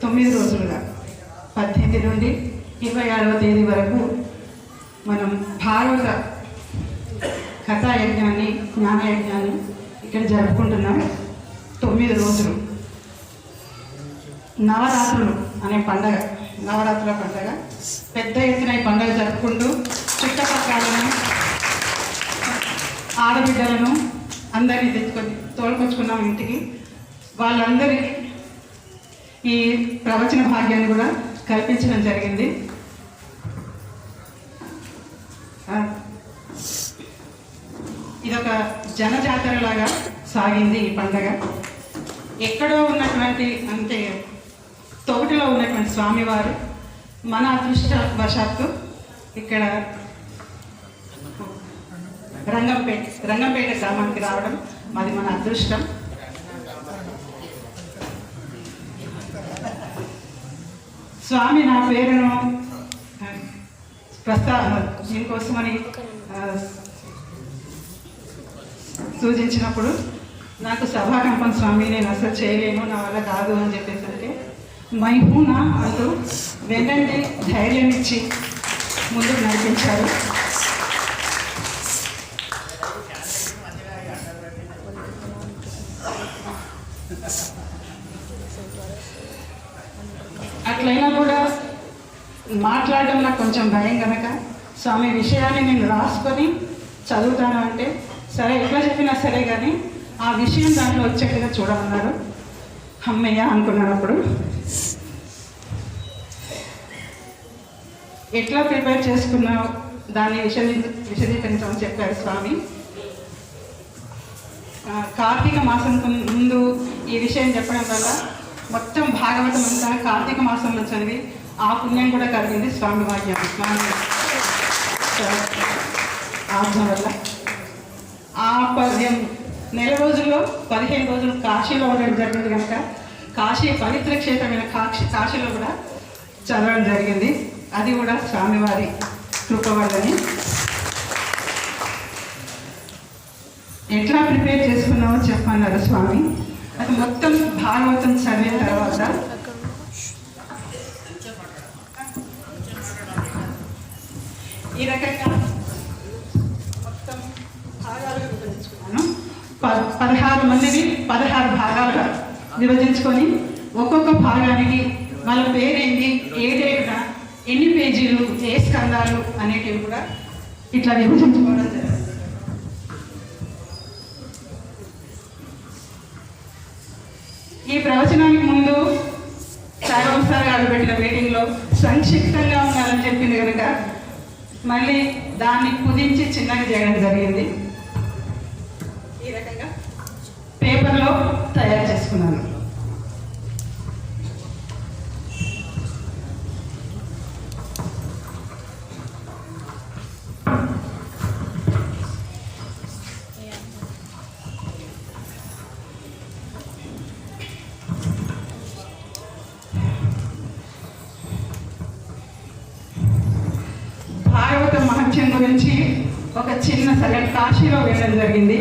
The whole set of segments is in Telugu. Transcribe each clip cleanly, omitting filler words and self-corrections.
9 రోజులుగా 18 నుండి 26వ తేదీ వరకు మనం భాగవత కథాయజ్ఞాన్ని, జ్ఞానయజ్ఞాన్ని ఇక్కడ జరుపుకుంటున్నాం. 9 రోజులు నవరాత్రులు అనే పండగ, నవరాత్రుల పండగ పెద్ద ఎత్తున ఈ పండుగ జరుపుకుంటూ చుట్టపక్కలను, ఆడబిడ్డలను అందరినీ తోలుకొచ్చుకున్నాం ఇంటికి. వాళ్ళందరికీ ఈ ప్రవచన భాగ్యాన్ని కూడా కల్పించడం జరిగింది. ఇదొక జనజాతరలాగా సాగింది ఈ పండగ. ఎక్కడో ఉన్నటువంటి, అంటే తోటలో ఉన్నటువంటి స్వామివారు మన అదృష్టవశాత్తు ఇక్కడ రంగంపేట గ్రామానికి రావడం అది మన అదృష్టం. స్వామి నా పేరును దీనికోసమని సూచించినప్పుడు నాకు సభాకంపం స్వామి నేను అసలు చేయలేను, నా వల్ల కాదు అని చెప్పేసరికి మైహూనా అంటూ వెంటనే ధైర్యం ఇచ్చి ముందుకు నడిపించారు. అట్లయినా కూడా మాట్లాడడం నాకు కొంచెం భయం కనుక స్వామి విషయాన్ని నేను రాసుకొని చదువుతాను అంటే సరే, ఎట్లా చెప్పినా సరే కానీ ఆ విషయం దాంట్లో వచ్చేట్టుగా చూడమన్నారు. అమ్మయ్య అనుకున్నప్పుడు ఎట్లా ప్రిపేర్ చేసుకున్నావు దాన్ని విశదీకరించమని చెప్పారు స్వామి. కార్తీక మాసం ముందు ఈ విషయం చెప్పడం వల్ల మొత్తం భాగవతం అంతా కార్తీక మాసంలో చదివి ఆ పుణ్యం కూడా కలిగింది స్వామి వాక్యం, స్వామి ఆజ్ఞ వల్ల. ఆ 10 రోజుల్లో 15 రోజులు కాశీలో ఉండడం జరిగింది కనుక కాశీ పవిత్ర క్షేత్రమైన కాశీలో కూడా చదవడం జరిగింది. అది కూడా స్వామివారి కృప వల్లని. ఎట్లా ప్రిపేర్ చేసుకున్నామో చెప్పన్నారు స్వామి. అది మొత్తం భాగవతం చదివిన తర్వాత ఈ రకంగా మొత్తం భాగాలుగా విభజించుకున్నాను. 16 మందిని 16 భాగాలుగా విభజించుకొని ఒక్కొక్క భాగానికి వాళ్ళ పేరేంటి, ఏ డేట్న, ఎన్ని పేజీలు, ఏ స్కందాలు అనేటివి కూడా ఇట్లా విభజించుకోవడం జరిగింది. ఈ ప్రవచనానికి ముందు సాయిబాబా సార్ గారు పెట్టిన మీటింగ్లో సంక్షిప్తంగా ఉండాలని చెప్పింది కనుక మళ్ళీ దాన్ని కుదించి చిన్నగా చేయడం జరిగింది. ఈ రకంగా పేపర్లో తయారు చేసుకున్నాను. మహత్యం గురించి ఒక చిన్న సగటు కాశీలో వెళ్ళడం జరిగింది.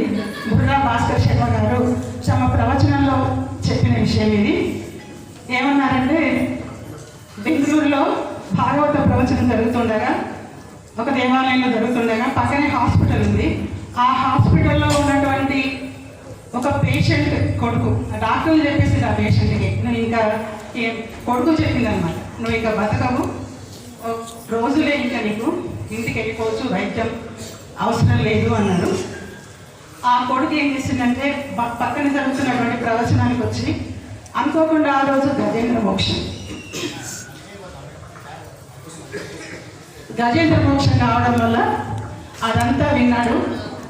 బుర్రా భాస్కర్ శర్మ గారు తమ ప్రవచనంలో చెప్పిన విషయం ఇది. ఏమన్నారంటే, బెంగళూరులో భాగవత ప్రవచనం జరుగుతుండగా, ఒక దేవాలయంలో జరుగుతుండగా పక్కనే హాస్పిటల్ ఉంది. ఆ హాస్పిటల్లో ఉన్నటువంటి ఒక పేషెంట్ కొడుకు, డాక్టర్లు చెప్పేసి ఆ పేషెంట్కి, నువ్వు ఇంకా కొడుకు చెప్పింది అనమాట, నువ్వు ఇంకా బతకవు, రోజులే ఇంకా నీకు ఇంటికి వెళ్ళిపోవచ్చు, వైద్యం అవసరం లేదు అన్నారు. ఆ కొడుకు ఏం చేసిందంటే పక్కన జరుగుతున్నటువంటి ప్రవచనానికి వచ్చి అనుకోకుండా ఆ రోజు గజేంద్ర మోక్షం కావడం వల్ల అదంతా విన్నాడు.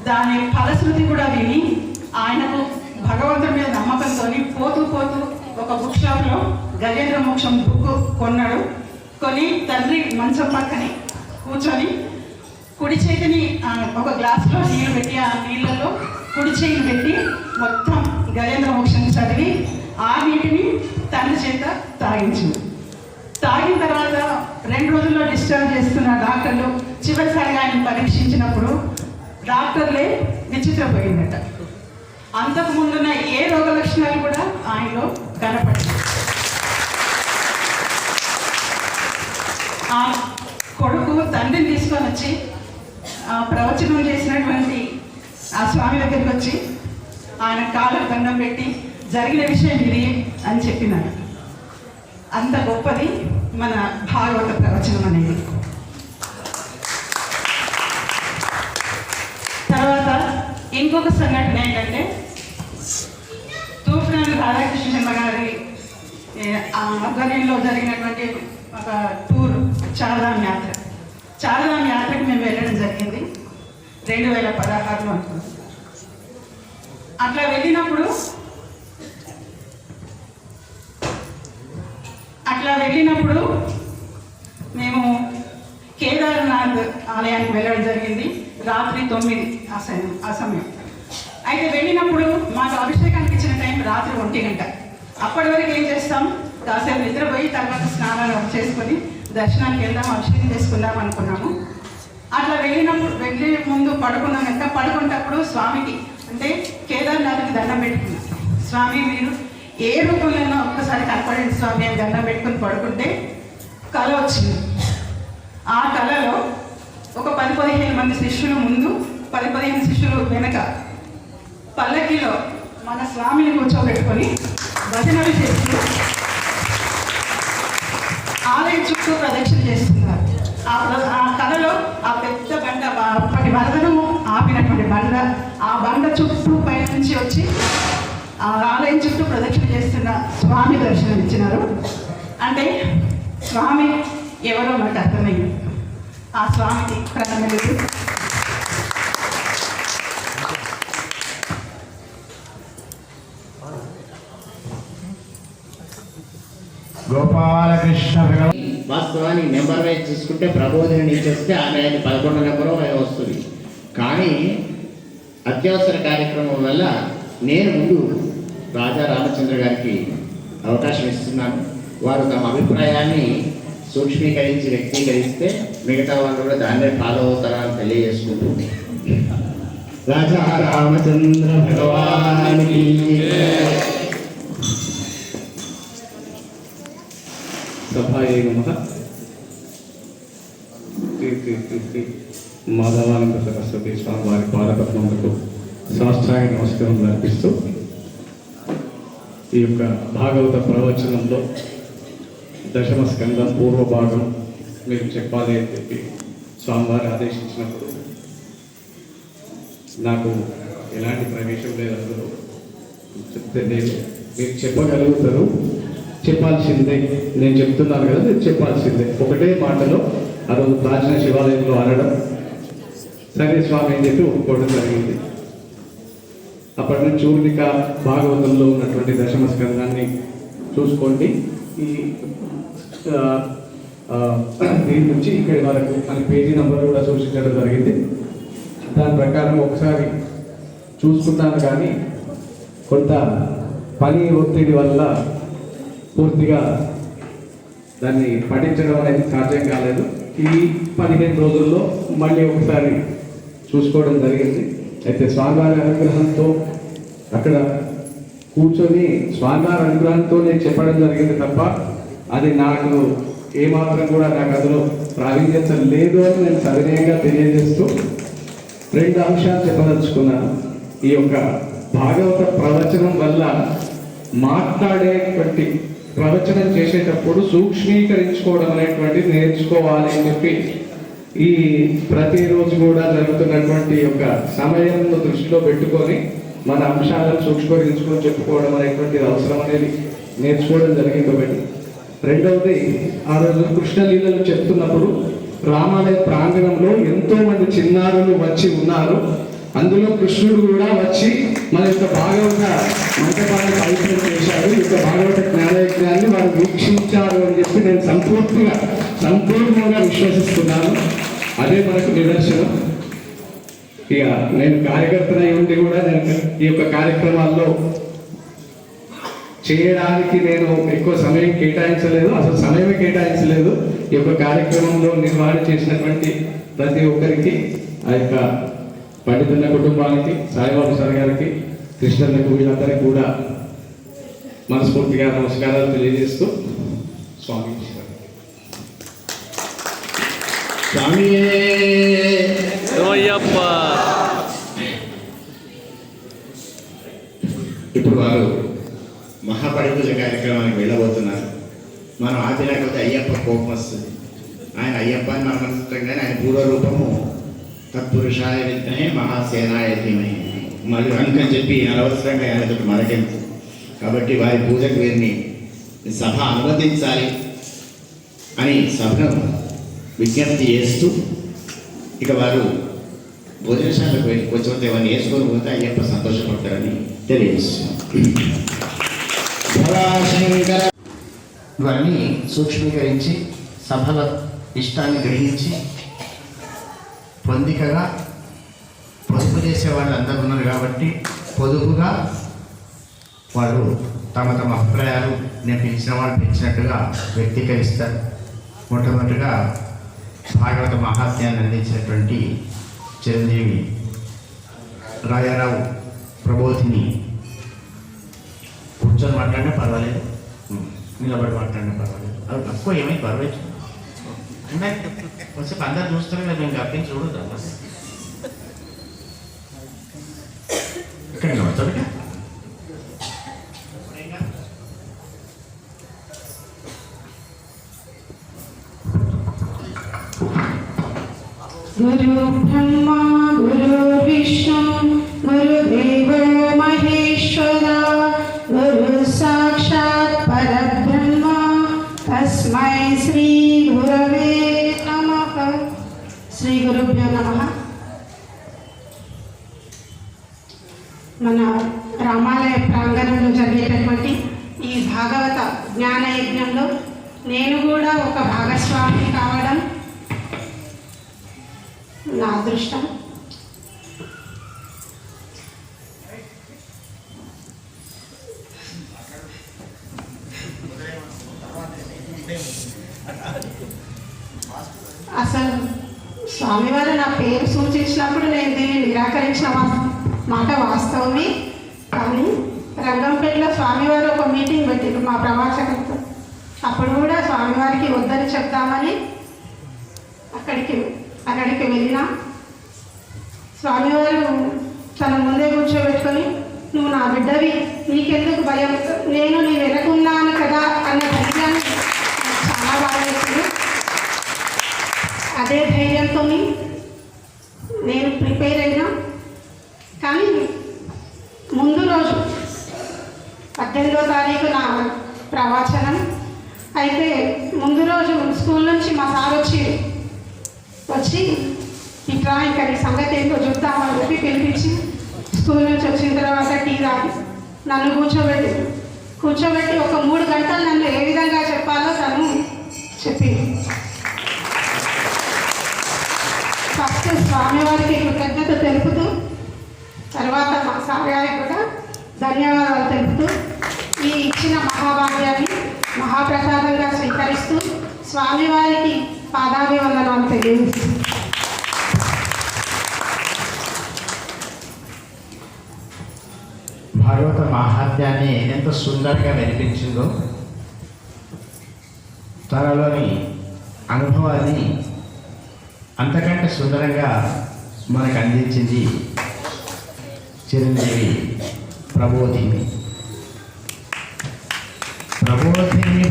దాని ఫలశ్రుతి కూడా విని ఆయనకు భగవంతుడి మీద నమ్మకంతో పోతూ ఒక బుక్ షాప్లో గజేంద్ర మోక్షం బుక్ కొన్నాడు. కొని తండ్రి మంచం పక్కనే కూర్చొని కుడి చేతిని ఒక గ్లాసులో నీళ్ళు పెట్టి ఆ నీళ్ళలో కుడి చేయిని పెట్టి మొత్తం గజేంద్ర మోక్షం చదివి ఆ నీటిని తండ్రి చేత తాగించింది. తాగిన తర్వాత 2 రోజుల్లో డిశ్చార్జ్ చేస్తున్న డాక్టర్లు చివరిసారిగా ఆయన పరీక్షించినప్పుడు డాక్టర్లే విచిత్రపోయిందట. అంతకు ముందున్న ఏ రోగ లక్షణాలు కూడా ఆయనలో కనపడ్డాయి. తీసుకొని వచ్చి ఆ ప్రవచనం చేసినటువంటి ఆ స్వామి దగ్గరికి వచ్చి ఆయన కాళ్ళకు దండం పెట్టి జరిగిన విషయం ఇది అని చెప్పినారు. అంత గొప్పది మన భాగవత ప్రవచనం అనేది. తర్వాత ఇంకొక సంఘటన ఏంటంటే తూర్పునగర్ రాధాకృష్ణ శర్మ గారి ఆధ్వర్యంలో జరిగినటువంటి ఒక టూర్ చార్ధామ్ యాత్ర. చార్ధామ్ యాత్రకు మేము వెళ్ళడం జరిగింది 2016లో అనుకుంటున్నాం. అట్లా వెళ్ళినప్పుడు మేము కేదార్నాథ్ ఆలయానికి వెళ్ళడం జరిగింది. రాత్రి 9 ఆ సమయం. అయితే వెళ్ళినప్పుడు మాకు అభిషేకానికి ఇచ్చిన టైం రాత్రి 1 గంట. అప్పటి వరకు ఏం చేస్తాం, కాసేపు నిద్రపోయి తర్వాత స్నానాలు చేసుకొని దర్శనానికి వెళ్దాం, అభిషేకం చేసుకుందాం అనుకున్నాము. అట్లా వెళ్ళే ముందు పడుకున్నాం. ఎంత పడుకునేటప్పుడు స్వామికి అంటే కేదార్నాథ్కి దండం పెట్టుకున్నాం. స్వామి మీరు ఏ రూపంలో ఒక్కసారి కనపడండి స్వామి అని దండం పెట్టుకుని పడుకుంటే కళ వచ్చింది. ఆ కళలో ఒక 10-15 మంది శిష్యులు ముందు, 10-15 శిష్యులు వెనక పల్లకిలో మన స్వామిని కూర్చోబెట్టుకొని భజనలు చేస్తూ ఆలయం చుట్టూ ప్రదక్షిణ చేస్తున్నారు. ఆ కళలో ఆ పెద్ద బండ, అప్పటి వరదను ఆపినటువంటి బండ, ఆ బండ చుట్టూ పైనుంచి వచ్చి ఆ ఆలయం చుట్టూ ప్రదక్షిణ చేస్తున్న స్వామి దర్శనం ఇచ్చినారు. అంటే స్వామి ఎవరో నాకు అర్థమైంది. ఆ స్వామికి ప్రణామాలు. గోపాలకృష్ణ వాస్తవానికి నెంబర్ వైజ్ చూసుకుంటే ప్రబోధిని నుంచి వస్తే ఆమె 11 నెంబరు వస్తుంది. కానీ అత్యవసర కార్యక్రమం వల్ల నేను ముందు రాజా రామచంద్ర గారికి అవకాశం ఇస్తున్నాను. వారు తమ అభిప్రాయాన్ని సూక్ష్మీకరించి వ్యక్తీకరిస్తే మిగతా వాళ్ళు కూడా దాన్నే ఫాలో అవుతారని తెలియజేసుకుంటూ రాజా రామచంద్ర భగవానికి సభాయే నమః. మాధవానంద సరస్వతి స్వామి వారి పాదపద్మములకు సాష్టాంగ నమస్కారం అర్పిస్తూ ఈ యొక్క భాగవత ప్రవచనంలో దశమ స్కందం పూర్వ భాగం మీరు చెప్పాలి అని చెప్పి స్వామివారు ఆదేశించినప్పుడు నాకు ఎలాంటి ప్రవేశం లేదు. అందులో చెప్తే నేను మీరు చెప్పగలుగుతారు, చెప్పాల్సిందే. నేను చెప్తున్నాను కదా, మీరు చెప్పాల్సిందే. ఒకటే మాటలో ఆ రోజు ప్రాచీన శివాలయంలో అనడం, సరే స్వామి అని చెప్పి ఒప్పుకోవడం జరిగింది. అప్పటి నుంచి చూర్ణిక భాగవతంలో ఉన్నటువంటి దశమ స్కందాన్ని చూసుకోండి. ఈ దీని నుంచి ఇక్కడి వరకు అని పేజీ నెంబర్ కూడా సూచించడం జరిగింది. దాని ప్రకారం ఒకసారి చూసుకున్నాను, కానీ కొంత పని ఒత్తిడి వల్ల పూర్తిగా దాన్ని పఠించడం అనేది సాధ్యం కాలేదు. ఈ 15 రోజుల్లో మళ్ళీ ఒకసారి చూసుకోవడం జరిగింది. అయితే స్వామివారి అనుగ్రహంతో అక్కడ కూర్చొని స్వామివారి అనుగ్రహంతో నేను చెప్పడం జరిగింది తప్ప అది నాకు ఏమాత్రం కూడా నాకు అందులో ప్రావీణ్యత లేదు అని నేను సవినయంగా తెలియజేస్తూ 2 అంశాలు చెప్పదలుచుకున్నాను. ఈ యొక్క భాగవత ప్రవచనం వల్ల మాట్లాడేటువంటి ప్రవచనం చేసేటప్పుడు సూక్ష్మీకరించుకోవడం అనేటువంటిది నేర్చుకోవాలి అని చెప్పి ఈ ప్రతిరోజు కూడా జరుగుతున్నటువంటి యొక్క సమయంలో దృష్టిలో పెట్టుకొని మన అంశాలను సూక్ష్మీకరించుకొని చెప్పుకోవడం అనేటువంటిది అవసరం అనేది నేర్చుకోవడం జరిగింది ఒకటి. రెండవది, ఆ రోజు కృష్ణలీలలు చెప్తున్నప్పుడు రామాలయ ప్రాంగణంలో ఎంతో మంది చిన్నారులు వచ్చి ఉన్నారు. అందులో కృష్ణుడు కూడా వచ్చి మన యొక్క భాగవత మంటపాన్ని పవిత్రం చేశారు. ఈ యొక్క భాగవత జ్ఞానయజ్ఞాన్ని వారు వీక్షించారు అని చెప్పి నేను సంపూర్ణంగా విశ్వసిస్తున్నాను. అదే మనకు నిదర్శనం. ఇక నేను కార్యకర్తనై ఉండి కూడా నేను ఈ యొక్క కార్యక్రమాల్లో చేయడానికి నేను ఎక్కువ సమయం కేటాయించలేదు, అసలు సమయమే కేటాయించలేదు. ఈ యొక్క కార్యక్రమంలో నిర్వహణ చేసినటువంటి ప్రతి ఒక్కరికి, ఆ యొక్క పండితుల కుటుంబానికి, సాయిబాబు సార్ గారికి, కృష్ణన్నకు, వీళ్ళందరికీ కూడా మనస్ఫూర్తిగా నమస్కారాలు తెలియజేస్తూ స్వామి స్వామియే అయ్యప్ప. ఇప్పుడు వారు మహాపరిపూజ కార్యక్రమానికి వెళ్ళబోతున్నారు. మనం ఆపినకపోతే అయ్యప్ప కోపం వస్తుంది. ఆయన అయ్యప్ప అని మనం అనుకుంటాం కానీ ఆయన పూర్వరూపము తత్పురుషాయ విద్మహే మహాసేనాయ ధీమహి. మళ్ళీ అందుకని చెప్పి అనవసరంగా ఆయనతో మరకెందుకు. కాబట్టి వారి పూజకు వీరిని సభ అనుమతించాలి అని సభను విజ్ఞప్తి చేస్తూ ఇక వారు భోజనశాలకు వెళ్ళి కొంచెం ఏమైనా వేసుకొని పోతే అయ్యప్ప సంతోషపడతారని తెలియజేస్తున్నాం. ఇవన్నీ సూక్ష్మీకరించి సభల ఇష్టాన్ని గ్రహించి పొందికగా పొదుపు చేసే వాళ్ళు అందరూ ఉన్నారు కాబట్టి పొదుపుగా వాళ్ళు తమ తమ అభిప్రాయాలు నేను పిలిచిన వాళ్ళు పిలిచినట్టుగా వ్యక్తీకరిస్తారు. మొట్టమొదటిగా భాగవత మహాత్మ్యాన్ని అందించినటువంటి చిరంజీవి రాజారావు ప్రబోధిని కూర్చొని మాట్లాడినా పర్వాలేదు, నిలబడి మాట్లాడినా పర్వాలేదు. అది తక్కువ ఏమైంది పర్వాలేదు. అంటే కొంచెం అందరు చూస్తారు కదా, మేము అప్పని చూడదు ఇక్కడ నిలబడతాడు. गुरु ब्रह्मा गुरु विष्णु गुरुदेवो महेश्वरा गुरु साक्षात् परब्रह्म तस्मै श्री गुरवे नमः. श्री गुरुभ्यो नमः. మన రామాలయ ప్రాంగణంలో జరిగేటటువంటి ఈ భాగవత జ్ఞాన యజ్ఞంలో నేను కూడా ఒక భాగస్వామి కావడం నా అదృష్టం. అసలు స్వామివారు నా పేరు సూచించినప్పుడు నేను దీన్ని నిరాకరించిన మాట వాస్తవమే. కానీ రంగంపేటలో స్వామివారు ఒక మీటింగ్ పెట్టారు మా ప్రవాసకులతో. అప్పుడు కూడా స్వామివారికి వద్దని చెప్తామని అక్కడికి వెళ్ళినా స్వామివారు తన ముందే కూర్చోబెట్టుకొని నువ్వు నా బిడ్డవి, నీకెందుకు భయం, నేను నీ వెనకున్నాను కదా అన్న ధైర్యాన్ని చాలా బాగా వేసింది. అదే ధైర్యంతో నేను ప్రిపేర్ అయినా. కానీ ముందు రోజు 18వ తారీఖు నా ప్రవచనం అయితే ముందు రోజు స్కూల్ నుంచి మా సార్ వచ్చి ఇట్లా ఇంకా నీ సంగతి ఏంటో చూద్దామని చెప్పి పిలిపించి స్కూల్ నుంచి వచ్చిన తర్వాత టీ తాగి నన్ను కూర్చోబెట్టి ఒక 3 గంటలు నన్ను ఏ విధంగా చెప్పాలో తను చెప్పింది. ఫస్ట్ స్వామివారికి కృతజ్ఞత తెలుపుతూ తర్వాత మా సార్ గారికి కూడా ధన్యవాదాలు తెలుపుతూ ఈ ఇచ్చిన మహాభాగ్యాన్ని మహాప్రసాదంగా స్వీకరిస్తూ స్వామివారికి పాదాభివందనాలు తెలియజేస్తుంది. భాగవత మహాత్మ్యాన్ని ఎంత సుందరంగా వినిపించిందో, తనలోని అనుభవాన్ని అంతకంటే సుందరంగా మనకు అందించింది చిరంజీవి ప్రబోధిని.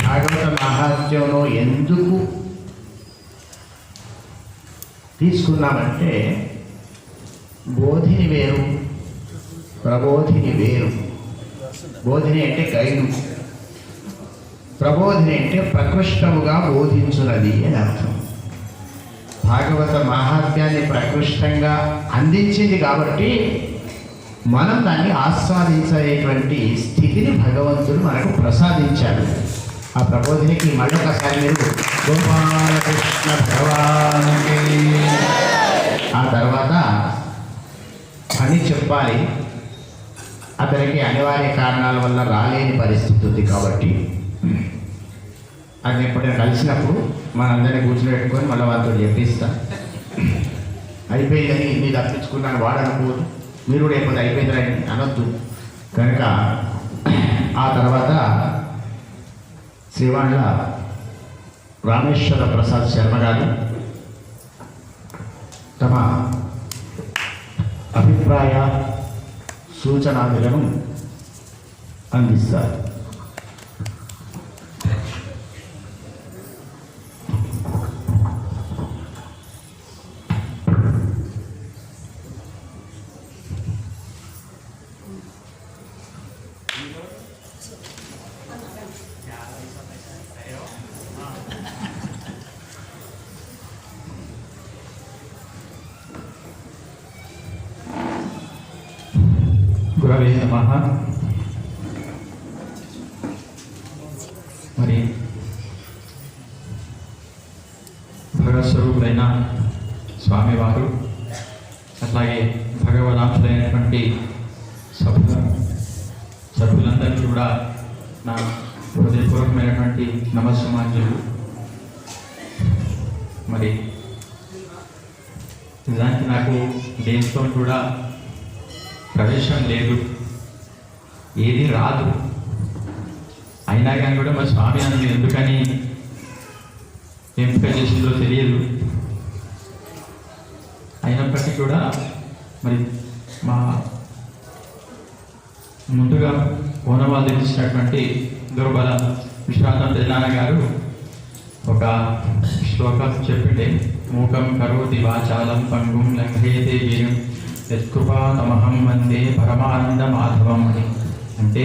భాగవత మహాత్మ్యంలో ఎందుకు తీసుకున్నామంటే బోధిని వేరు, ప్రబోధిని వేరు. బోధిని అంటే గైడు, ప్రబోధిని అంటే ప్రకృష్టముగా బోధించున్నది అని అర్థం. భాగవత మహాత్మ్యాన్ని ప్రకృష్టంగా అందించింది కాబట్టి మనం దాన్ని ఆస్వాదించేటువంటి స్థితిని భగవంతుడు మనకు ప్రసాదించాడు. ఆ ప్రబోధినికి మళ్ళొకసారి మీరు గోపాలకృష్ణ భగవానికి. ఆ తర్వాత అని చెప్పాలి, అతనికి అనివార్య కారణాల వల్ల రాలేని పరిస్థితి ఉంది కాబట్టి అది ఎప్పుడైనా కలిసినప్పుడు మనందరినీ కూర్చోబెట్టుకొని మళ్ళీ వాళ్ళతో చెప్పిస్తా. అయిపోయిందని ఇన్ని తప్పించుకున్నాను వాడు అనుకోదు, మీరు కూడా ఎప్పుడు అయిపోయిందని అనొద్దు. కనుక ఆ తర్వాత శ్రీవాళ్ళ రామేశ్వర ప్రసాద్ శర్మ గారు తమ అభిప్రాయ సూచనాలను అందిస్తారు. గురవే నమః. మరి భగవత్స్వరూపులైన స్వామివారు అట్లాగే భగవదాంశులైనటువంటి సభ్యులందరికీ కూడా నా హృదయపూర్వకమైనటువంటి నమస్సమాంజలు. మరి నిజానికి నాకు దేంతో కూడా ప్రవేశం లేదు, ఏది రాదు. అయినా కానీ కూడా మా స్వామి నన్ను ఎందుకని ఎంపిక చేసిందో తెలియదు. అయినప్పటికీ కూడా మరి మా ముందుగా ఓనవాళ్ళు తెచ్చినటువంటి దుర్బల విశ్వనాథం తెలంగాణ గారు ఒక శ్లోకం చెప్పిండే, మూకం కరోతి వాచాలం పంగుం లంఘయతే గిరిం యత్కృపాతమహం వందే పరమానంద మాధవం అని. అంటే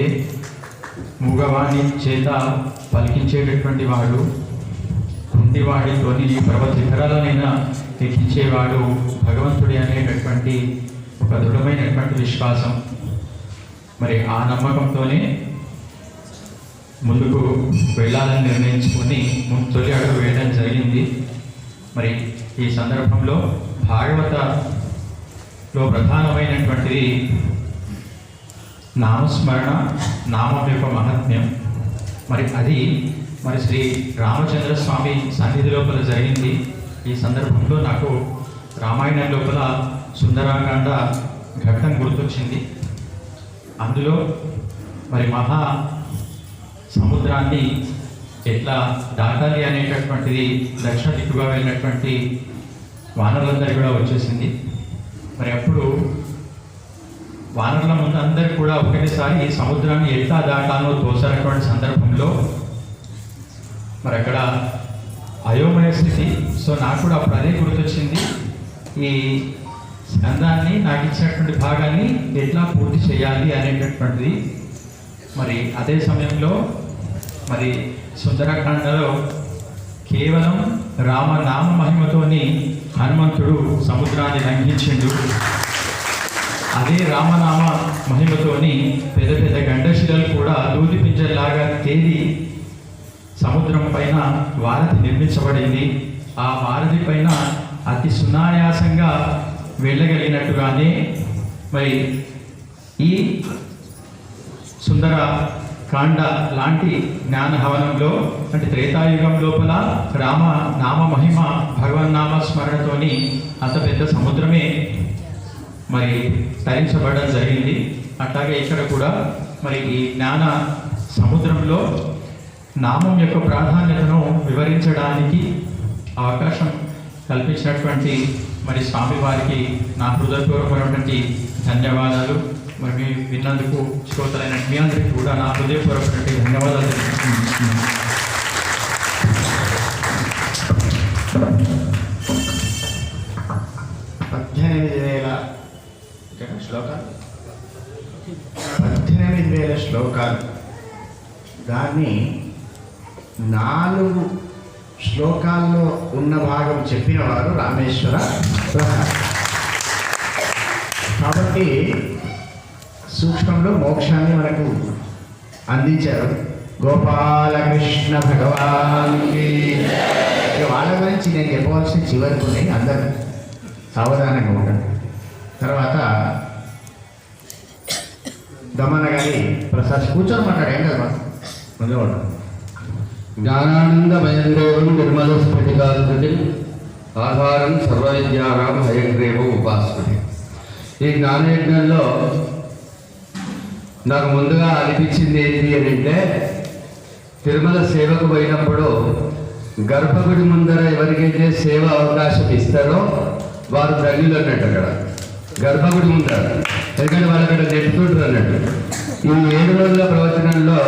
మూగవాణి చేత పలికించేటటువంటి వాడు, కుంటివాడితోని పర్వత శిఖరాలనైనా ఎక్కించేవాడు భగవంతుడి అనేటటువంటి ఒక దృఢమైనటువంటి విశ్వాసం. మరి ఆ నమ్మకంతోనే ముందుకు వెళ్ళాలని నిర్ణయించుకొని తొలి అడుగు వేయడం జరిగింది. మరి ఈ సందర్భంలో భాగవతలో ప్రధానమైనటువంటిది నామస్మరణ, నామం యొక్క మహాత్మ్యం. మరి అది మరి శ్రీ రామచంద్ర స్వామి సన్నిధి లోపల జరిగింది. ఈ సందర్భంలో నాకు రామాయణం లోపల సుందరాకాండ ఘట్టం గుర్తొచ్చింది. అందులో మరి మహా సముద్రాన్ని ఎట్లా దాటాలి అనేటటువంటిది దక్షిణ దిక్కుగా వెళ్ళినటువంటి వానరులందరూ కూడా వచ్చేసింది. మరి అప్పుడు వానరుల ముందు అందరూ కూడా ఒకటేసారి ఈ సముద్రాన్ని ఎట్లా దాటాలో తోసినటువంటి సందర్భంలో మరి అక్కడ అయోమయ స్థితి. సో నాకు కూడా అప్పుడు అదే గుర్తొచ్చింది, ఈ స్కందాన్ని నాకు ఇచ్చినటువంటి భాగాన్ని ఎట్లా పూర్తి చేయాలి అనేటటువంటిది. మరి అదే సమయంలో మరి సుందరకాండలో కేవలం రామనామ మహిమతోని హనుమంతుడు సముద్రాన్ని లంఘించిండు. అదే రామనామ మహిమతోని పెద్ద పెద్ద గండశిలలు కూడా దూది పింజల్లాగా తేలి సముద్రం పైన వారధి నిర్మించబడింది. ఆ వారధి పైన అతి సునాయాసంగా వెళ్ళగలిగినట్టుగానే మరి ఈ సుందర కాండ లాంటి జ్ఞాన హవనంలో అంటే త్రేతాయుగం లోపల రామ నామ మహిమ భగవన్నామ స్మరణతోని అంత పెద్ద సముద్రమే మరి తరించబడడం జరిగింది. అట్లాగే ఇక్కడ కూడా మరి ఈ జ్ఞాన సముద్రంలో నామం యొక్క ప్రాధాన్యతను వివరించడానికి అవకాశం కల్పించినటువంటి మరి స్వామివారికి నా హృదయపూర్వకమైనటువంటి ధన్యవాదాలు. మరి మీ విన్నందుకు శ్రోతలైన మీ అందరికీ కూడా నా హృదయపూర్వకమైనటువంటి ధన్యవాదాలు తెలుపుతున్నాను. 18,000 శ్లోకాలు. దాన్ని 4 శ్లోకాల్లో ఉన్న భాగం చెప్పిన వారు రామేశ్వర ప్రసాద్. కాబట్టి సూక్ష్మంలో మోక్షాన్ని మనకు అందించారు. గోపాలకృష్ణ భగవాన్కి వాళ్ళ గురించి నేను చెప్పవలసిన చివరికి ఉన్నాయి, అందరూ సావధానంగా ఉంటారు. తర్వాత దమన గారి ప్రసాద్ కూర్చొని మాట్లాడేం కదా ముందు జ్ఞానానందమయందేవం నిర్మల స్ఫటికాకృతి ఆధారం సర్వవిద్యానాం హయగ్రీవం ఉపాస్మతి. ఈ జ్ఞానయజ్ఞంలో నాకు ముందుగా అనిపించింది ఏంటి అని అంటే, తిరుమల సేవకు పోయినప్పుడు గర్భగుడి ముందర ఎవరికైతే సేవ అవకాశం ఇస్తారో వారు తల్లిలు అన్నట్టు అక్కడ గర్భగుడి ఉంటారు, ఎందుకంటే వాళ్ళు అక్కడ నెట్టుకుంటారు అన్నట్టు. ఈ 7 రోజుల ప్రవచనంలో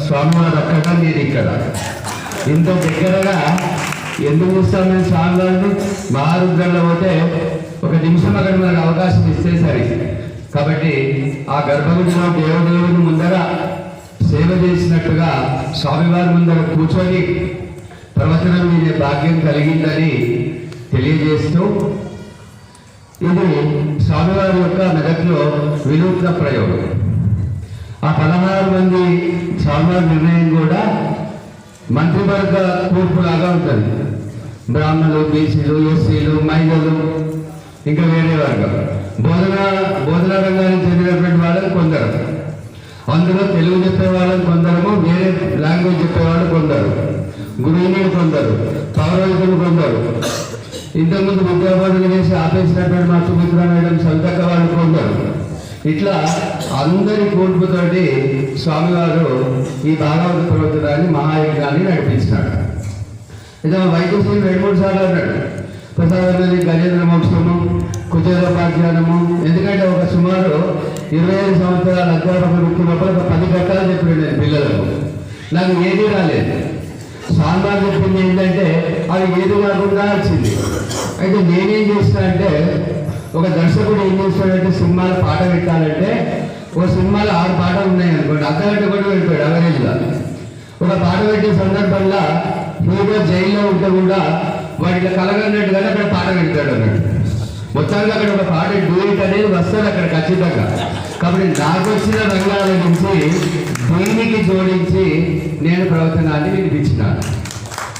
స్వామివారు అక్కడ నేను ఇక్కడ ఇంత దగ్గరగా ఎందుకు చూస్తాం మేము స్వామివారిని? మహారుద్రంలో పోతే 1 నిమిషం అక్కడ మనకు అవకాశం ఇస్తే సరి. కాబట్టి ఆ గర్భగుడిలో దేవదేవుని ముందర సేవ చేసినట్టుగా స్వామివారి ముందర కూర్చొని ప్రవచనం వినే భాగ్యం కలిగిందని తెలియజేస్తూ, ఇది స్వామివారి యొక్క మెదక్లో వినూత్న ప్రయోగం. ఆ 16 మంది స్వామివారి నిర్ణయం కూడా మంత్రివర్గ కూర్పులాగా ఉంటుంది. బ్రాహ్మణులు, బీసీలు, ఎస్సీలు, మహిళలు, ఇంకా వేరే వర్గం. బోధనా రంగానికి చెందినటువంటి వాళ్ళని కొందరు, అందులో తెలుగు చెప్పే వాళ్ళని కొందరము, వేరే లాంగ్వేజ్ చెప్పేవాళ్ళు కొందరు, గురువుని కొందరు, పౌరోహితులు కొందరు, ఇంతకుముందు విద్యాబోధన చేసి ఆపేసినటువంటి మా సుమిత్ర మేడం సొంతక్క వాళ్ళు కొందరు. ఇట్లా అందరి కూర్పుతోటి స్వామివారు ఈ భాగవత ప్రవచనాన్ని మహాయజ్ఞాన్ని నడిపించినాడు. ఇదే వైద్యశ్రీ 2-3 సార్లు అన్నాడు. ప్రసాద్ గజేంద్ర మోక్షము, కుచేరోపాఖ్యానము. ఎందుకంటే ఒక సుమారు 25 సంవత్సరాల అధ్యాపక వృత్తి లోపల 10 ఘట్టాలు చెప్పాడు నేను పిల్లలకు. నాకు ఏదీ రాలేదు. స్వామివారు చెప్పింది ఏంటంటే అది ఏది కాకుండా వచ్చింది. అయితే నేనేం చేసిన అంటే, ఒక దర్శకుడు ఏం చేస్తాడంటే సినిమాలో పాట పెట్టాలంటే, ఒక సినిమాలో 6 పాటలు ఉన్నాయి అనుకోండి, అర్ధగంట కూడా పెట్టాడు అవరేజ్గా. ఒక పాట పెట్టే సందర్భంలో హీరో జైల్లో ఉంటే కూడా వాడికి కలగన్నట్టుగానే అక్కడ పాట పెడతాడు అన్నట్టు. మొత్తంగా అక్కడ ఒక పాట డూయిట్ అనేది వస్తుంది అక్కడ ఖచ్చితంగా. కాబట్టి నాకు వచ్చిన రంగాల నుంచి దీనికి జోడించి నేను ప్రవచనాన్ని వినిపించినాను.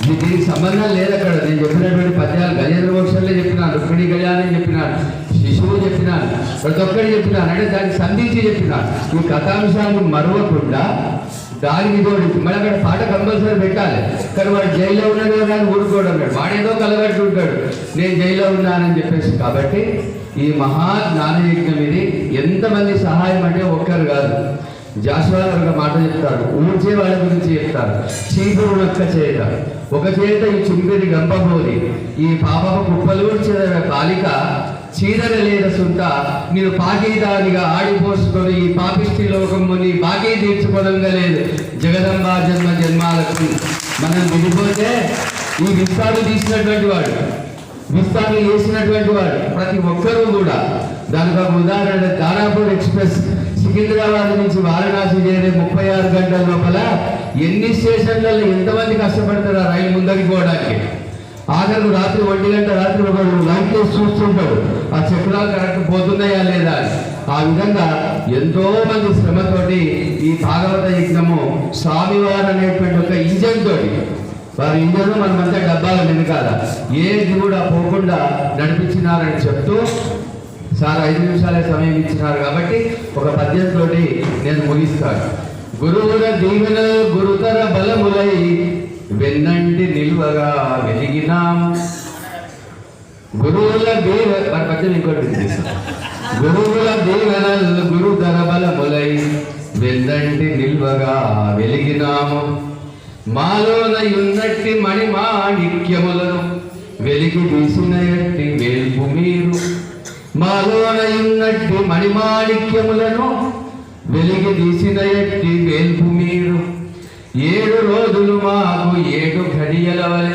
దీనికి సంబంధం లేదు అక్కడ. నేను చెప్పినటువంటి పద్యాలు గజేంద్ర మోక్షంలో చెప్పినాను, రుక్మిణి కళ్యాణం చెప్పినాను, శిశువు చెప్పినాను, ప్రతి ఒక్కటి చెప్పినాను. అంటే దాన్ని సంధించి చెప్పినాను. ఈ కథాంశాన్ని మరవకుండా దానికి జోడించి మళ్ళీ అక్కడ పాట కంపల్సరీ పెట్టాలి. కానీ వాడు జైల్లో ఉన్నాడు కానీ ఊరుకోవడం అన్నాడు, వాడేదో కలగట్టు ఉంటాడు నేను జైల్లో ఉన్నానని చెప్పేసి. కాబట్టి ఈ మహా జ్ఞానయజ్ఞం ఇది. ఎంతమంది సహాయం అంటే ఒక్కరు కాదు. జాషువా ఒక మాట చెప్తారు, ఊడ్చే వాళ్ళ గురించి చెప్తారు. చీపురు నక్క చేత, ఒక చేత ఈ చుంపిరి గంపబోది, ఈ పాపపు కుప్పలూడ్చే బాలిక చీదర లేద సుంట, నేను పాకీదానిగా ఆడిపోసుకొని ఈ పాపిష్టి లోకము నీ బాకీ తీర్చుకోవడంగలేదు జగదంబా జన్మ జన్మాలకు. మనం విడిపోతే ఈ విస్తాలు తీసినటువంటి వాడు, విస్తాలు చేసినటువంటి వాడు ప్రతి ఒక్కరూ కూడా. దానికి ఒక ఉదాహరణ, దానాపూర్ ఎక్స్ప్రెస్ సికింద్రాబాద్ నుంచి వారణాసి చేరే 36 గంటల లోపల ఎన్ని స్టేషన్లలో ఎంతమంది కష్టపడతారు ఆ రైలు ముందరికి పోవడానికి. ఆఖరు రాత్రి 1 గంట రాత్రి ఒక లైట్ వేసి చూస్తుంటాడు ఆ చక్రాలు కరెక్ట్ పోతున్నాయా లేదా అని. ఆ విధంగా ఎంతో మంది శ్రమతోటి ఈ భాగవత యజ్ఞము స్వామివారు అనేటువంటి ఒక ఇంజన్ తోటి, వారి ఇంజన్ మనమంతా డబ్బాల వెనకాల ఏది కూడా పోకుండా నడిపించినారని చెప్తూ, సార్ 5 నిమిషాలే సమయం ఇచ్చినారు కాబట్టి ఒక పద్యంతో నేను ముగిస్తాను. గురువుల దీవెనలు గురుతర బలములై వెన్నంటి నిల్వగా వెలిగినాము. గురువుల పద్యం ఇంకోటి, గురువుల దీవెనలు గురుతర బలములై వెన్నంటి నిల్వగా వెలిగినాము. మాలోన యున్నట్టి మణిమాణిక్యములను వెలిగి తీసిన ఎట్టి వేల్పు మీరు. మాలోన యున్నట్టి మణిమాణిక్యములను వెలిగి తీసిన ఎట్టి వేల్పు మీరు. 7 రోజులు మాకు 7 ఘడియల వలె,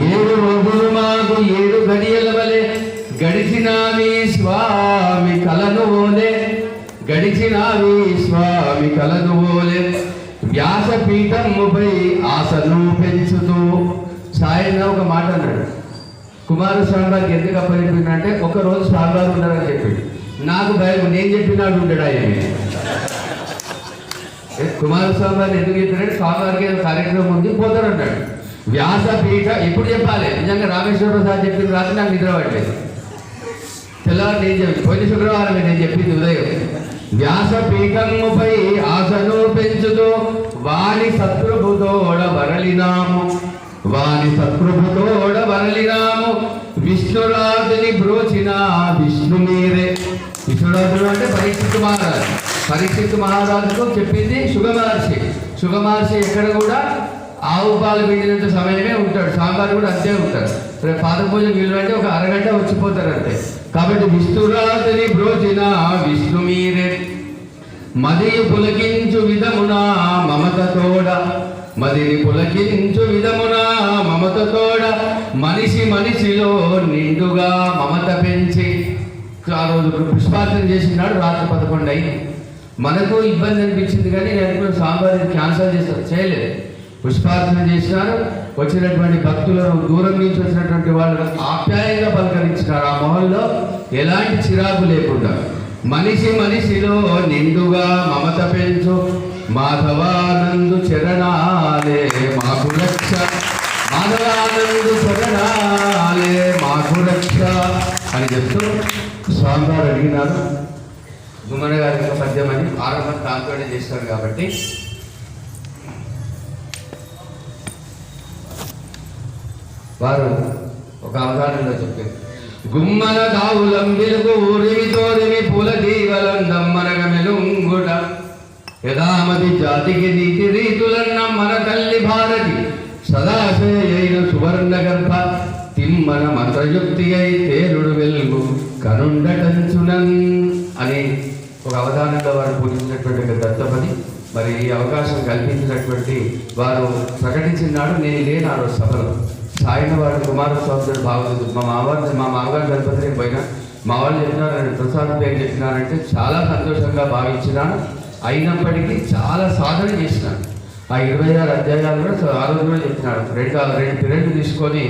7 రోజులు మాకు 7 ఘడియల వలె గడిచినావి స్వామి కలను ఓలే, గడిచినావి స్వామి కలను ఓలే. వ్యాసపీఠముపై ఆసను పెంచుతూ. సాయంత్రం ఒక మాట అన్నాడు, కుమారస్వామి గారికి ఎందుకు అప్పచెప్పిందంటే ఒకరోజు స్వామివారు ఉన్నారని చెప్పాడు. నాకు భయం, నేను చెప్పినాడు ఉంటాడు ఆయన. కుమారస్వామి గారిని ఎందుకు చెప్పినాడు, స్వామివారికి ఏదో కార్యక్రమం ఉంది పోతారు అన్నాడు. వ్యాసపీఠ ఎప్పుడు చెప్పాలి? నిజంగా రామేశ్వర ప్రసాద్ చెప్పిన రాత్రి నాకు నిద్ర పట్టలేదు. తెల్లవారు నేను చెప్పి పోయిన శుక్రవారం నేను చెప్పింది ఉదయం. వ్యాసపీఠముపై ఆసను పెంచుతూ వాని శత్రుభుతోడ వరలినాము, వాని శత్రుభుతోడ వరలినాము. విష్ణురాజుని బ్రోచిన విష్ణు మీరే. విష్ణురాజుడు అంటే పరీక్షిత్ మహారాజు. పరీక్షిత్ మహారాజుకు చెప్పింది శుగమహర్షి. శుగమహర్షి ఎక్కడ కూడా ఆవు పాలు పిండినంత సమయమే ఉంటాడు, సాంబార్ కూడా అంతే ఉంటాడు. రేపు పాద పూజ వీళ్ళు అంటే ఒక అరగంట వచ్చిపోతారు అంతే. కాబట్టి విష్ణురాత్రి బ్రోచిన విష్ణు మీరే మదిని పులకించు విధమున మమతతోడ, మదిని పులకించు విధమున మమతతోడ, మనిషి మనిషిలో నిండుగా మమత పెంచి. ఆ రోజు పుష్పార్చన చేసినాడు, రాత్రి 11 అయింది. మనకు ఇబ్బంది అనిపించింది కానీ నేను అనుకున్న సాంబార్ క్యాన్సల్ చేశాను, చేయలేదు. పుష్పార్చన చేసినారు. వచ్చినటువంటి భక్తులను, దూరం నుంచి వచ్చినటువంటి వాళ్ళను ఆప్యాయంగా పలకరించినారు. ఆ మొహంలో ఎలాంటి చిరాకు లేకుండా. మనిషి మనిషిలో నిండుగా మమత పెంచు మాధవానందు చరణాలే మాకు రక్ష, మాధవానందు చరణాలే మాకు రక్ష అని చెప్తూ స్వామివారు అడిగినారు. గుమ్మన గారి యొక్క పద్యం అని ఆరంభం దాంతోనే చేస్తారు కాబట్టి వారు ఒక అవధానంలో చెప్పారు. గుమ్మన దావులం వెలుగు ఊరిమి తోరిమి పూల దీవలం దమ్మనగ మెలుంగుట, యథామతి జాతికి నీతి రీతులన్న మన తల్లి భారతి, సదాశయైన సువర్ణ గర్భ తిమ్మన మంత్రయుక్తి అయి తేరుడు వెలుగు కనుండటంచునన్ అని ఒక అవధానంలో వారు పూజించినటువంటి ఒక దత్తపది. మరి ఈ అవకాశం కల్పించినటువంటి వారు ప్రకటించినాడు. నేను లేను ఆ రోజు సభలో. సాయిన వాడు కుమారస్వామి బాగుంది. మా మామగారు గణపతి పోయినా మా వాళ్ళు చెప్పినారు, నేను ప్రసాద్ పేరు చెప్పినారంటే చాలా సంతోషంగా భావించినాను. అయినప్పటికీ చాలా సాధన చేసినాను. ఆ 26 అధ్యాయాలు కూడా ఆ రోజు కూడా చెప్పినాడు. రెండు పీరియడ్లు తీసుకొని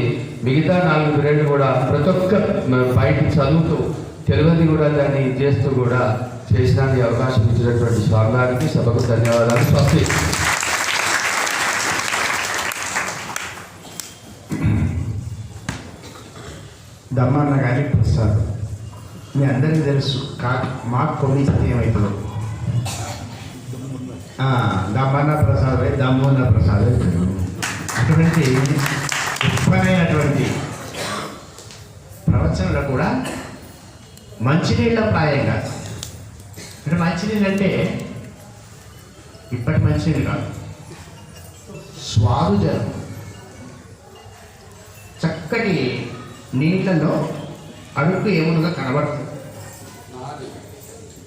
మిగతా 4 పీరియడ్లు కూడా ప్రతి ఒక్క బయట చదువుతూ తెలియని కూడా దాన్ని చేస్తూ కూడా చేసినానికి అవకాశం ఇచ్చినటువంటి స్వామివారికి సభకు ధన్యవాదాలు. స్వస్తి. దమ్మన్న గారి ప్రసాదం మీ అందరికీ తెలుసు. మాకు కొన్ని ఏమైపోదు దమ్మన్న ప్రసాదం, దమ్మన్న ప్రసాదం. అటువంటి గొప్పనైనటువంటి ప్రవచనలో కూడా మంచినీళ్ళ ప్రాయంగా, అంటే మంచినీళ్ళు అంటే ఇప్పటి మంచినీళ్ళు కాదు, స్వాదు జలం. చక్కటి నీళ్ళలో అడుగు ఏమునగా కనబడుతుంది.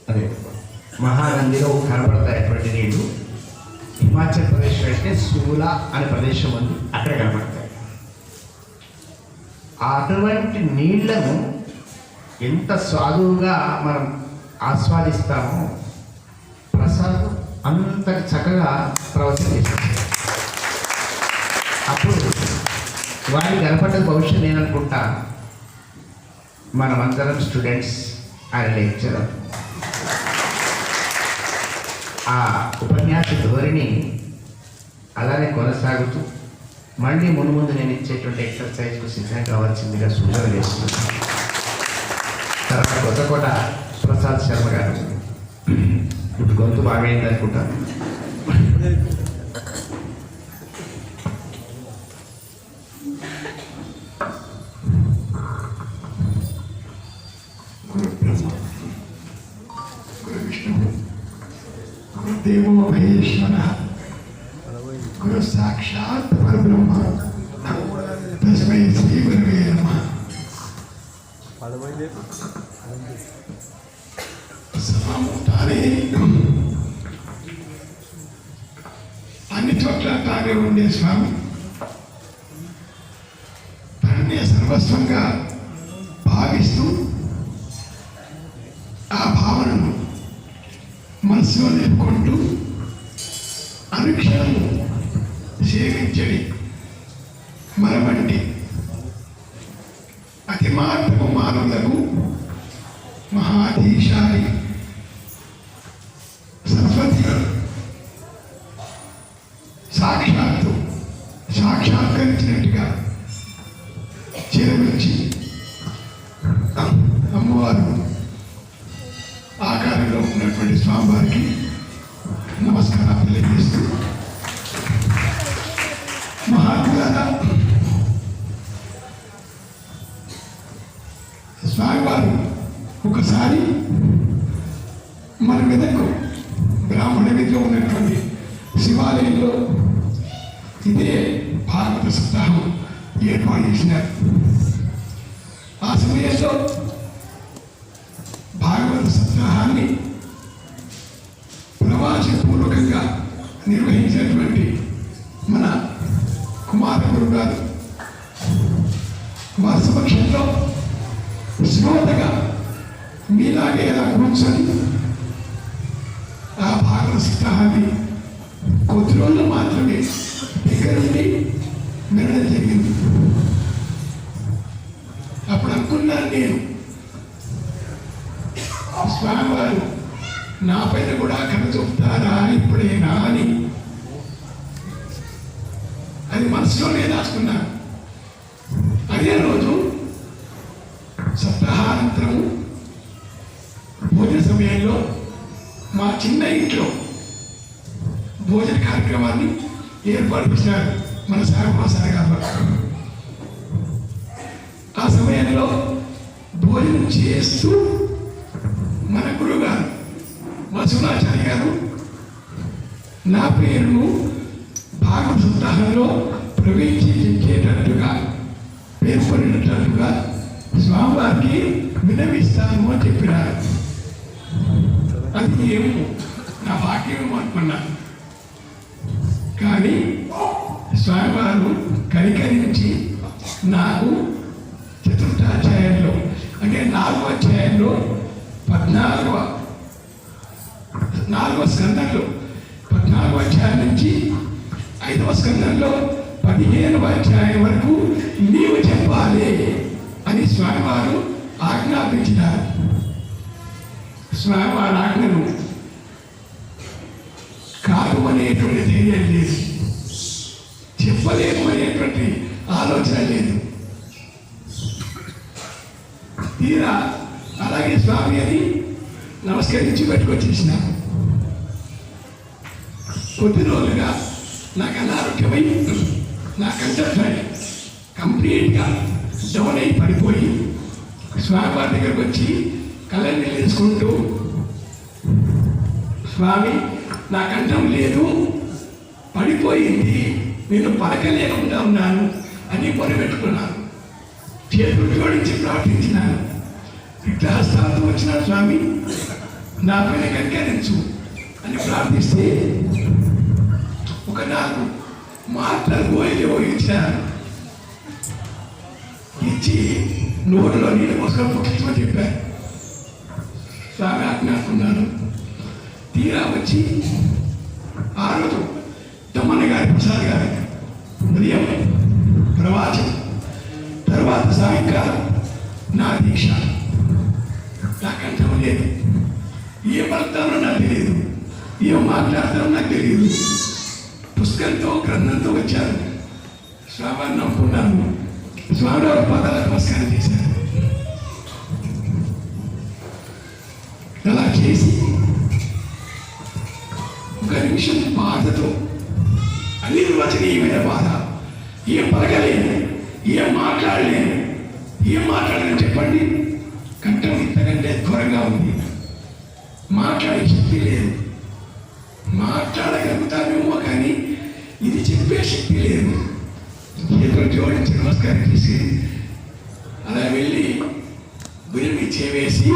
అదే మహానందిలో కనబడతాయి నీళ్ళు. హిమాచల్ ప్రదేశ్లో అయితే సూలా అనే ప్రదేశం ఉంది, అక్కడ కనబడతాయి. అటువంటి నీళ్లను ఎంత స్వాదుగా మనం ఆస్వాదిస్తామో ప్రసాదం అంత చక్కగా ప్రవచనం చేస్తాం. అప్పుడు వారికి కనపడ్డది భవిష్యత్ నేను అనుకుంటా. మనమందరం స్టూడెంట్స్, ఆయన లెక్చరర్. ఆ ఉపన్యాస ధోరణి అలానే కొనసాగుతూ మళ్ళీ ముందు నేను ఇచ్చేటువంటి ఎక్సర్సైజ్కు సిద్ధం కావాల్సిందిగా సూచన చేస్తున్నాను. తర్వాత కొత్తకోట ప్రసాద్ శర్మ గారు, ఇప్పుడు గొంతు బాగైంది అనుకుంటా. దేవో మహేశ్వర గురు సాక్షాత్ పరబ్రహ్మ తస్మై శ్రీ గురువే నమః. అన్ని చోట్ల తానే ఉండే స్వామి తననే సర్వస్వంగా భావిస్తూ ఆ భావనను మనసులో నింపుకుంటూ అనుక్షణం సేవించడి మన వంటి అతి మార్పు మానవులకు మహాధీశాలి సరస్వతి సాక్షాత్కరించినట్టుగా చేరవచ్చి అమ్మవారు ఆకారంలో ఉన్నటువంటి స్వామివారికి నమస్కారాలు తెలియజేస్తూ, మహాత్ములారా, స్వామివారు ఒకసారి మన మెదకు బ్రాహ్మణ విధిలో ఉన్నటువంటి శివాలయంలో ఇదే సప్తాహం ఏర్పాటు చేసినారు. ఆ సమయంలో భాగవత సప్తాహాన్ని ప్రవాచపూర్వకంగా నిర్వహించినటువంటి మన కుమార గురు గారు వారి సమక్షంలో శ్రోతగా మీలాగే ఎలా కూర్చొని ఆ భాగవత సప్తాహాన్ని కొద్ది రోజులు మాత్రమే దగ్గరుండి వినడం జరిగింది. అప్పుడు అనుకున్నాను నేను, స్వామివారు నా పైన కూడా కథ చెప్తారా ఇప్పుడేనా అని. అది మనసులోనే దాచుకున్నాను. అదే రోజు సప్తాహానంతరము భోజన సమయంలో మా చిన్న ఇంట్లో భోజన కార్యక్రమాన్ని ఏర్పాటు చేసినారు మన సాగమాసారి గారు. ఆ సమయంలో భోజనం చేస్తూ మన గురుగారు మధునాచార్య గారు నా పేరును భాగవత సప్తాహంలో ప్రవేశించేటట్టుగా పేర్కొనేటట్టుగా స్వామివారికి వినవిస్తాను అని చెప్పినారు. అది ఏమో నా భాగ్యం అనుకున్నాను. కానీ స్వామివారు కనికరించి నాకు చతుర్థాధ్యాయంలో అంటే 4వ అధ్యాయంలో 4వ స్కందంలో 14వ అధ్యాయం నుంచి 5వ స్కందంలో 15వ అధ్యాయం వరకు నీవు చెప్పాలి అని స్వామివారు ఆజ్ఞాపించినారు. స్వామివారి ఆజ్ఞను కాదు అనేటువంటి ధైర్యం లేదు, చెప్పలేము అనేటువంటి ఆలోచన లేదు. తీరా అలాగే స్వామి అని నమస్కరించి పెట్టుకొచ్చేసిన కొద్ది రోజులుగా నాకు అనారోగ్యమై నా కంఠధ్వని కంప్లీట్గా డౌన్ అయి పడిపోయి స్వామివారి దగ్గరకు వచ్చి కళ్ళని వేసుకుంటూ, స్వామి నా కంఠం లేదు, పడిపోయింది, నేను పలకలేకుండా ఉన్నాను అని మొరపెట్టుకున్నాను. చేతులు జోడించి ప్రార్థించినాను. విగ్రహస్థానంతో వచ్చిన స్వామి నా పైన కనికరించు అని ప్రార్థిస్తే ఒక 4 మాటలు గోయలు ఇచ్చాను. ఇచ్చి నోటిలో నీళ్ళు మోసుకొని పుట్టించమని చెప్పారు. స్వామి ఆజ్ఞాకున్నాను. తీరా వచ్చి ఆ రోజు దమ్మన్న గారి ప్రసాద్ గారి ఉదయం ప్రవాచం తర్వాత సాయంకాలం నా దీక్ష. నా కంఠం లేదు, ఏ పడతానో నాకు తెలియదు, ఏం మాట్లాడతానో నాకు తెలియదు. పుస్తకంతో గ్రంథంతో వచ్చాను. స్వామిని నమ్ముకున్నాను. స్వామివారి పాదాలకు నమస్కారం చేశాను. అలా చేసి ఒక నిమిషం బాధతో, అనిర్వచనీయమైన బాధ, ఏం పలకలేను, ఏం మాట్లాడలేను చెప్పండి. కంఠం ఇంతకంటే ఘోరంగా ఉంది. మాట్లాడే శక్తి లేదు. మాట్లాడగలుగుతామేమో కానీ ఇది చెప్పే శక్తి లేదు. చేతులు జోడించి నమస్కారం చేసి అలా వెళ్ళి భుజం చేవేసి,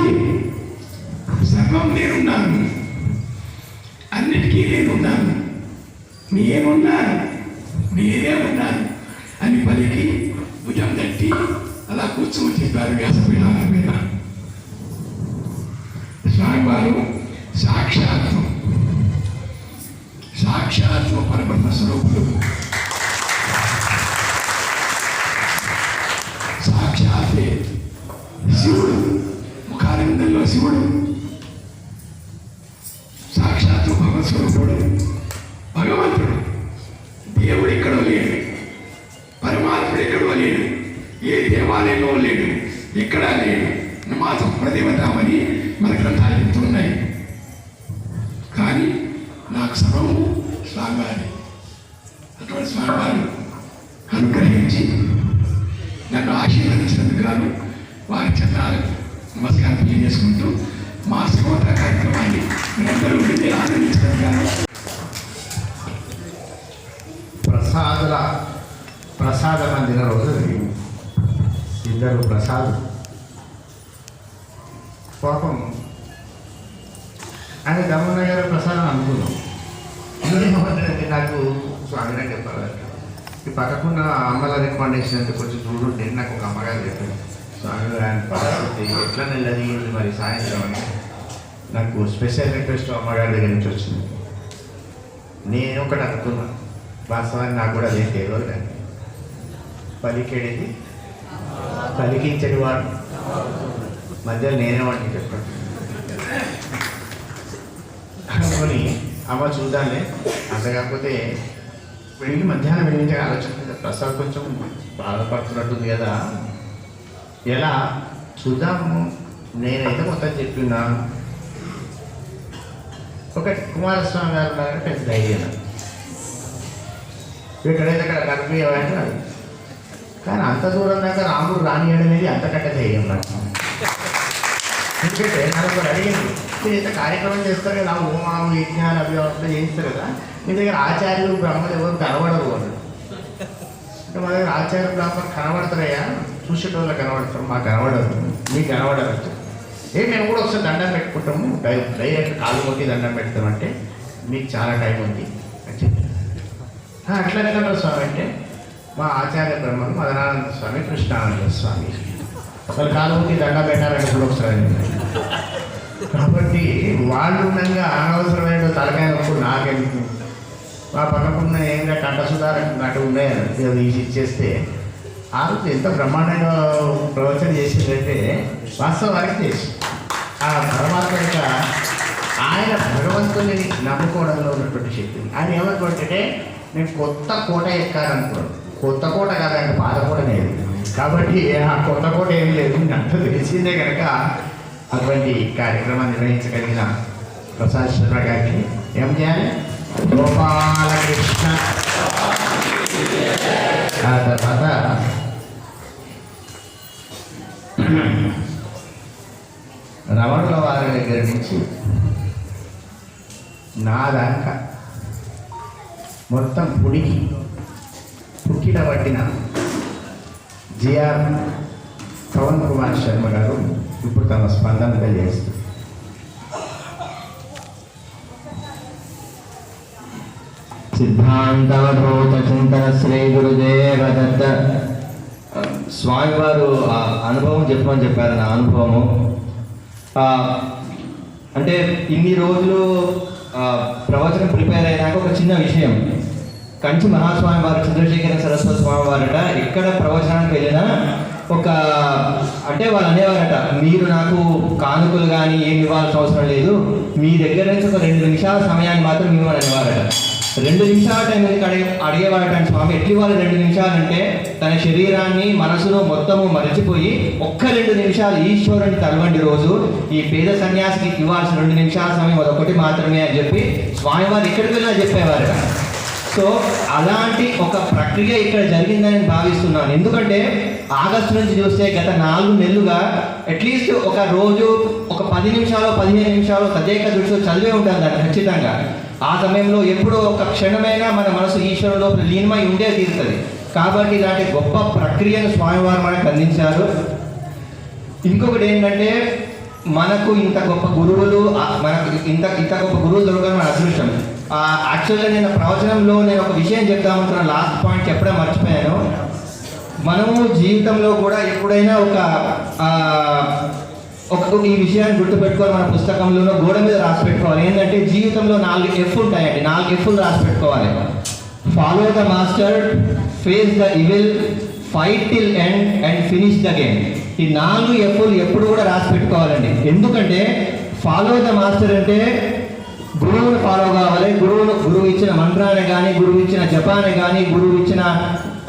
సర్వం నేనున్నాను, అన్నిటికీ నేనున్నాను, నేనే ఉన్నాను అని పలికి భుజం తట్టి అలా కూర్చొని చెప్పారు వ్యాసపీఠాల మీద. స్వామివారు సాక్షాత్తు పరబ్రహ్మ స్వరూపుడు. సాక్షాత్తే శివుడు, ముఖానందంలో శివుడు, సాక్షాత్తు భగవత్ స్వరూపుడు, భగవంతుడు. దేవుడు ఎక్కడో లేడు, పరమాత్ముడు ఎక్కడో లేడు, ఏ దేవాలయంలో లేడు, ఎక్కడా లేడు. మాతం ప్రతిమతామని మన గ్రంథాలు చెప్తున్నాయి. కానీ నాకు సర్వము స్వామివారి. అటువంటి స్వామివారు అనుగ్రహించి నన్ను ఆశీర్వదించినందుకు గాను వారి చందాలు నమస్కారం తెలియజేసుకుంటూ మా శ్రోత కార్యక్రమాన్ని మీరందరూ వెళ్ళి ఆనందించినందుకు గాను ప్రసాదుల ప్రసాదం అందిన రోజు అది. ఇద్దరు ప్రసాదం పాపం ఆయన దమ్మన్న గారు ప్రసాదం అనుకున్నాం. ఏమంటే నాకు స్వామిగా చెప్పాలి, ఈ పక్కకున్న అమ్మల రికమెండేషన్ అంటే కొంచెం చూడుంటే నాకు ఒక అమ్మగారు చెప్పారు, స్వామి ఆయన పరిస్థితి ఎట్లా నెలది మరి సాయంత్రం అని. నాకు స్పెషల్ రిక్వెస్ట్ అమ్మగారి దగ్గర నుంచి వచ్చింది. నేను ఒకటి అనుకున్నా, వాస్తవాన్ని నాకు కూడా అదేం తెలియదు కానీ పలికేది పలికించని వాడు మధ్యలో నేనే వాడిని చెప్పాను అనుకొని అమ్మ చూద్దాంలే, అంత కాకపోతే వెళ్ళి మధ్యాహ్నం వెళ్ళించే ఆలోచన ప్రసాద్ కొంచెం బాధపడుతున్నట్టుంది కదా, ఎలా చూద్దాము. నేనైతే మొత్తం చెప్పినా ఒకటి కుమారస్వామి గారు ఉన్నారంటే పెద్ద ధైర్యం, ఎక్కడైతే అక్కడ కనిపించేవాడిని అది. కానీ అంత దూరం దాకా రాముడు రానియడం అనేది అంతకంటే ధైర్యం నాకు. ఎందుకంటే నాకు ఒకటి అడిగింది, మీరు ఇంత కార్యక్రమం చేస్తారు కదా, హోమాలు యజ్ఞాలు అవి అట్లా చేస్తారు కదా, మీ దగ్గర ఆచార్యులు బ్రహ్మలు ఎవరు కనబడరు వాళ్ళు. అంటే మా దగ్గర ఆచార్య బ్రాహ్మణులు కనబడతారయ్యా, చూసేటోళ్ళు కనబడతారు, మాకు కనబడరు, మీకు కనబడరు. మేము కూడా ఒకసారి దండం పెట్టుకుంటాము, డైరెక్ట్ కాలు కొట్టి దండం పెడతామంటే మీకు చాలా టైం ఉంది అని చెప్పి. అట్లా ఎట్లా స్వామి అంటే మా ఆచార్య బ్రహ్మలు మదనానంద స్వామి, కృష్ణానంద స్వామి అసలు కాలు కొట్టి దండం పెట్టాలంటే కూడా ఒకసారి. కాబట్టి వాళ్ళు ఉండగా అనవసరమైన తలకాయ నొప్పుడు నాకెందుకు, మా పక్కకున్న ఏంగా కంఠసుధారణ అటు ఉన్నాయని అది ఇచ్చేస్తే ఆ రోజు ఎంత బ్రహ్మాండంగా ప్రవచన చేసిందంటే వాస్తవానికి చేసి ఆ పరమాత్మ యొక్క ఆయన భగవంతుని నమ్ముకోవడంలో ఉన్నటువంటి శక్తి. ఆయన ఏమనుకుంటే నేను కొత్త కోట ఎక్కాలనుకున్నాను, కొత్త కోట కాదంటే పాత కోట లేదు. కాబట్టి ఆ కొత్త కోట ఏం లేదు, అంత తెలిసిందే కనుక అటువంటి కార్యక్రమాన్ని నిర్వహించగలిగిన ప్రసాద్ శర్మ గారికి ఏం చేయాలి, గోపాలకృష్ణ. ఆ తర్వాత రమణుల వారి దగ్గర నుంచి నా దాకా మొత్తం పుక్కిట పట్టిన జిఆర్ పవన్ కుమార్ శర్మ గారు ఇప్పుడు తమ స్పందన తెలియజేస్తారు. సిద్ధాంతవధూత చింతన శ్రీ గురుదేవ దత్త. స్వామివారు ఆ అనుభవం చెప్పమని చెప్పారు. నా అనుభవము అంటే ఇన్ని రోజులు ప్రవచనం ప్రిపేర్ అయినాక ఒక చిన్న విషయం, కంచి మహాస్వామి వారు చంద్రశేఖర సరస్వతి స్వామి వారట ఎక్కడ ప్రవచనానికి వెళ్ళినా ఒక అంటే వాళ్ళు అనేవారట, మీరు నాకు కానుకలు కానీ ఏమి ఇవ్వాల్సిన అవసరం లేదు, మీ దగ్గర నుంచి ఒక 2 నిమిషాల సమయాన్ని మాత్రం ఇవ్వమని అనేవారట. 2 నిమిషాల టైం ఎందుకు అడిగేవారట స్వామి. ఎట్లు ఇవ్వాలి 2 నిమిషాలు అంటే తన శరీరాన్ని మనసును మొత్తము మరచిపోయి ఒక్క 2 నిమిషాలు ఈశ్వరుని తలవండి రోజు ఈ పేద సన్యాసికి ఇవ్వాల్సిన 2 నిమిషాల సమయం అదొకటి మాత్రమే అని చెప్పి స్వామివారు ఇక్కడికి వెళ్ళినా చెప్పేవారట. సో అలాంటి ఒక ప్రక్రియ ఇక్కడ జరిగిందని భావిస్తున్నాను. ఎందుకంటే ఆగస్టు నుంచి చూస్తే గత 4 నెలలుగా అట్లీస్ట్ ఒక రోజు ఒక 10 నిమిషాలు 15 నిమిషాలు తదేక దృష్టిలో చదివే ఉంటాను దాన్ని ఖచ్చితంగా. ఆ సమయంలో ఎప్పుడో ఒక క్షణమైనా మన మనసు ఈశ్వరులో లీనమై ఉండే తీరుతుంది. కాబట్టి ఇలాంటి గొప్ప ప్రక్రియను స్వామివారు మనకు అందించారు. ఇంకొకటి ఏంటంటే మనకు ఇంత గొప్ప గురువులు ఇంత గొప్ప గురువులు దొరకడం మన అదృష్టం. యాక్చువల్గా నేను ప్రవచనంలో నేను ఒక విషయం చెప్తామంటున్నా, లాస్ట్ పాయింట్ చెప్పడం మర్చిపోయాను. మనము జీవితంలో కూడా ఎప్పుడైనా ఈ విషయాన్ని గుర్తుపెట్టుకోవాలి. మన పుస్తకంలోనో గోడ మీద రాసి పెట్టుకోవాలి. ఏంటంటే జీవితంలో 4 F ఉంటాయండి. 4 F'లు రాసి పెట్టుకోవాలి. Follow the master, face the evil, fight till end and finish the game. ఈ 4 F'లు ఎప్పుడు కూడా రాసి పెట్టుకోవాలండి. ఎందుకంటే ఫాలో ద మాస్టర్ అంటే గురువును ఫాలో కావాలి. గురువు ఇచ్చిన మంత్రాన్ని కానీ, గురువు ఇచ్చిన జపాన్ని కానీ, గురువు ఇచ్చిన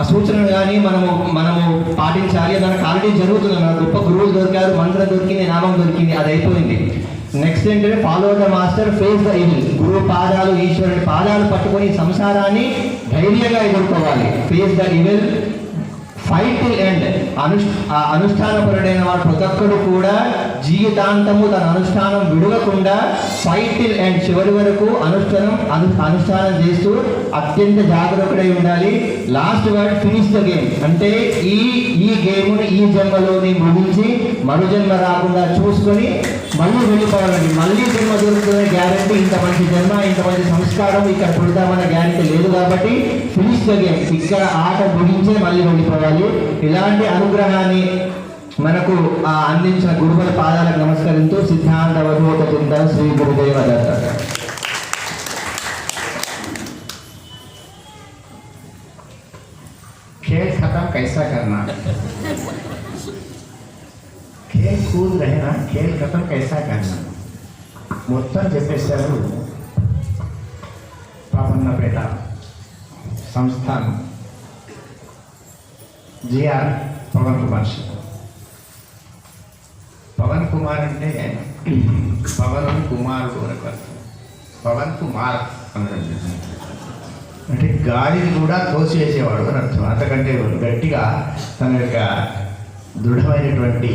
సూచనలు కానీ మనము పాటించాలి. మనకు ఆల్రెడీ జరుగుతుంది. మన గొప్ప గురువులు దొరికారు, మంత్రం దొరికింది, నామం దొరికింది, అది అయిపోయింది. నెక్స్ట్ ఏంటంటే follow the master, face the evil. గురువు పాదాలు, ఈశ్వరుని పాదాలు పట్టుకొని సంసారాన్ని ధైర్యంగా ఎదుర్కోవాలి. Face the evil, fight till end. అనుష్ఠానపరుడైన వాడు ప్రతి ఒక్కడు కూడా జీవితాంతము తన అనుష్ఠానం విడవకుండా ఫైట్ టిల్ ఎండ్, చివరి వరకు అనుష్ఠానం చేస్తూ అత్యంత జాగరూకుడై ఉండాలి. Last word finish the game, అంటే ఈ గేమ్ని ఈ జన్మలోని ముగించి మరు జన్మ రాకుండా చూసుకొని మళ్ళీ వెళ్ళిపోవాలండి. మళ్ళీ జన్మ దొరుకుతున్న గ్యారంటీ, ఇంత మంచి జన్మ, ఇంత మంచి సంస్కారం ఇక్కడ పుడతామన్న గ్యారంటీ లేదు. కాబట్టి ఫినిష్ ద గేమ్, ఇక్కడ ఆట ముగించే మళ్ళీ వెళ్ళిపోవాలి. ఇలాంటి అనుగ్రహాన్ని మనకు అందించిన గురువుల పాదాలకు నమస్కరిస్తూ సిద్ధాంత వధూత చింతన శ్రీ గురుదేవ దత్త. खेल खत्म कैसा करना, खेल कूद रहे ना, खेल खत्म कैसा करना మొత్తం చెప్పేశారు. పాపన్నపేట సంస్థానం జిఆర్ పవన్ కుమార్. పవన్ కుమార్ అంటే పవన్ కుమారుడు వరకు, పవన్ కుమార్ అంటే గాలిని కూడా తోసివేసేవాడు అని అర్థం. అంతకంటే గట్టిగా తన యొక్క దృఢమైనటువంటి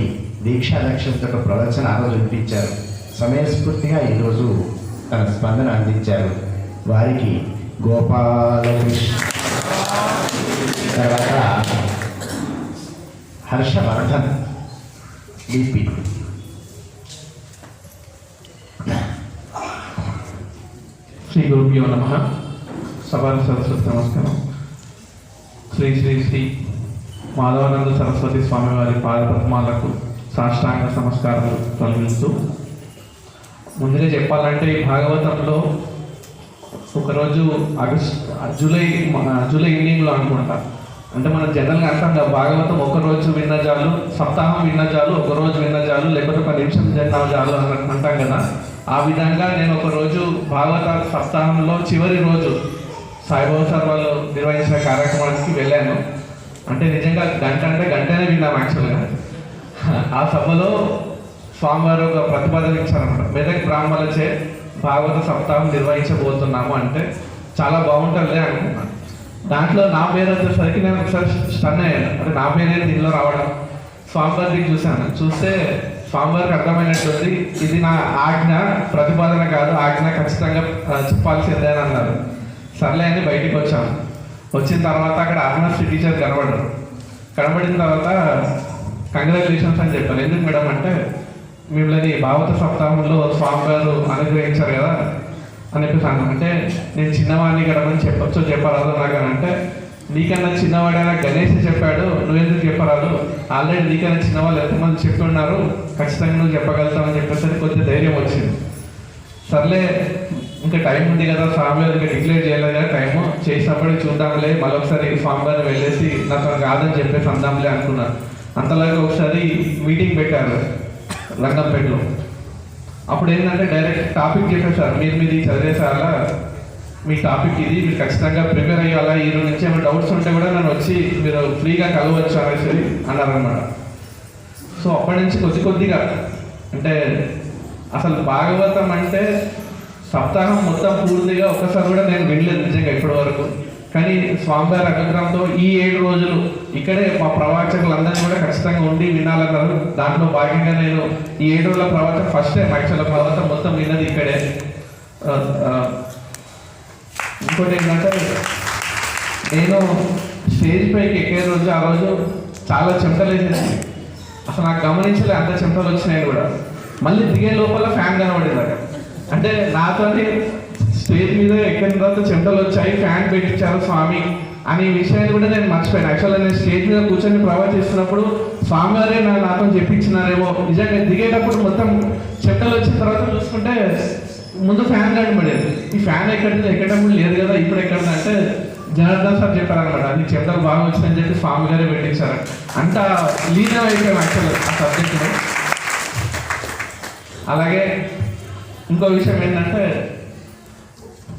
దీక్షా లక్ష్యంతో ప్రవచన ఆ రోజు వినిపించారు. సమయస్ఫూర్తిగా ఈరోజు తన స్పందన అందించారు. వారికి గోపాలకృష్ణ, తర్వాత హర్షవర్ధన్ డిపి. శ్రీ గురుభ్యో నమః. సభాని సరస్వతి నమస్కారం. శ్రీ శ్రీ శ్రీ మాధవానంద సరస్వతి స్వామివారి పాదపద్మాలకు సాష్టాంగ నమస్కారాలు తొలగిస్తూ, ముందుగా చెప్పాలంటే ఈ భాగవతంలో ఒకరోజు జూలై ఎండింగ్లో అనుకుంటా, అంటే మనం జనరల్గా అంటాం కదా, భాగవతం ఒకరోజు విన్న చాలు, సప్తాహం విన్న చాలు, ఒకరోజు విన్న చాలు, లేకపోతే ఒక నిమిషం విన్నా చాలు అని అంటాం కదా. ఆ విధంగా నేను ఒకరోజు భాగవత సప్తాహంలో చివరి రోజు సాయిబాబా సార్ వాళ్ళు నిర్వహించిన కార్యక్రమానికి వెళ్ళాను. అంటే నిజంగా గంటనే విన్నాం యాక్చువల్గా. ఆ సభలో స్వామివారు ఒక ప్రతిపాదన ఇచ్చారన్నమాట. మెదక్ బ్రాహ్మణులచే భాగవత సప్తాహం నిర్వహించబోతున్నాము అంటే చాలా బాగుంటుంది అనుకున్నాను. దాంట్లో నా పేరు వచ్చేసరికి నేను ఒకసారి స్టన్ అయ్యాను. అంటే నా పేరే దీనిలో రావడం, స్వామివారికి చూస్తే స్వామివారికి అర్థమైనట్టుంది, ఇది నా ఆజ్ఞ, ప్రతిపాదన కాదు, ఆజ్ఞ ఖచ్చితంగా చెప్పాల్సిందే అని అన్నారు. సర్లే అని బయటికి వచ్చాను. వచ్చిన తర్వాత అక్కడ ఆర్మస్ట్రీ టీచర్ కనబడిన తర్వాత కంగ్రాచులేషన్స్ అని చెప్పాను. ఎందుకు మేడం అంటే, మిమ్మల్ని భాగవత సప్తాహంలో స్వామివారు అనుగ్రహించారు కదా అని చెప్పేసి అన్నాను. అంటే నేను చిన్నవాడిని కడమని చెప్పరాదు నాకు అని అంటే, నీకన్నా చిన్నవాడైనా గణేష్ చెప్పాడు, నువ్వెందుకు చెప్పరాదు, ఆల్రెడీ నీకన్నా చిన్నవాళ్ళు ఎంతమంది చెప్తున్నారు, ఖచ్చితంగా నువ్వు చెప్పగలుగుతావు అని చెప్పేసరికి కొంచెం ధైర్యం వచ్చింది. సర్లే ఇంకా టైం ఉంది కదా, స్వామివారు ఇంకా డిక్లేర్ చేయలేదు కదా, టైము చేసినప్పుడే చూద్దాంలే, మళ్ళొకసారి స్వామివారిని వెళ్ళేసి నాతో కాదని చెప్పేసి అందాంలే అనుకున్నాను. అంతలాగా ఒకసారి మీటింగ్ పెట్టారు రంగంపేటలో. అప్పుడు ఏంటంటే డైరెక్ట్ టాపిక్ చెప్పేశారు, మీరు చదివేసారా, మీ టాపిక్ ఇది, మీరు ఖచ్చితంగా ప్రిపేర్ అయ్యాలా, ఈ రోజు నుంచి ఏమైనా డౌట్స్ ఉంటే కూడా నన్ను వచ్చి మీరు ఫ్రీగా కలవచ్చు అనేసి అన్నారన్నమాట. సో అప్పటి నుంచి కొద్దిగా అంటే అసలు భాగవతం అంటే సప్తాహం మొత్తం పూర్తిగా ఒక్కసారి కూడా నేను వినలేదు నిజంగా ఇప్పటి వరకు. కానీ స్వామివారి అనుగ్రహంతో ఈ 7 రోజులు ఇక్కడే మా ప్రవాచకులందరినీ కూడా ఖచ్చితంగా ఉండి వినాలన్నారు. దాంట్లో భాగంగా నేను ఈ 7 రోజుల ప్రవచనం ఫస్ట్ టైం యాక్చువల్గా భాగవతం మొత్తం విన్నది ఇక్కడే. ఇంకోటి ఏంటంటే, నేను స్టేజ్ పైకి ఎక్కే రోజు ఆ రోజు చాలా చెమటలు వేసింది. అసలు నాకు గమనించలే అంత చెమటలు వచ్చినాయి కూడా. మళ్ళీ దిగే లోపల ఫ్యాన్ కనబడింది అక్కడ. అంటే నాతో స్టేజ్ మీద ఎక్కిన తర్వాత చెమటలు వచ్చాయి, ఫ్యాన్ పెట్టించారు స్వామి అనే విషయాన్ని కూడా నేను మర్చిపోయాను. యాక్చువల్గా నేను స్టేజ్ మీద కూర్చొని ప్రవచిస్తున్నప్పుడు స్వామివారే నాతో చెప్పించినారేమో. నిజంగా దిగేటప్పుడు మొత్తం చెమటలు వచ్చిన తర్వాత చూసుకుంటే ముందు ఫ్యాన్ కనబడేది. ఈ ఫ్యాన్ ఎక్కడప్పుడు లేదు కదా, ఇప్పుడు ఎక్కడ అంటే జనార్దన్ సార్ చెప్పారనమాట, అది చెమటలు బాగా వచ్చిందని చెప్పి స్వామి గారే పెట్టించారు. అంత లీనం అయిపోయాం యాక్చువల్గా ఆ సబ్జెక్టులో. అలాగే ఇంకో విషయం ఏంటంటే,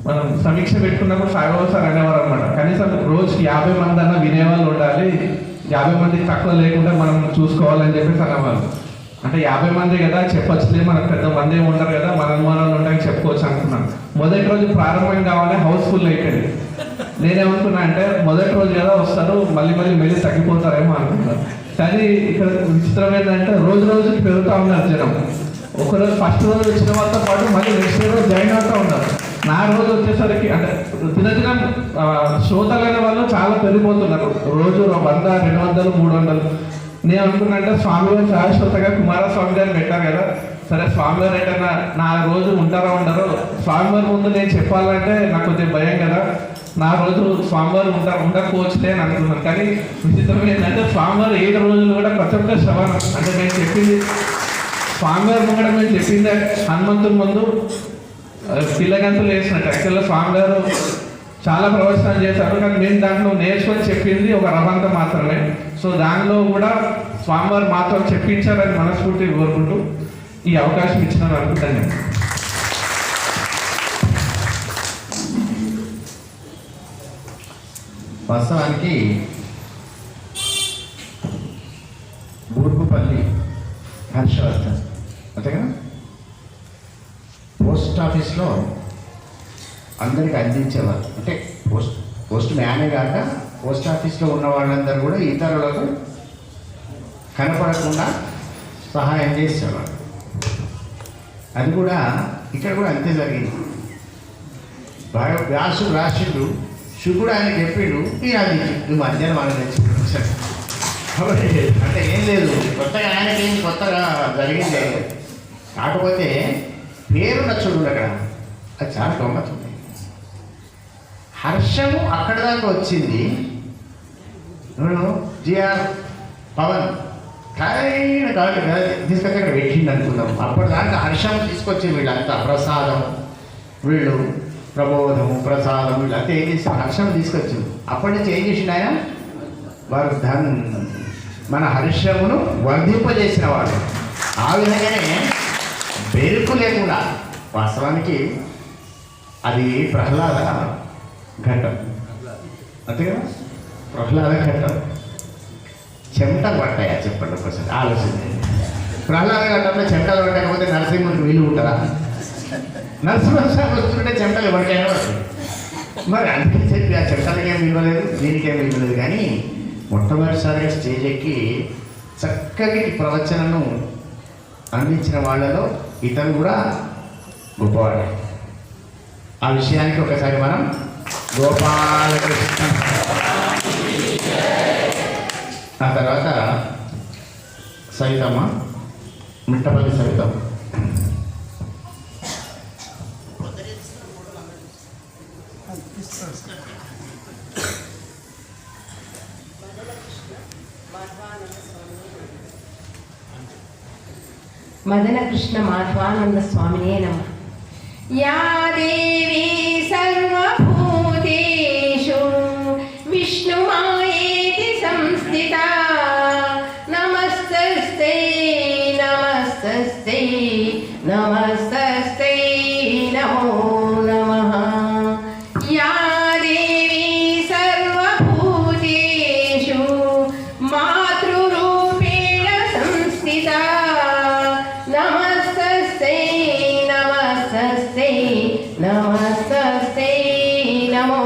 మనం సమీక్ష పెట్టుకున్నప్పుడు సాయిబాబా సార్ అనేవారు అనమాట, కనీసం రోజుకి 50 మంది అన్న వినేవాళ్ళు ఉండాలి, 50 మందికి తక్కువ లేకుండా మనం చూసుకోవాలని చెప్పేసి అనేవాళ్ళు. అంటే 50 మంది కదా చెప్పొచ్చులే, మనకు పెద్ద మంది ఉండరు కదా, మన అనుమానాలు ఉంటాయని చెప్పుకోవచ్చు అనుకున్నాను. మొదటి రోజు ప్రారంభం కావాలి, హౌస్ఫుల్ అయిపోయింది. నేనేమనుకున్నా అంటే మొదటి రోజు కదా వస్తారు, మళ్ళీ మెల్లి తగ్గిపోతారేమో అనుకున్నాను. కానీ ఇక్కడ విచిత్రం ఏంటంటే రోజుకి పెరుగుతూ ఉన్నారు జనం. ఒకరోజు ఫస్ట్ రోజు వచ్చిన వాళ్ళతో పాటు మళ్ళీ నెక్స్ట్ రోజు జాయిన్ అవుతూ ఉన్నారు. నా రోజు వచ్చేసరికి అంటే దినదినం శ్రోతలైన వాళ్ళు చాలా పెరిగిపోతున్నారు. రోజు 100, 200, 300. నేను అనుకున్నా అంటే స్వామివారు శాశ్వతగా కుమారస్వామి గారిని పెట్టారు కదా, సరే స్వామివారు ఏంటన్నా నా రోజు ఉంటారో ఉండరో, స్వామివారి ముందు నేను చెప్పాలంటే నాకు కొద్దిగా భయం కదా, నా రోజు స్వామివారు ఉండకపోవచ్చులే అని అనుకున్నాను. కానీ విచిత్రం ఏంటంటే స్వామివారు 7 రోజులు కూడా ప్రతి ఒక్క శ్రవణం. అంటే నేను చెప్పింది స్వామివారి ముంగడ మేము చెప్పింది హనుమంతుని ముందు పిల్లగంతులు వేసినట్టు. యాక్చువల్గా స్వామివారు చాలా ప్రవచనం చేశారు, కానీ మేము దాంట్లో నేర్చుకొని చెప్పింది ఒక రవంత మాత్రమే. సో దానిలో కూడా స్వామివారు మాత్రం చెప్పించారని మనస్ఫూర్తిగా కోరుకుంటూ ఈ అవకాశం ఇచ్చినాను అనుకుంటాను. వాస్తవానికి బూర్గుపల్లి హర్షవర్ధన్ అంతే కదా, పోస్ట్ ఆఫీస్లో అందరికి అందించేవారు. అంటే పోస్ట్ మ్యానే కాక పోస్ట్ ఆఫీస్లో ఉన్న వాళ్ళందరూ కూడా ఇతరులకు కనపడకుండా సహాయం చేసేవారు. అది కూడా ఇక్కడ కూడా అంతే జరిగింది. వ్యాసుడు రాసిండు, శుకుడు ఆయన చెప్పిండు, అది నువ్వు మధ్యాహ్నం వాళ్ళని తెచ్చి కాబట్టి అంటే ఏం లేదు, కొత్తగా ఆయనకేం కొత్తగా జరిగింది. కాకపోతే పేరు నచ్చుడు అక్కడ, అది చాలా గమ్మత్తుంది. హర్షము అక్కడ దాకా వచ్చింది. జిఆర్ పవన్ ఖైన కాబట్టి తీసుకొచ్చి అక్కడ పెట్టిండి అనుకుందాం. అప్పటిదాకా హర్షం తీసుకొచ్చి వీళ్ళంతా ప్రసాదం, వీళ్ళు ప్రబోధము, ప్రసాదం, వీళ్ళంతా ఏం చేస్తారు, హర్షం తీసుకొచ్చింది. అప్పటి నుంచి ఏం చేసిండు ఆయన, వారు మన హర్షమును వర్ధింపజేసిన వాడు. ఆ విధంగానే బెరుకు లేకుండా, వాస్తవానికి అది ప్రహ్లాద ఘట్టం అంతే కదా, ప్రహ్లాద ఘట్టం. చెమటలు పట్టాయా చెప్పండి ఒకసారి ఆలోచించండి. ప్రహ్లాద ఘట్టంలో చెమటలు పట్టకపోతే నరసింహుడికి వీలు ఉంటారా? నరసింహస్వామి వస్తుంటే చెమటలు ఎవరికైనా పడుతుంది. మరి అందుకే చెప్పి ఆ చెమటలకేం విలువలేదు, దీనికేం విలువలేదు. కానీ మొట్టమొదటిసారిగా స్టేజ్ ఎక్కి చక్కటి ప్రవచనను అందించిన వాళ్ళలో ఇతను కూడా గొప్పవాడే. ఆ విషయానికి ఒకసారి మనం గోపాలకృష్ణ, ఆ తర్వాత సవితమ్మ, మిట్టపల్లి సవితమ్మ. మదన కృష్ణ మాధవానంద స్వామినే నమః. యా దేవీ సర్వభూతేషు విష్ణుమాయేతి సంస్థితా నమస్తస్తే నమస్తస్తే నమస్తస్తే నమో నమః. యా దేవీ సర్వభూతేషు మాతృరూపేణ సంస్థితా నమస్తస్తే నమస్తస్తే నమస్తస్తే నమో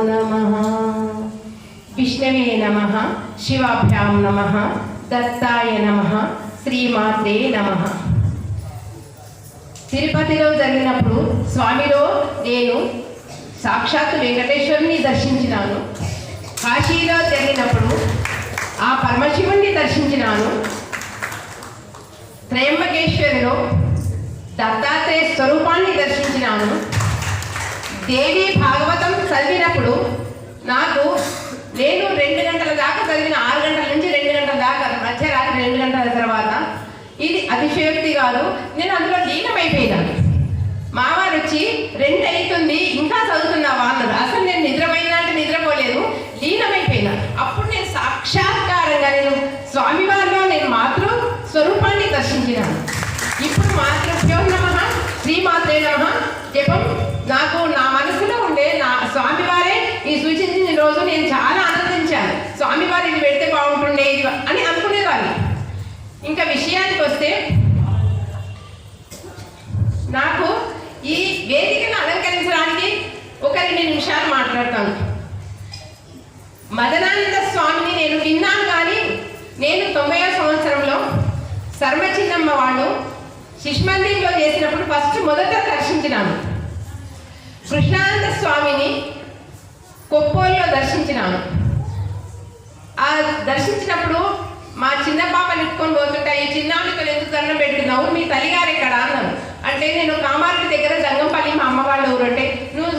నమః. విష్ణవే నమః, శివాభ్యాం నమః, దత్తాయ నమః, శ్రీమాత్రే నమః. తిరుపతిలో జరిగినప్పుడు స్వామిలో నేను సాక్షాత్తు వెంకటేశ్వరుని దర్శించినాను. కాశీలో జరిగినప్పుడు ఆ పరమశివుణ్ణి దర్శించినాను. త్రయంబకేశ్వరిలో దత్తాత్రేయ స్వరూపాన్ని దర్శించినాను. దేవి భాగవతం చదివినప్పుడు నాకు నేను 2 గంటల దాకా చదివిన, 6 గంటల నుంచి 2 గంటల దాకా, మధ్యరాత్రి 2 గంటల తర్వాత, ఇది అతిశయోక్తి కాదు, నేను అందులో లీనమైపోయినాను. మావారు వచ్చి 2 అవుతుంది ఇంకా చదువుతున్నావా అన్నారు. అసలు నేను నిద్రపోయినా అంటే నిద్రపోలేదు, లీనమైపోయినా. అప్పుడు నేను సాక్షాత్కారంగా నేను స్వామివారిలో నేను మాతృ స్వరూపాన్ని దర్శించినాను. ఇప్పుడు మాతృభ్యో నమః, శ్రీమాత్రే నమః జపం నాకు నా మనసులో ఉండే నా స్వామివారే ఈ సూచించిన రోజు నేను చాలా ఆనందించాను. స్వామివారు ఇది పెడితే బాగుంటుండే అని అనుకునేవాళ్ళు. ఇంకా విషయానికి వస్తే, నాకు ఈ వేదికను అలంకరించడానికి ఒక 2 నిమిషాలు మాట్లాడతాను. శిష్మందిర్లో చేసినప్పుడు మొదట దర్శించినాను. కృష్ణానంద స్వామిని కొప్పోల్లో దర్శించినాను. ఆ దర్శించినప్పుడు మా చిన్న పాపని ఎత్తుకొని పోతుంటే ఈ చిన్నామితో ఎందుకు దండం పెట్టుకున్నావు, మీ తల్లిగారు ఎక్కడ అన్నాను. అంటే నేను కామారెడ్డి దగ్గర జంగంపల్లి మా అమ్మ వాళ్ళ ఊరు. అంటే నువ్వు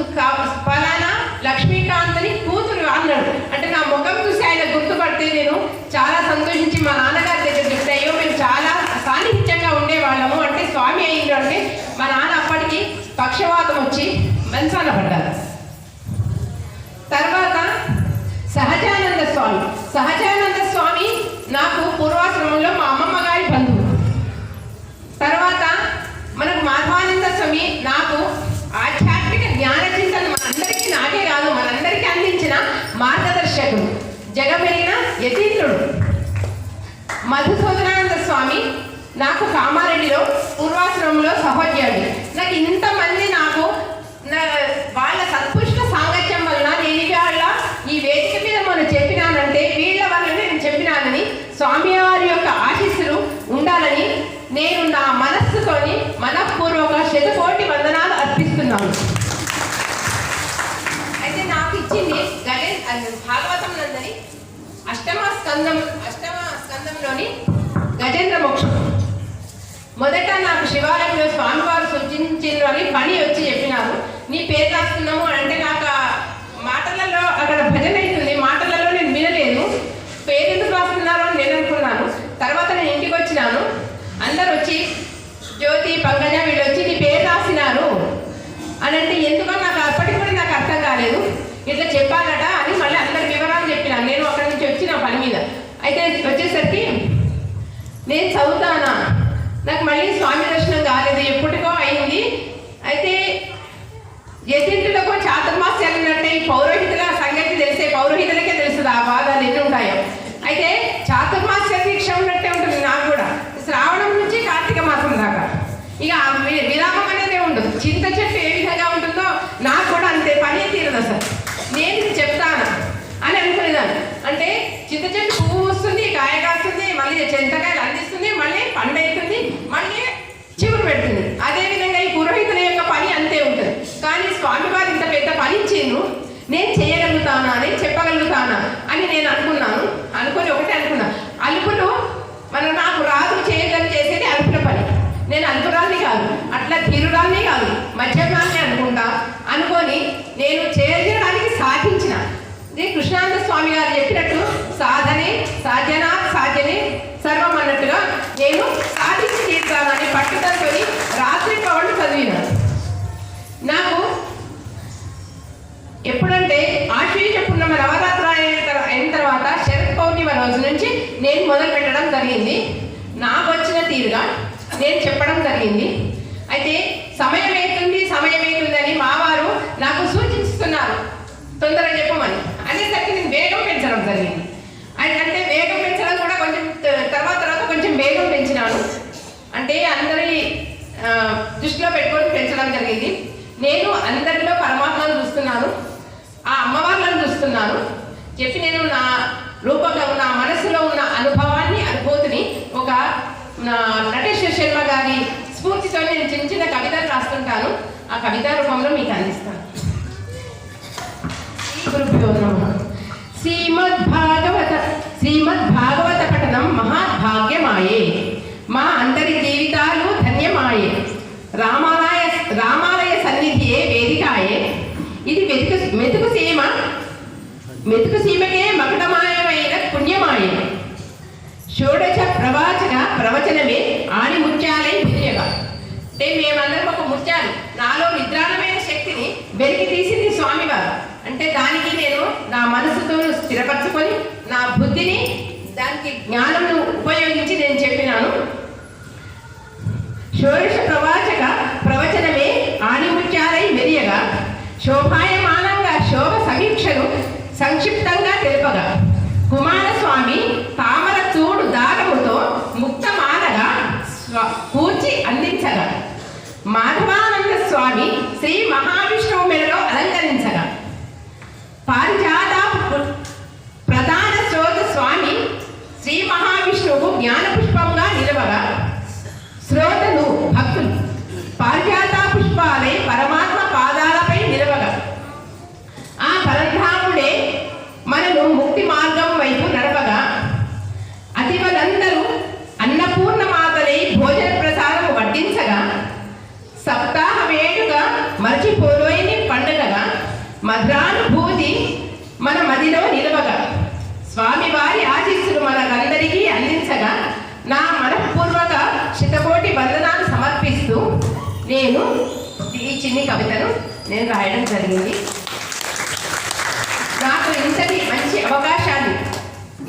ఫలానా లక్ష్మీకాంత్ని కూతురు అన్నాడు. అంటే నా ముఖం చూసి ఆయన గుర్తుపడితే నేను చాలా సంతోషించి మా నాన్నగారి దగ్గర చెప్తే, అయ్యో మేము చాలా సాన్నిహిత్యంగా ఉండేవాళ్ళము. అంటే స్వామి అయ్యిండు. అంటే మా నాన్న అప్పటికి పక్షవాతం వచ్చి మంచాన పడ్డారు. తర్వాత సహజానంద స్వామి నాకు పూర్వాశ్రమంలో మా అమ్మమ్మ గారి బంధువు. తర్వాత మనకు మాధవానంద స్వామి నాకు ఆధ్యాత్మిక జ్ఞాన చింతన మనందరికీ, నాకే కాదు మనందరికీ అందించిన మార్గదర్శకుడు, జగమెరిగిన యతీంద్రుడు. మధుసూదనానంద స్వామి నాకు కామారెడ్డిలో పూర్వాశ్రమంలో సహోద్యోగి. నాకు ఇంతమంది వాళ్ళ సత్పుష్ట సాంగత్యం వలన నేను ఇవాళ ఈ వేదిక మీద మనం చెప్పినానంటే వీళ్ళ వల్లనే నేను చెప్పినానని, స్వామివారి యొక్క ఆశీస్సులు ఉండాలని నేను నా మనస్సుతోని మనఃపూర్వక శతకోటి వందనాలు అర్పిస్తున్నాను. అయితే నాకు ఇచ్చింది భాగవతం నందని అష్టమ స్కందంలోని గజేంద్ర మోక్షం. మొదట నాకు శివాలయంలో స్వామివారు సూచించారు అని పని వచ్చి చెప్పినారు. నీ పేరు రాస్తున్నాము అంటే నాకు మాటలలో అక్కడ భజన అవుతుంది, మాటలలో నేను వినలేదు. పేరు ఎందుకు రాస్తున్నారు అని నేను అనుకున్నాను. తర్వాత నేను ఇంటికి వచ్చినాను. అందరు వచ్చి జ్యోతి పంకజ వీళ్ళు వచ్చి నీ పేరు రాసినారు అని అంటే ఎందుకో నాకు అప్పటికి కూడా నాకు అర్థం కాలేదు. ఇట్లా చెప్పాలట అని మళ్ళీ అందరి వివరాలు చెప్పినాను. నేను అక్కడి నుంచి వచ్చిన పని మీద. అయితే వచ్చేసరికి నేను చదువుతానా, నాకు మళ్ళీ స్వామి దర్శనం కాలేదు, ఎప్పటికో అయింది. అయితే యతింటులకు చాతుర్మాస్యాలు ఉన్నట్టే ఈ పౌరోహితుల సంగతి తెలిసే, పౌరోహితులకే తెలుస్తుంది ఆ బాధలు ఎన్ని ఉంటాయో. అయితే చాతుర్మాస్య దీక్ష ఉన్నట్టే ఉంటుంది నాకు కూడా, శ్రావణం నుంచి కార్తీక మాసం దాకా. ఇక విరామం అనేది ఉండదు. చింత చెట్టు ఏ విధంగా ఉంటుందో నాకు కూడా అంతే, పని తీరదు అసలు. నేను చెప్తాను అని అనుకునేదాన్ని. అంటే చింత చెట్టు పువ్వు వస్తుంది, కాయ కాస్తుంది, మళ్ళీ చింతకాయలు అందిస్తుంది, మళ్ళీ పండు అవుతుంది, మళ్ళీ చిగురు పెడుతుంది. అదేవిధంగా ఈ పురోహితుల యొక్క పని అంతే ఉంటుంది. కానీ స్వామివారు ఇంత పెద్ద పని ఇచ్చిండ్రు, నేను చేయగలుగుతానా అని చెప్పగలుగుతానా అని నేను అనుకున్నాను. అనుకొని ఒకటే అనుకున్నా, అలుపులు నాకు రాదు చేయగలని చేసేది అలుపుల పని. నేను అలుపురాల్ని కాదు, అట్లా తీరురాల్ని కాదు, మధ్యమాన్ని అనుకుంటా అనుకొని నేను చేయడానికి సాధించిన. కృష్ణానంద స్వామి గారు చెప్పినట్టు సాధనే సాధ్యనే సర్వం అన్నట్టుగా నేను సాధించి తీర్చాలని పట్టుదలతో రాత్రి పౌరులు చదివినాను. నాకు ఎప్పుడంటే ఆశ్వీజ పున్నమ నవరాత్రి అయిన తర్వాత శరత్ పౌర్ణిమ రోజు నుంచి నేను మొదలు పెట్టడం జరిగింది. నాకు వచ్చిన తీరుగా నేను చెప్పడం జరిగింది. అయితే సమయం అవుతుంది అని మావారు నాకు సూచిస్తున్నారు తొందరగా చెప్పమని. అనేసరికి నేను వేగం పెంచడం జరిగింది. అంటే వేగం పెంచడం కూడా కొంచెం తర్వాత కొంచెం వేగం పెంచినాను. అంటే అందరి దృష్టిలో పెట్టుకొని పెంచడం జరిగింది. నేను అందరిలో పరమాత్మను చూస్తున్నాను, ఆ అమ్మవార్లను చూస్తున్నాను చెప్పి నేను నా రూపంలో నా మనసులో ఉన్న అనుభూతిని ఒక నటేశ్వర శర్మ గారి స్ఫూర్తితో నేను చిన్న కవితలు రాస్తుంటాను. ఆ కవితా రూపంలో మీకు అందిస్తాను. శ్రీమద్భాగవత పఠనం మహాభాగ్యమాయే, మా అందరి జీవితాలు ధన్యమాయే. రామాలయ సన్నిధియే వేదికాయే, ఇది మెతుకు సీమకే మకుటమాయమైన పుణ్యమాయే. షోడశ ప్రవచనమే ఆని ముత్యాలై విజయగా. అంటే మేమందరం ఒక ముత్యాలు, నాలో నిద్రాణమైన శక్తిని వెలికి తీసింది స్వామివారు. అంటే దానికి నేను నా మనసుతో స్థిరపరచుకొని నా బుద్ధిని దానికి జ్ఞానంను ఉపయోగించి నేను చెప్పినాను. షోడశ ప్రవచనమే ఆణిముత్యాలై మెరియగా, శోభాయమానంగా శోభ సమీక్షను సంక్షిప్తంగా తెలుపగా, కుమారస్వామి తామర చూడు దారముతో ముక్తమాలగా కూర్చి అందించగా, మాధవానంద స్వామి శ్రీ మహావిష్ణువు మెడలో అలంకరించగా, పారిజాతాపు ప్రధాన శ్రోత స్వామి శ్రీ మహావిష్ణువు జ్ఞాన పుష్పంగా నిలవగా, శ్రోతలు నా మనఃపూర్వక శతకోటి వందనాలు సమర్పిస్తూ నేను ఈ చిన్ని కవితను నేను రాయడం జరిగింది. నాకు ఇంతటి మంచి అవకాశాన్ని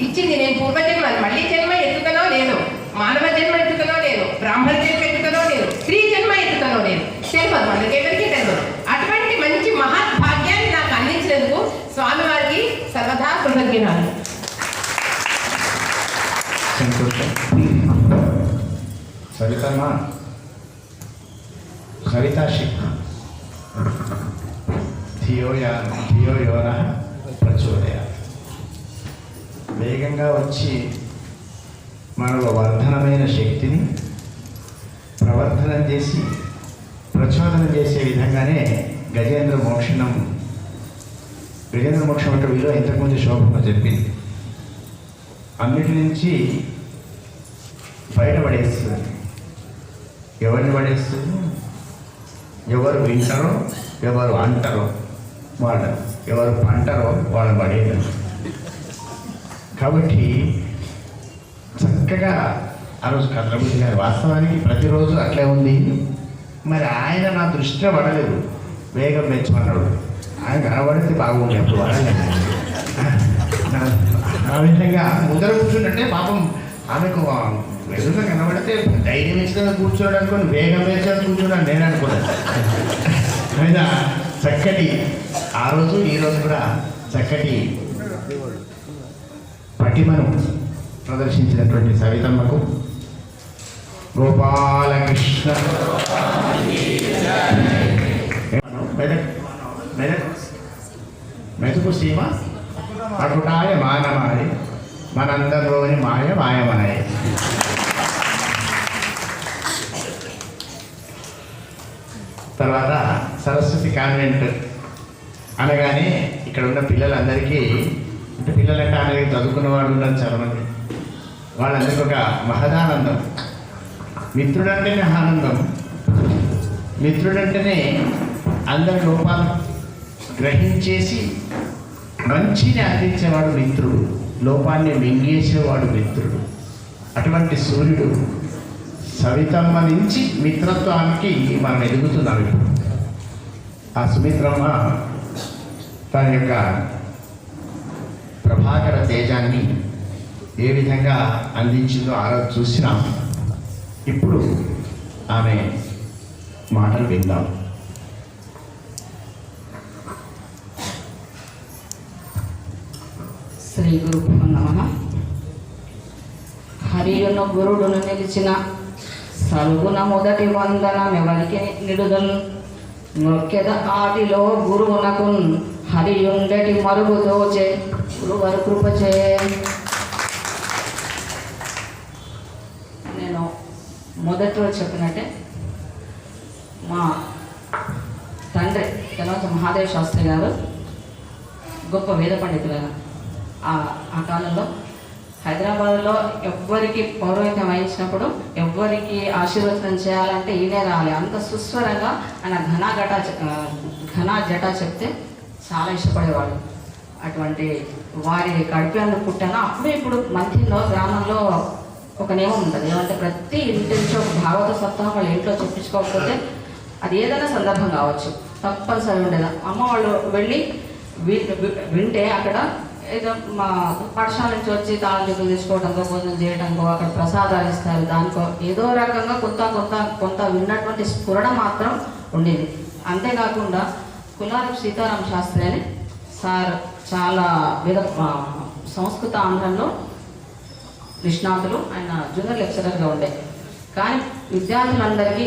ఇచ్చింది నేను పూర్వజన్మ మళ్ళీ జన్మ ఎత్తుతానో నేను, మానవ జన్మ ఎత్తుతానో నేను, బ్రాహ్మణ జన్మ ఎత్తుతానో నేను, స్త్రీ జన్మ ఎత్తుతానో నేను తెలియదు, మనకెవరికి తెలియదు. అటువంటి మంచి మహద్భాగ్యాన్ని నాకు అందించినందుకు స్వామివారికి సర్వదా కృతజ్ఞతలు. సంతోషం. సవితమ్మ, సవితాశి ధియో యోన ప్రచోదయ. వేగంగా వచ్చి మనలో వర్ధనమైన శక్తిని ప్రవర్ధనం చేసి ప్రచోదనం చేసే విధంగానే గజేంద్ర మోక్షం యొక్క విలువ ఇంతకుముందు శోభన చెప్పింది. అన్నిటి నుంచి బయటపడేస్తుంది. ఎవరిని పడేస్తుంది? ఎవరు వింటారో, ఎవరు అంటారో వాళ్ళు, ఎవరు పంటారో వాళ్ళని పడేది. కాబట్టి చక్కగా ఆ రోజు కథలబుద్ధి గారు వాస్తవానికి ప్రతిరోజు అట్లే ఉంది. మరి ఆయన నా దృష్టిలో పడలేదు. వేగం పెంచమన్నాడు. ఆయన కనబడితే బాగుంది, అప్పుడు పడలేదు. ఆ విధంగా ముందర కూర్చుంటే పాపం ఆమెకు ఎదురుగా కనబడితే ధైర్యం ఇచ్చిన కూర్చోడు అనుకోని వేగం పెంచాలని కూర్చోడానికి నేను అనుకోలేదు. అయినా చక్కటి ఆ రోజు ఈ రోజు కూడా చక్కటి పటిమను ప్రదర్శించినటువంటి సవితమ్మకు గోపాలకృష్ణ మెతుకు సీమ అటుటాయ మానమాయ మనందరిలోని మాయ మాయమాయ. తర్వాత సరస్వతి కాన్వెంట్ అనగానే ఇక్కడ ఉన్న పిల్లలందరికీ, అంటే పిల్లలంటే అనేది చదువుకున్న వాళ్ళు ఉన్నారు చాలామంది, వాళ్ళందరికీ ఒక మహదానందం. మిత్రుడంటేనే ఆనందం. మిత్రుడంటేనే అందరి లోపాలు గ్రహించేసి మంచిని అందించేవాడు మిత్రుడు, లోపాన్ని మింగేసేవాడు మిత్రుడు. అటువంటి సూర్యుడు సవితమ్మ నుంచి మిత్రత్వానికి మనం ఎదుగుతున్నాం ఇప్పుడు. ఆ సుమిత్రమ్మ తన యొక్క ప్రభాకర తేజాన్ని ఏ విధంగా అందించిందో ఆ రోజు చూసినాం. ఇప్పుడు ఆమె మాటలు విందాం. శ్రీ గురుభ్యో నమః. హరియును గురుడును నిలిచిన సరుగున మొదటి వందనమెవరికి నిడుదన్ నొక్కెద ఆదిలో గురువునకు హరియుండటి మరుగు దోచే గురువరు కృపచే. నేను మొదట్లో చెప్పినట్టే మా తండ్రి తెలవత మహాదేవ శాస్త్రి గారు గొప్ప వేద పండితులు. ఆ కాలంలో హైదరాబాద్లో ఎవ్వరికి పౌరోహిత్యం వహించినప్పుడు ఎవ్వరికి ఆశీర్వచనం చేయాలంటే ఈయనే రావాలి. అంత సుస్వరంగా ఆయన ఘన జట చెప్తే చాలా ఇష్టపడేవాడు. అటువంటి వారి కడుపులో పుట్టాను. అప్పుడు ఇప్పుడు మంత్రిలో గ్రామంలో ఒక నియమం ఉంటుంది. ఏమంటే ప్రతి ఇంటి నుంచి ఒక భాగవత సప్తాహం వాళ్ళ ఇంట్లో చెప్పించుకోకపోతే అది ఏదైనా సందర్భం కావచ్చు, తప్పనిసరి ఉండేది. అమ్మ వాళ్ళు వెళ్ళి వింటే అక్కడ ఏదో మా పాఠశాల నుంచి వచ్చి తాళం చెప్పులు తీసుకోవడంకో, భోజనం చేయడంకో, అక్కడ ప్రసాదాలు ఇస్తారు, దానికో ఏదో రకంగా కొంత విన్నటువంటి స్ఫురణ మాత్రం ఉండేది. అంతేకాకుండా కులారపు సీతారామ శాస్త్రి అని సార్ చాలా సంస్కృత ఆంధ్రంలో నిష్ణాతులు. ఆయన జూనియర్ లెక్చరర్గా ఉండే. కానీ విద్యార్థులందరికీ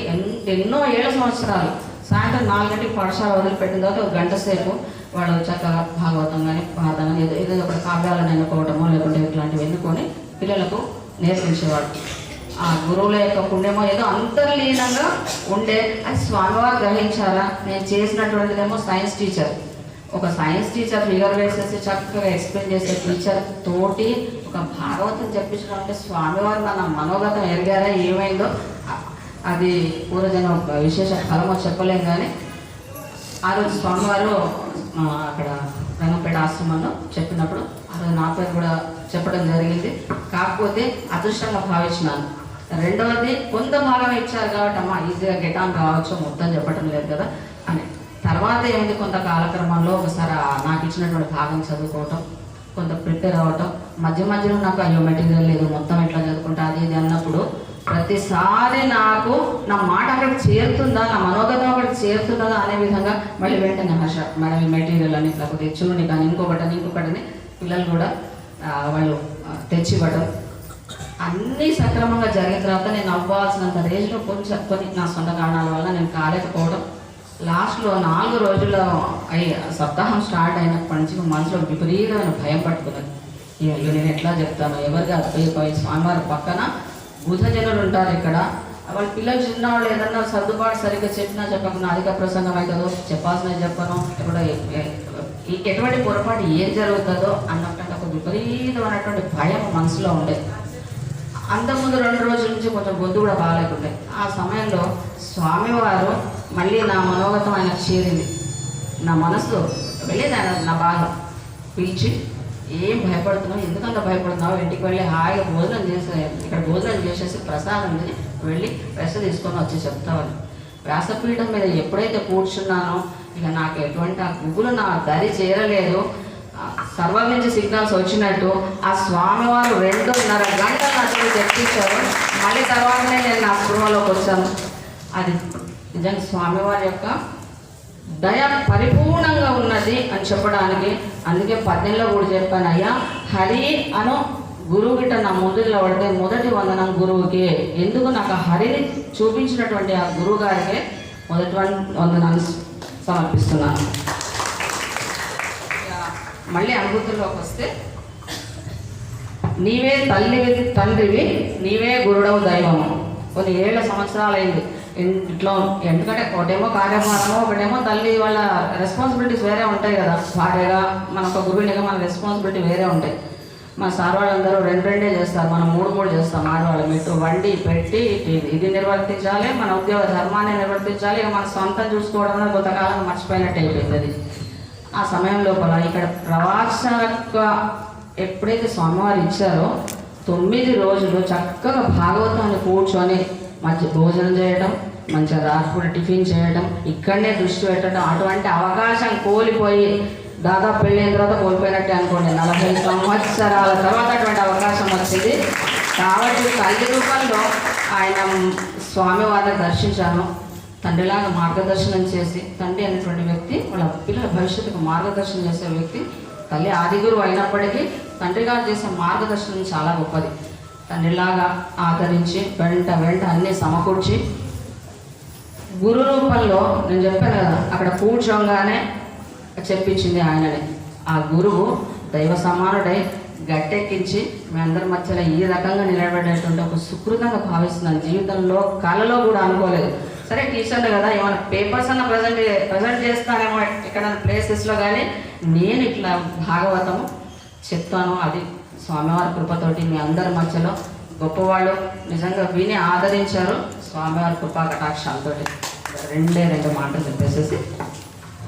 ఎన్నో ఏళ్ళ సంవత్సరాలు సాయంత్రం 4 గంటలకు పాఠశాల వదిలిపెట్టిన తర్వాత 1 గంట సేపు వాళ్ళు చక్కగా భాగవతం కానీ పాఠం కానీ ఏదో ఒకటి కావ్యాలను ఎన్నుకోవటమో లేకుంటే ఇట్లాంటివి ఎన్నుకొని పిల్లలకు నేర్పించేవాడు. ఆ గురువుల యొక్క పుణ్యమో ఏదో అంతర్లీనంగా ఉండే. అది స్వామివారు గ్రహించారా? నేను చేసినటువంటిదేమో సైన్స్ టీచర్, ఒక సైన్స్ టీచర్ ఫిగర్ వేసేసి చక్కగా ఎక్స్ప్లెయిన్ చేసే టీచర్ తోటి ఒక భాగవతం చెప్పించడం అంటే స్వామివారు మన మనోగతం ఎరిగారా ఏమైందో అది పూర్వజన విశేష ఫలమో చెప్పలేం. కానీ ఆ రోజు స్వామివారు అక్కడ రంగంపేట ఆశ్రమంలో చెప్పినప్పుడు ఆ రోజు నా పేరు కూడా చెప్పడం జరిగింది. కాకపోతే కాకపోతే అదృష్టంగా భావించినాను. రెండవది కొంత భాగం ఇచ్చారు కాబట్టి అమ్మ ఈజీగా గెటాన్ రావచ్చు, మొత్తం చెప్పటం లేదు కదా అని. తర్వాత ఏమైంది, కొంత కాలక్రమంలో ఒకసారి నాకు ఇచ్చినటువంటి భాగం చదువుకోవటం, కొంత ప్రిపేర్ అవ్వటం, మధ్యలో నాకు అయ్యో మెటీరియల్ లేదు, మొత్తం ఎట్లా చదువుకుంటా అది ఇది అన్నప్పుడు ప్రతిసారి నాకు నా మాట అక్కడికి చేరుతుందా, నా మనోగతం అక్కడికి చేరుతుందా అనే విధంగా మళ్ళీ వెంటనే హర్ష మేడం ఈ మెటీరియల్ అని, లేకపోతే చూడండి కానీ ఇంకొకటని పిల్లలు కూడా వాళ్ళు తెచ్చివ్వడం అన్నీ సక్రమంగా జరిగిన తర్వాత నేను అవ్వాల్సినంత రేంజ్లో కొన్ని నా సొంత కారణాల వల్ల నేను కాలేకపోవడం. లాస్ట్లో 4 రోజుల్లో సప్తాహం స్టార్ట్ అయినప్పటి నుంచి మనసులో విపరీతమైన భయం పట్టుకున్నది. అయ్యో నేను ఎట్లా చెప్తాను, ఎవరికి అర్థమైపోయి స్వామివారి పక్కన బుధజనులు ఉంటారు ఇక్కడ, వాళ్ళ పిల్లలు చిన్నవాళ్ళు ఏదన్నా సర్దుబాటు సరిగ్గా చెప్పినా చెప్పకుండా అధిక ప్రసంగం అవుతుందో, చెప్పాల్సినవి చెప్పను, ఇప్పుడు ఎటువంటి పొరపాటు ఏం జరుగుతుందో అన్నట్టు ఒక విపరీతమైనటువంటి భయం మనసులో ఉండే. అంతకుముందు 2 రోజుల నుంచి కొంచెం గొంతు కూడా బాగాలేకుండే. ఆ సమయంలో స్వామివారు మళ్ళీ నా మనోగతం ఆయనకు చేరింది. నా మనసు వెళ్ళేది ఆయన నా బాధ పిలిచి, ఏం భయపడుతున్నావు, ఎందుకంత భయపడుతున్నావు, ఇంటికి వెళ్ళి హాయిగా భోజనం ఇక్కడ భోజనం చేసేసి ప్రసాదం వెళ్ళి రెస్ట్ తీసుకొని వచ్చి చెప్తామని. వ్యాసపీఠం మీద ఎప్పుడైతే కూర్చున్నానో ఇక నాకు ఎటువంటి ఆ గుగ్గులు నా దరి చేరలేదు. సర్వం నుంచి సిగ్నల్స్ వచ్చినట్టు ఆ స్వామివారు 2.5 గంటలు నాకు తెప్పించారు. మళ్ళీ తర్వాతనే నేను నా స్పృహలోకి వచ్చాను. అది నిజంగా స్వామివారి యొక్క దయ పరిపూర్ణంగా ఉన్నది అని చెప్పడానికి. అందుకే 18లో కూడా చెప్పాను, అయ్యా హరి అను గురువు గిట్ట నా ముందులో పడితే మొదటి వందనం గురువుకి. ఎందుకు నాకు హరిని చూపించినటువంటి ఆ గురువు గారికి మొదటి వందనాన్ని సమర్పిస్తున్నాను. మళ్ళీ అనుభూతుల్లోకి వస్తే, నీవే తల్లివి తండ్రివి, నీవే గురుడవు దైవము. కొన్ని ఏళ్ళ సంవత్సరాలైంది ఇంట్లో. ఎందుకంటే ఒకటేమో కార్యభారము, ఒకటేమో తల్లి వాళ్ళ రెస్పాన్సిబిలిటీస్ వేరే ఉంటాయి కదా. భార్యగా మన ఒక గురువునిగా మన రెస్పాన్సిబిలిటీ వేరే ఉంటాయి. మన సార్ వాళ్ళందరూ 2 చేస్తారు, మనం 3 చేస్తాం. ఆడవాళ్ళం ఇటు వండి పెట్టి ఇది నిర్వర్తించాలి, మన ఉద్యోగ ధర్మాన్ని నిర్వర్తించాలి. ఇక మన సొంతం చూసుకోవడం కొంతకాలం మర్చిపోయినట్టు అయిపోయింది అది. ఆ సమయం లోపల ఇక్కడ ప్రవాసగా ఎప్పుడైతే స్వామివారు ఇచ్చారో 9 రోజులు చక్కగా భాగవతాన్ని కూర్చొని మంచి భోజనం చేయడం, మంచిగా రాత్రి టిఫిన్ చేయడం, ఇక్కడనే దృష్టి పెట్టడం, అటువంటి అవకాశం కోల్పోయి దాదాపు పెళ్ళైన తర్వాత కోల్పోయినట్టే అనుకోండి. 40 సంవత్సరాల తర్వాత అటువంటి అవకాశం వచ్చింది. కాబట్టి తల్లి రూపంలో ఆయన స్వామివారిని దర్శించాను. తండ్రిలాగా మార్గదర్శనం చేసి, తండ్రి అనేటువంటి వ్యక్తి వాళ్ళ పిల్లల భవిష్యత్తుకు మార్గదర్శనం చేసే వ్యక్తి. తల్లి ఆదిగురువు అయినప్పటికీ తండ్రి గారు చేసే మార్గదర్శనం చాలా గొప్పది. తండ్రిలాగా ఆదరించి వెంట అన్నీ సమకూర్చి గురు రూపంలో నేను చెప్పాను కదా, అక్కడ కూర్చోగానే చెప్పించింది ఆయననే. ఆ గురువు దైవ సమానుడై గట్టెక్కించి మీ అందరి మధ్యలో ఈ రకంగా నిలబడేటువంటి ఒక సుకృతంగా భావిస్తున్నాను. జీవితంలో కళలో కూడా అనుకోలేదు. సరే టీచర్లు కదా, ఏమైనా పేపర్స్ అన్న ప్రజెంట్ చేస్తానేమో ఎక్కడైనా ప్లేసెస్లో, కానీ నేను ఇట్లా భాగవతము చెప్తాను. అది స్వామివారి కృపతోటి మీ అందరి మధ్యలో గొప్పవాళ్ళు నిజంగా విని ఆదరించారు. స్వామివారి కృపా కటాక్షాలతో 2 మాటలు చెప్పేసేసి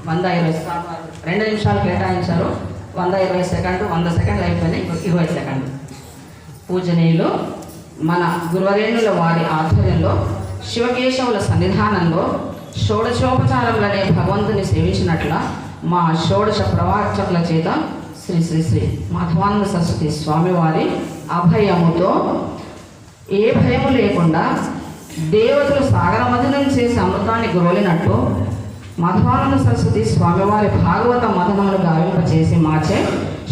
2 నిమిషాలు కేటాయించారు. 120 సెకండ్లు 100 సెకండ్లు అయిపోయినాయి, 20 సెకండ్లు. పూజనీయులు మన గురువరేణుల వారి ఆధ్వర్యంలో శివకేశవుల సన్నిధానంలో షోడశోపచారములనే భగవంతుని సేవించినట్ల మా షోడశ ప్రవాచకుల చేత శ్రీ శ్రీ శ్రీ మాధవానంద సరస్వతి స్వామివారి అభయముతో ఏ భయము లేకుండా దేవతలు సాగర మథనం చేసి అమృతాన్ని గ్రోలినట్టు మాధవానంద సరస్వతి స్వామివారి భాగవత మథనములు గావింపచేసి మాచే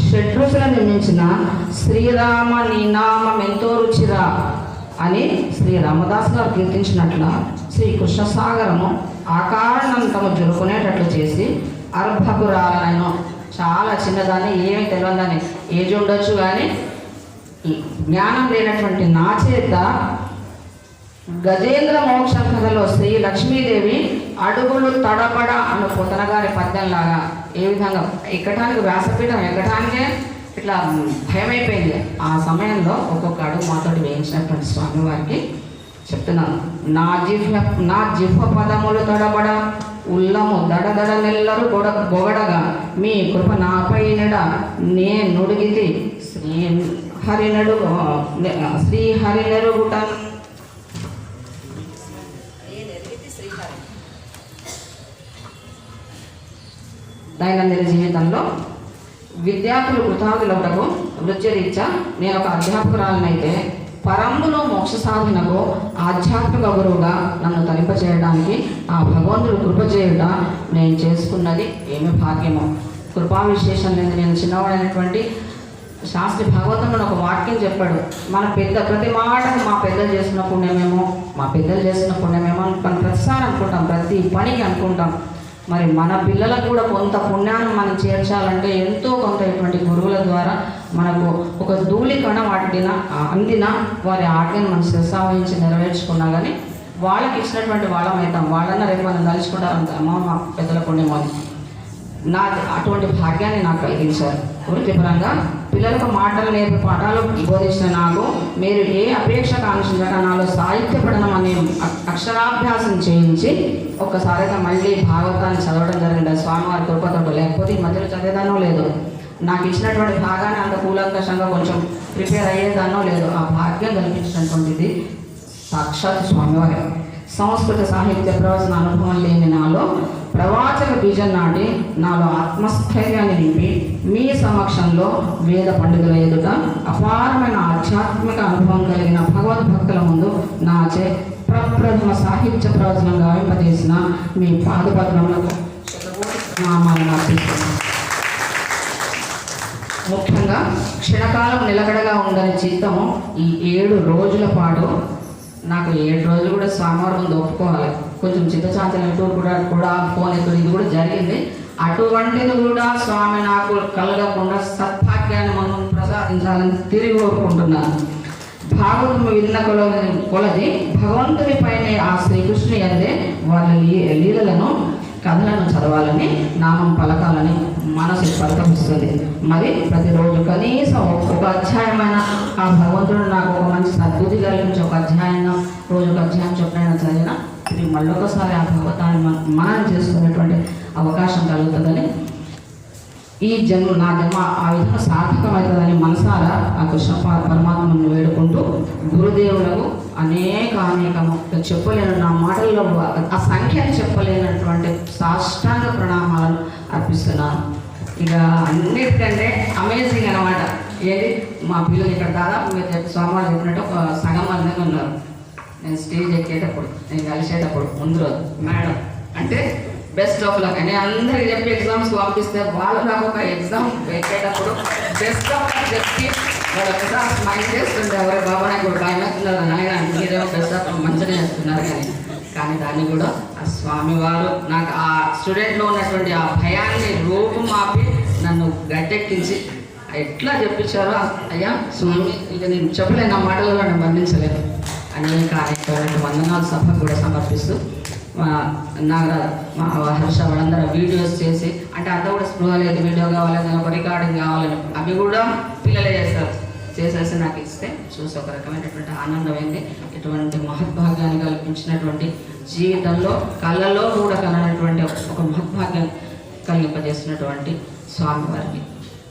షడ్రుచులను నిర్మించిన శ్రీరామ నీ నామం ఎంతో రుచిరా అని శ్రీ రామదాస్ గారు కీర్తించినట్ల శ్రీ కృష్ణసాగరము ఆకారణంతము జరుపుకునేటట్లు చేసి అర్భకురాలను, చాలా చిన్నదాన్ని, ఏమీ తెలియదని, ఏజ్ ఉండొచ్చు కానీ జ్ఞానం లేనటువంటి నా చేత గజేంద్ర మోక్ష కథలో శ్రీ లక్ష్మీదేవి అడుగులు తడబడ అను పొతనగారి పద్యంలాగా ఏ విధంగా ఎక్కడానికి, వ్యాసపీఠం ఎక్కడానికే ఇట్లా భయమైపోయింది. ఆ సమయంలో ఒక్కొక్క అడుగు మాతోటి వేయించినటువంటి స్వామివారికి చెప్తున్నాను. నా జిహ్వ పదములు తడబడ ఉల్లము దడదడ నెల్లరు బొగడగా మీ కృప నాపై నిడ నే నుడిగితి శ్రీ శ్రీహరినెరుగుట దైనందిన జీవితంలో విద్యార్థులు కృతార్థులకు వృత్తిరీత్యా నేను ఒక అధ్యాపకురాలనైతే పరంబులో మోక్ష సాధనకు ఆధ్యాత్మిక గురువుగా నన్ను తరింపచేయడానికి ఆ భగవంతుడు కృప చేయుట నేను చేసుకున్నది ఏమి భాగ్యమో. కృపా విశేషం లేదు. నేను చిన్నవాడైనటువంటి శాస్త్రి భగవంతుడు ఒక వాక్యం చెప్పాడు. మన ప్రతి మాటకు మా పెద్దలు చేసిన పుణ్యమేమో అనుకుంటాం, ప్రతిసారి అనుకుంటాం, ప్రతి పనికి అనుకుంటాం. మరి మన పిల్లలకు కూడా కొంత పుణ్యాన్ని మనం చేర్చాలంటే ఎంతో కొంత ఇటువంటి గురువుల ద్వారా మనకు ఒక ధూళి కణ వాటిన అందిన వారి ఆజ్ఞను మనం శిరసావహించి నెరవేర్చుకున్నా కానీ వాళ్ళకి ఇచ్చినటువంటి వాళ్ళమైతాం. వాళ్ళన్న రేపు మనం తలుచుకుంటారంట, అమ్మ మా పెద్దల పుణ్యం అని. అటువంటి భాగ్యాన్ని నాకు కలిగించారు. వృత్తిపరంగా పిల్లలకు మాటలు నేర్పి పాఠాలు బోధించిన నాకు మీరు ఏ అపేక్ష కాంక్షించక నాలో సాహిత్య పఠనం అనే అక్షరాభ్యాసం చేయించి ఒక్కసారి మళ్ళీ భాగవతాన్ని చదవడం జరిగింది. స్వామివారి కృపతో, లేకపోతే ఈ మధ్యలో చదివేదానో లేదు. నాకు ఇచ్చినటువంటి భాగాన్ని అంత కూలంకషంగా కొంచెం ప్రిపేర్ అయ్యేదానో లేదు. ఆ భాగ్యం కల్పించినటువంటిది సాక్షాత్ స్వామివారి. సంస్కృత సాహిత్య ప్రవచన అనుభవం లేని నాలో ప్రవాచక బీజం నాటి నాలో ఆత్మస్థైర్యాన్ని నింపి మీ సమక్షంలో వేద పండితుల ఎదుట అపారమైన ఆధ్యాత్మిక అనుభవం కలిగిన భగవద్భక్తుల ముందు నాచే ప్రప్రథమ సాహిత్య ప్రవచనం గావింపజేసిన మీ పాదపద్మములకు నామాలను అర్పిస్తున్నాను. ముఖ్యంగా క్షణకాలం నిలకడగా ఉండని చిత్తము ఈ 7 రోజుల పాటు, నాకు 7 రోజులు కూడా స్వామివారి ముందు ఒప్పుకోవాలి. కొంచెం చిత్తచాంచలం కూడా ఫోన్ ఎత్తుడు ఇది కూడా జరిగింది. అటువంటిది కూడా స్వామి నాకు కలగకుండా సద్భాగ్యాన్ని మనం ప్రసాదించాలని తిరిగి కోరుకుంటున్నాను. భాగవతం విన్న కొలది భగవంతుని పైనే ఆ శ్రీకృష్ణుని అందే వాళ్ళ లీలలను కథలను చదవాలని, నామం పలకాలని మనసు పరితపిస్తుంది. మరి ప్రతిరోజు కనీసం ఒక అధ్యాయమైన ఆ భగవంతుడు నాకు ఒక మంచి సద్బుద్ధి కలిగించి ఒక అధ్యాయం రోజు ఒక అధ్యాయం చొప్పున చదివిన ఇది మళ్ళొకసారి ఆ భగవతాన్ని మనం చేసుకునేటువంటి అవకాశం కలుగుతుందని, ఈ నా జన్మ ఆ విధంగా సార్థకమవుతుందని మనసారా ఆ కృష్ణ పరమాత్మను వేడుకుంటూ గురుదేవులకు అనేకము చెప్పలేను, నా మాటల్లో ఆ సంఖ్యను చెప్పలేనటువంటి సాష్టాంగ ప్రణామాలను అర్పిస్తున్నాను. ఇక అన్నిటికంటే అమేజింగ్ అనమాట ఏది, మా పిల్లలు ఇక్కడ దాదాపు మీరు చెప్పి స్వామివారు చెప్పినట్టు ఒక సగం మందిగా ఉన్నారు. నేను స్టేజ్ ఎక్కేటప్పుడు, నేను కలిసేటప్పుడు ముందు రోజు మేడం అంటే బెస్ట్ ఆఫ్ లక్ అని అందరికి చెప్పి ఎగ్జామ్స్కి పంపిస్తే వాళ్ళు నాకు ఒక ఎగ్జామ్ ఎక్కేటప్పుడు బెస్ట్ ఆఫ్ లక్ చెప్పి వాళ్ళు ఒకసారి స్మైల్ చేస్తుండే, ఎవరి బాబా నాకు భయం వేస్తున్నారు ఆయన మీరేమో బెస్ట్ ఆఫ్ లక్ మంచిగా చేస్తున్నారు కానీ దాన్ని కూడా ఆ స్వామివారు నాకు ఆ స్టూడెంట్లో ఉన్నటువంటి ఆ భయాన్ని రూపం ఆపి నన్ను గట్టెక్కించి ఎట్లా చెప్పించారో అయ్యా స్వామి, ఇక నేను చెప్పలేను, నా మాటలలో నేను బంధించలేదు. అనేక వందనాలు సభకు కూడా సమర్పిస్తూ నాగరాజు మా హర్ష వాళ్ళందరూ వీడియోస్ చేసి, అంటే అంతా కూడా స్పృహ లేదు, వీడియో కావాలని ఒక రికార్డింగ్ కావాలని, అవి కూడా పిల్లలే చేసేసి నాకు ఇస్తే చూసి ఒక రకమైనటువంటి ఆనందమైంది. ఇటువంటి మహద్భాగ్యాన్ని కల్పించినటువంటి జీవితంలో కళ్ళలో కూడా కలనటువంటి ఒక మహద్భాగ్యం కలిగింపజేసినటువంటి స్వామివారికి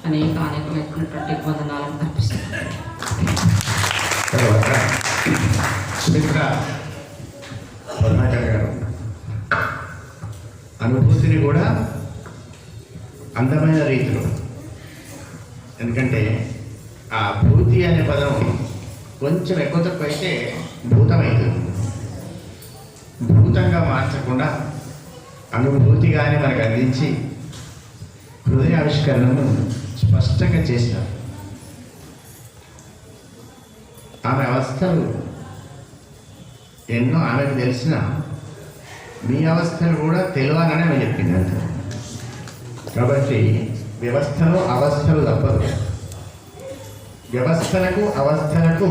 అనేకమైనటువంటి వందనాలను అర్పిస్తున్నాను. తర్వాత సుమిత్ర పద్మాచార్య గారు అనుభూతిని కూడా అందమైన రీతిలో, ఎందుకంటే ఆ భూతి అనే పదం కొంచెం ఎక్కువ తక్కువ అయితే భూతమైతుంది. భూతంగా మార్చకుండా అనుభూతిగానే మనకు అందించి హృదయావిష్కరణను స్పష్టంగా చేసినారు. ఆమె అవస్థలు ఎన్నో ఆమెకు తెలిసిన మీ అవస్థలు కూడా తెలియాలని ఆమె చెప్పింది అంత. కాబట్టి వ్యవస్థలో అవస్థలు తప్పదు. వ్యవస్థలకు అవస్థలకు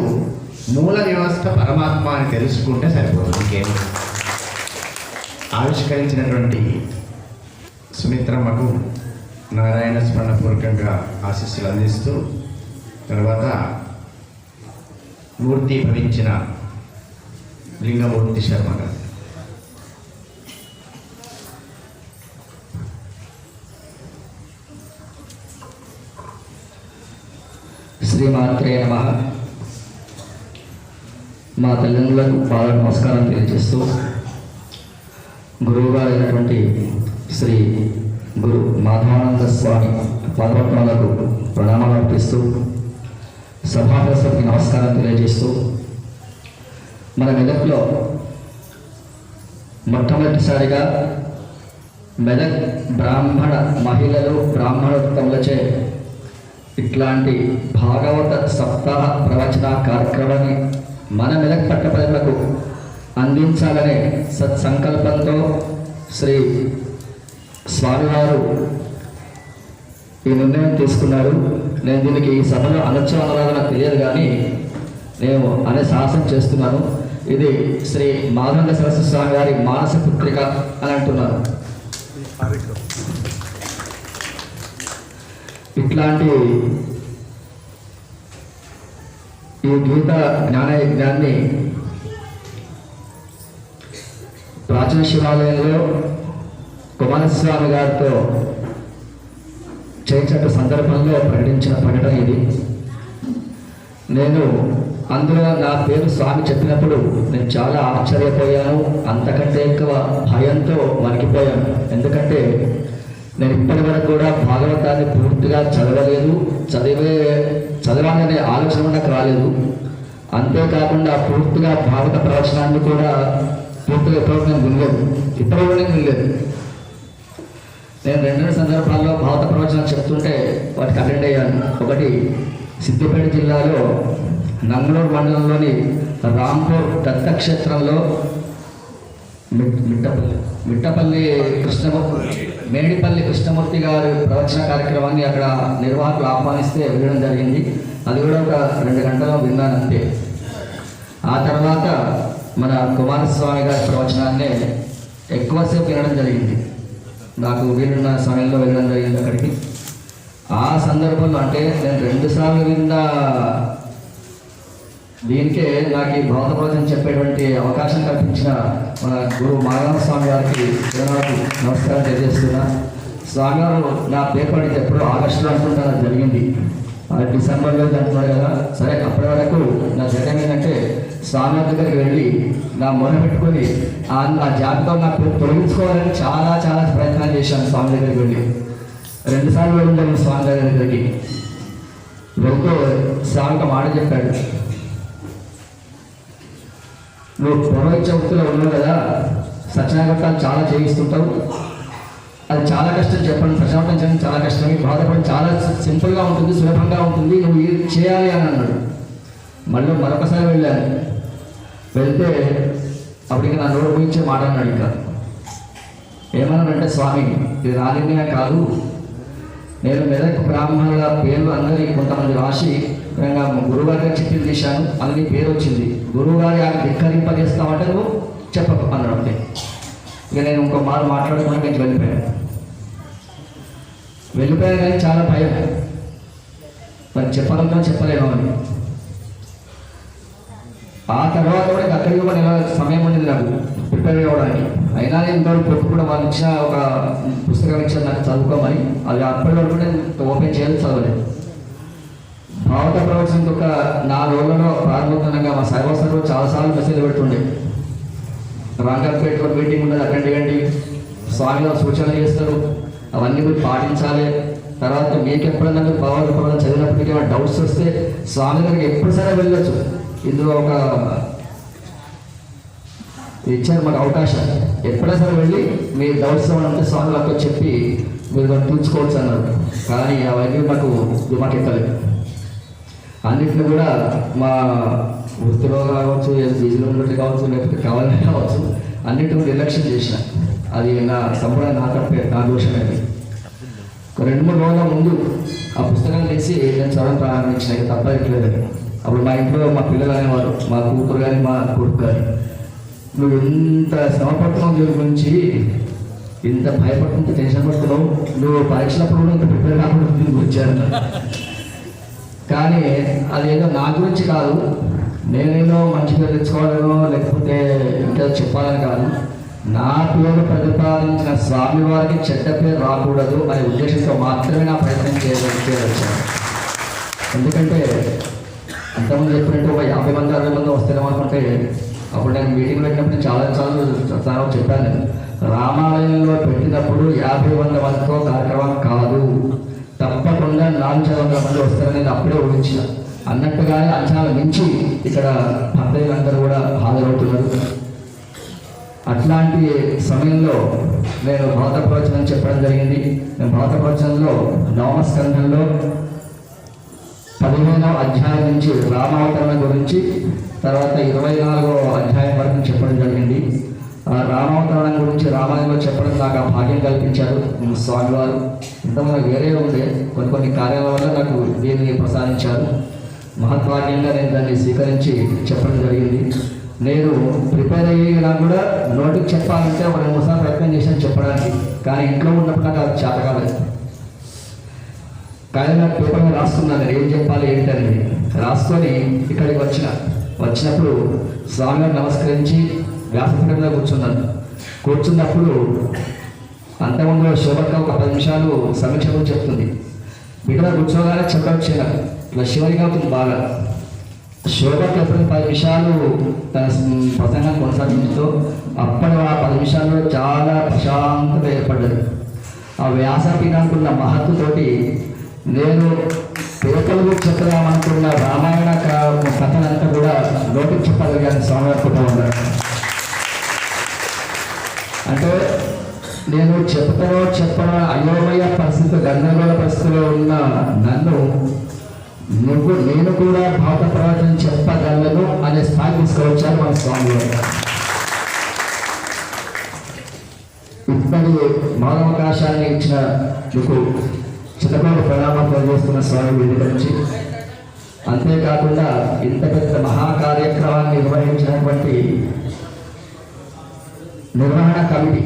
మూల వ్యవస్థ పరమాత్మ అని తెలుసుకుంటే సరిపోతుంది. ఇంకేం ఆవిష్కరించినటువంటి సుమిత్రమ్మకు నారాయణ స్మరణపూర్వకంగా ఆశీస్సులు అందిస్తూ, తర్వాత మూర్తి భవించిన లింగమూర్తి శర్మ గారు. శ్రీమాత్రే నమః. మా తల్లిదండ్రులకు పాద నమస్కారం తెలియజేస్తూ గురువుగారు అయినటువంటి శ్రీ గురు మాధవానంద స్వామి పాదపద్మాలకు ప్రణామాలు అర్పిస్తూ సభాపతికి నమస్కారం తెలియజేస్తూ మన మెదక్లో మొట్టమొదటిసారిగా మెదక్ బ్రాహ్మణ మహిళలు బ్రాహ్మణోత్తములచే ఇట్లాంటి భాగవత సప్తాహ ప్రవచన కార్యక్రమాన్ని మన మెదక్ పట్టణలకు అందించాలనే సత్సంకల్పంతో శ్రీ స్వామివారు ఈ నిర్ణయం తీసుకున్నారు. నేను దీనికి ఈ సభలో అనొచ్చో అనరాదో నాకు తెలియదు, కానీ నేను అనే సాహసం చేస్తున్నాను. ఇది శ్రీ మాధవానంద సరస్వతి స్వామి గారి మానస పుత్రిక అని అంటున్నాను. ఇట్లాంటి ఈ గీత జ్ఞానాన్ని ప్రాచీన శివాలయంలో కుమారస్వామి గారితో చేయించిన సందర్భంలో ప్రకటించిన ప్రకటన ఇది. నేను అందులో నా పేరు స్వామి చెప్పినప్పుడు నేను చాలా ఆశ్చర్యపోయాను. అంతకంటే ఎక్కువ భయంతో వణికిపోయాను. ఎందుకంటే నేను ఇప్పటి వరకు కూడా భాగవతాన్ని పూర్తిగా చదవలేదు, చదవాలనే ఆలోచన నాకు రాలేదు. అంతేకాకుండా పూర్తిగా భాగవత ప్రవచనాన్ని కూడా పూర్తిగా ఇప్పటివరకు నేను వినలేదు. ఇప్పటివరకు నేను వినలేదు. నేను 2 సందర్భాల్లో భారత ప్రవచనాలు చెప్తుంటే వాటికి అటెండ్ అయ్యాను. ఒకటి సిద్దిపేట జిల్లాలో నంగళూరు మండలంలోని రాంపూర్ దత్తక్షేత్రంలో మిట్టపల్లి మేడిపల్లి కృష్ణమూర్తి గారి ప్రవచన కార్యక్రమాన్ని అక్కడ నిర్వాహకులు ఆహ్వానిస్తే వెళ్ళడం జరిగింది. అది కూడా ఒక 2 గంటలు విన్నాను అంతే. ఆ తర్వాత మన కుమారస్వామి గారి ప్రవచనాన్ని ఎక్కువసేపు వినడం జరిగింది. నాకు వీలున్న సమయంలో వెళ్ళడం జరిగింది అక్కడికి. ఆ సందర్భంలో అంటే నేను 2 సార్లు విన్న దీనికే నాకు ఈ భౌత ప్రవచనం చెప్పేటువంటి అవకాశం కల్పించిన మన గురు మాధవ స్వామి గారికి నమస్కారం తెలియజేస్తున్నా. స్వామి గారు నా పేపర్ అడిగితే ఎప్పుడో ఆగస్టులో అనుకుంటా నాకు జరిగింది. అది డిసెంబర్లో అంటున్నారు కదా. సరే, అప్పటి వరకు నా జగన్ ఏంటంటే స్వామి దగ్గరికి వెళ్ళి నా మొదలు పెట్టుకొని నా జాబితా నా పేరు తొలగించుకోవాలని చాలా చాలా ప్రయత్నాలు చేశాను. స్వామి దగ్గరికి వెళ్ళి 2 సార్లు వెళ్ళాను. స్వామి దగ్గరికి వెళ్తూ స్వామికి మాట చెప్పాడు, నువ్వు పురోహిత వృత్తిలో ఉన్నావు కదా, సత్యనారాయణ చాలా చేయిస్తుంటావు, అది చాలా కష్టం చెప్పండి. సత్యనారాయణ చేయడం చాలా కష్టం, బాధపడడం చాలా సింపుల్గా ఉంటుంది, సులభంగా ఉంటుంది, నువ్వు ఇది చేయాలి అని అన్నాడు. మళ్ళీ మరొకసారి వెళ్ళాను. వెళ్తే అప్పటికి నా నోరు గురించి మాట అన్నాడు. ఇంకా ఏమన్నానంటే, స్వామి ఇది నా నిర్ణయం కాదు, నేను మెదక్ బ్రాహ్మణుల పేర్లు అందరికీ కొంతమంది రాసి గురువుగారి చిత్రం తీశాను, అది పేరు వచ్చింది. గురువుగారి ఆ ధిక్కరింపజేస్తామంటే నువ్వు చెప్పకు అన్నాడు. అంటే ఇక నేను ఇంకో మాట్లాడుకుని నేను వెళ్ళిపోయాను కానీ చాలా భయం, మరి చెప్పాలంటే చెప్పలేను అని. ఆ తర్వాత కూడా అక్కడికి కూడా నెల సమయం ఉండేది నాకు ప్రిపేర్ అవ్వడానికి. అయినా నేను ఇంతవరకు కూడా వాళ్ళు ఇచ్చిన ఒక పుస్తకం ఇచ్చారు నాకు చదువుకోమని. అది అప్పటి వరకు నేను ఓపెన్ చేయాలి, చదవలేదు. భారత ప్రవచనం ఒక 4 రోజులలో ప్రారంభోత్తరంగా మా సర్వసర్వ చాలాసార్లు మెసేజ్ పెడుతుండే, రంగంపేట మీటింగ్ ఉండదు, అటెండ్ చేయండి, స్వామి గారు సూచనలు చేస్తారు, అవన్నీ మీరు పాటించాలి. తర్వాత మీకు ఎప్పుడైనా భారత ప్రవచనం చదివినప్పటికీ ఏమైనా డౌట్స్ వస్తే స్వామి గారికి ఎప్పుడు సరే వెళ్ళొచ్చు. ఇందులో ఒక ఇచ్చారు మాకు అవకాశం, ఎప్పుడైనా సరే వెళ్ళి మీ డౌట్స్ ఏమంటే స్వామిలతో చెప్పి మీరు దాన్ని తీర్చుకోవచ్చు అన్నారు. కానీ అవన్నీ మాకు ఎక్కలేదు. అన్నింటినీ కూడా మా వృత్తిలో కావచ్చు, బిజీలో ఉన్నట్టు కావచ్చు, లేకపోతే కావాలని కావచ్చు, అన్నింటినీ నిర్లక్ష్యం చేసిన. అది నా సంపూర్ణ నా దోషమైంది. 2-3 రోజుల ముందు ఆ పుస్తకాన్ని తీసి నేను చదవడం ప్రారంభించిన, ఇక తప్పట్లేదు. అప్పుడు మా ఇంట్లో మా పిల్లలు అనేవారు, మా కూతురు కానీ మా కొడుకు కానీ, నువ్వు ఇంత శ్రమపడుతున్నావు దీని గురించి, ఇంత భయపడుతుంటే టెన్షన్ పడుతున్నావు, నువ్వు పరీక్షలప్పుడు కూడా ఇంత ప్రిపేర్ కాకుండా దీనికి వచ్చాను. కానీ అదేదో నా గురించి కాదు, నేనేదో మంచిగా తెచ్చుకోవాలనో లేకపోతే ఇంకా చెప్పాలని కాదు, నా పేరు ప్రతిపాదించిన స్వామివారికి చెడ్డ పేరు రాకూడదు అనే ఉద్దేశంతో మాత్రమే నా ప్రయత్నం చేయవచ్చాను. ఎందుకంటే అంతకుముందు చెప్పినట్టు ఒక 50 మంది 60 మంది వస్తేనేమో అనుకుంటే అప్పుడు నేను మీటింగ్ పెట్టినప్పుడు చాలాసార్లు చెప్పాను. రామాలయంలో పెట్టినప్పుడు 50 మందితో కార్యక్రమం కాదు, తప్పకుండా 400 మంది వస్తారనేది అప్పుడే ఊహించిన. అన్నట్టుగానే అంచనాలు మించి ఇక్కడ భక్తులందరూ కూడా హాజరవుతున్నారు. అట్లాంటి సమయంలో నేను భారత ప్రవచనం చెప్పడం జరిగింది. నేను భారత ప్రవచనంలో 9వ స్కంధంలో 15వ అధ్యాయం నుంచి రామావతరణ గురించి, తర్వాత 24వ అధ్యాయం వరకు చెప్పడం జరిగింది. ఆ రామావతరణం గురించి రామాయణంలో చెప్పడం నాకు ఆ భాగ్యం కల్పించారు స్వామివారు. ఇంతమంది వేరే ఉండే కొన్ని కార్యాల వల్ల నాకు దీన్ని ప్రసాదించారు. మహత్వాగ్యంగా నేను దాన్ని స్వీకరించి చెప్పడం జరిగింది. నేను ప్రిపేర్ అయ్యేలా కూడా నోటికి చెప్పాలంటే ఒక 2-3 సార్లు ప్రయత్నం చేశాను చెప్పడానికి, కానీ ఇంట్లో ఉన్నప్పుడు నాకు అది చేత కాలేదు. కానీ నాకు పేపర్ రాసుకున్నాను ఏం చెప్పాలి ఏంటనేది. రాసుకొని ఇక్కడికి వచ్చినప్పుడు స్వామివారు నమస్కరించి వ్యాసపీఠంలో కూర్చున్నప్పుడు అంతకుముందు శోభక్క ఒక 10 నిమిషాలు సమీక్ష గురించి చెప్తుంది. బిడ్డ కూర్చోగానే చెప్పొచ్చేలా ఇట్లా శివరిగా అవుతుంది బాగా. శోభక్క ఎప్పుడు 10 నిమిషాలు తన ప్రసంగాన్ని కొనసాగించుతూ అప్పటి ఆ 10 నిమిషాల్లో చాలా ప్రశాంతత ఏర్పడ్డది. ఆ వ్యాసపీఠానికి ఉన్న మహత్తుతోటి నేను పేపర్లు చెప్పదామనుకున్న రామాయణ కథనంతా కూడా నోటికి చెప్పగలిగాను స్వామివారి కృప వల్ల. అంటే నేను చెప్పడం అయోమయ పరిస్థితి, గందరగోళ పరిస్థితిలో ఉన్న నన్ను నేను కూడా భారత ప్రవచనం చెప్పగలను అనే స్థాయి తీసుకువచ్చారు మన స్వామివారు. ఇప్పటి మానవకాశాన్ని ఇచ్చిన మీకు చిన్నపాటి ప్రణామాలు తెలియజేస్తున్న స్వామి వేదిక నుంచి. అంతేకాకుండా ఇంత పెద్ద మహాకార్యక్రమాన్ని నిర్వహించినటువంటి నిర్వహణ కమిటీ,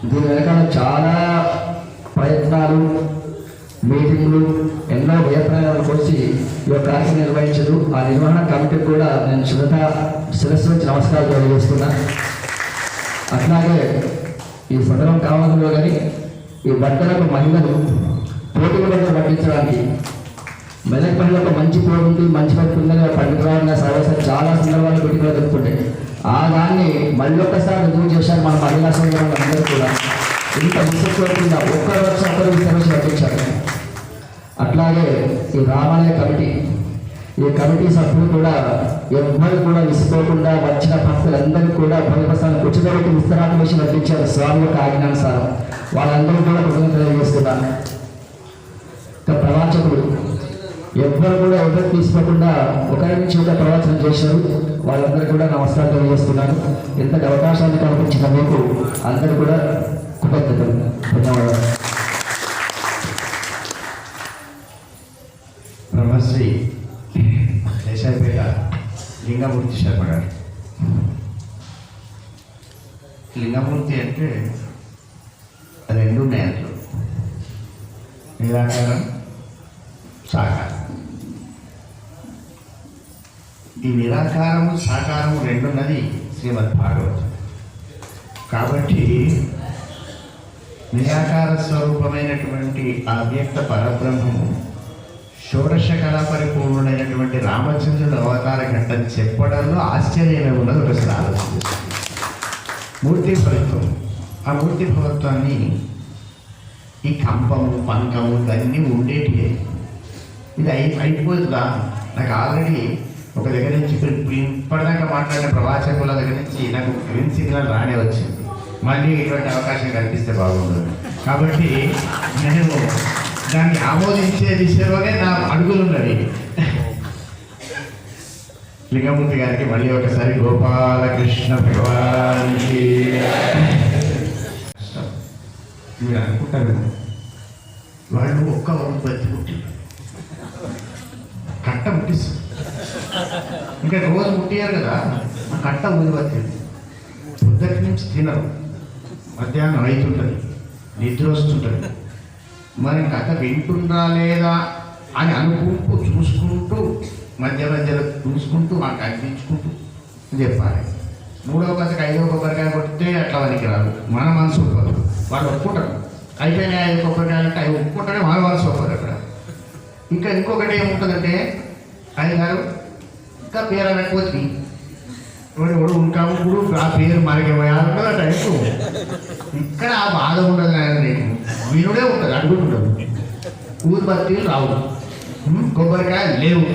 దీని వెనకాల చాలా ప్రయత్నాలు, మీటింగ్లు, ఎన్నో ప్రయత్నాలు కోసి ఈ యొక్క కార్యక్రమం నిర్వహించదు. ఆ నిర్వహణ కమిటీకి కూడా నేను శిరస్సు నుంచి నమస్కారాలు తెలియజేస్తున్నా. అట్లాగే ఈ సదనం కావాలలో కానీ ఈ బట్టలకు మహిళలు పోటీలు పట్టించడానికి మెదక్ మహిళలకు మంచి పోటీ ఉంది, మంచి పడుతుందని పండితురాలుగా సర్వసారి చాలా సందర్భాలు పెట్టుకుని దొరుకుతుంటాయి. ఆ దాన్ని మళ్ళీ ఒక్కసారి రుజువు చేశారు మన మహిళా సంఘాలు అందరూ కూడా. ఇంత విశ్వసంగా ఒక్కరు వచ్చి ఒకరు సర్వీస్ పట్టించారు. అట్లాగే ఈ రామాలయ కమిటీ, ఈ కమిటీ సభ్యులు కూడా ఎవ్వరు కూడా విసుకోకుండా వచ్చిన భక్తులందరికీ కూడా భగవసాన్ని ఉచితపెట్టి విస్తరాన్ని వేసి పట్టించారు స్వామి యొక్క ఆజ్ఞానుసారం. వాళ్ళందరూ కూడా కృతజ్ఞతలు తెలియజేస్తున్నారు. ప్రవాచకుడు ఎవ్వరు కూడా ఎవరు తీసుకోకుండా ఒకరి నుంచి ఒక ప్రవచనం చేశారు. వాళ్ళందరూ కూడా నమస్కారం తెలియజేస్తున్నాను. ఇంతటి అవకాశాన్ని కల్పించిన మీకు అందరూ కూడా కృతజ్ఞతలు, ధన్యవాదాలు. బ్రహ్మశ్రీ దేశాయిపేట లింగమూర్తి శర్మ గారు. లింగమూర్తి అంటే రెండు ఉన్నాయి అందులో, నిరాకారం, సాకారం. ఈ నిరాకారము సాకారము రెండున్నది శ్రీమద్ భాగవతం. కాబట్టి నిరాకార స్వరూపమైనటువంటి ఆ వ్యక్త పరబ్రహ్మము షోడశ కళా పరిపూర్ణుడైనటువంటి రామచంద్రుడు అవతార ఘట్టని చెప్పడంలో ఆశ్చర్యమే ఉన్నది. ఒకసారి ఆలోచిస్తుంది. మూర్తి భవత్వం, ఆ మూర్తి భవత్వాన్ని ఈ కంపము పంకము ఇవన్నీ ఉండేటివే. ఇది అయిపోతుందా? నాకు ఆల్రెడీ ఒక దగ్గర నుంచి ఇప్పటిదాకా మాట్లాడిన ప్రవాచకుల దగ్గర నుంచి నాకు గ్రీన్ సిగ్నల్ రానే వచ్చింది. మళ్ళీ ఇటువంటి అవకాశం కల్పిస్తే బాగుంటుంది. కాబట్టి నేను దాన్ని ఆమోదించే దిశలోనే నా అడుగులున్నవి. లింగమూర్తి గారికి మళ్ళీ ఒకసారి గోపాలకృష్ణ భగవానికి. మీరు అనుకుంటారు వాళ్ళు ఒక్క ఉత్పత్తి పుట్టి కట్ట ముట్టిస్తారు, ఇంకా రోజు ముట్టియారు కదా, ఆ కట్ట ఉత్పత్తి పొద్దుటి నుంచి తినరు, మధ్యాహ్నం అవుతుంటుంది, నిద్ర వస్తుంటుంది. మరి కథ వింటుందా లేదా అని అనుకుంటూ చూసుకుంటూ మధ్య మధ్యలో చూసుకుంటూ మాకు అనిపించుకుంటూ చెప్పాలి. 3వ కథకి 5వ కొబ్బరికాయ కొడితే అట్లా వారికి రాదు, మన మనసు ఒప్పదు. వాళ్ళు ఒప్పుకుంటారు. అయిపోయినా 5 కొబ్బరికాయలు అంటే అవి ఒప్పుకుంటారే, మన మనసు ఒప్పదు. అక్కడ ఇంకొకటి ఏముంటుందంటే ఆయన గారు ఇంకా పేరు అనకపోతే ఎవడు ఉంటాము ఇప్పుడు ఆ పేరు మనకి వేయాలన్నది ఆ టైపు ఇక్కడ ఆ బాధ ఉండదు ఆయన నీకు వినుడే ఉంటుంది అడుగుతుండదు ఊదుబత్తీలు రావు కొబ్బరికాయలు లేవు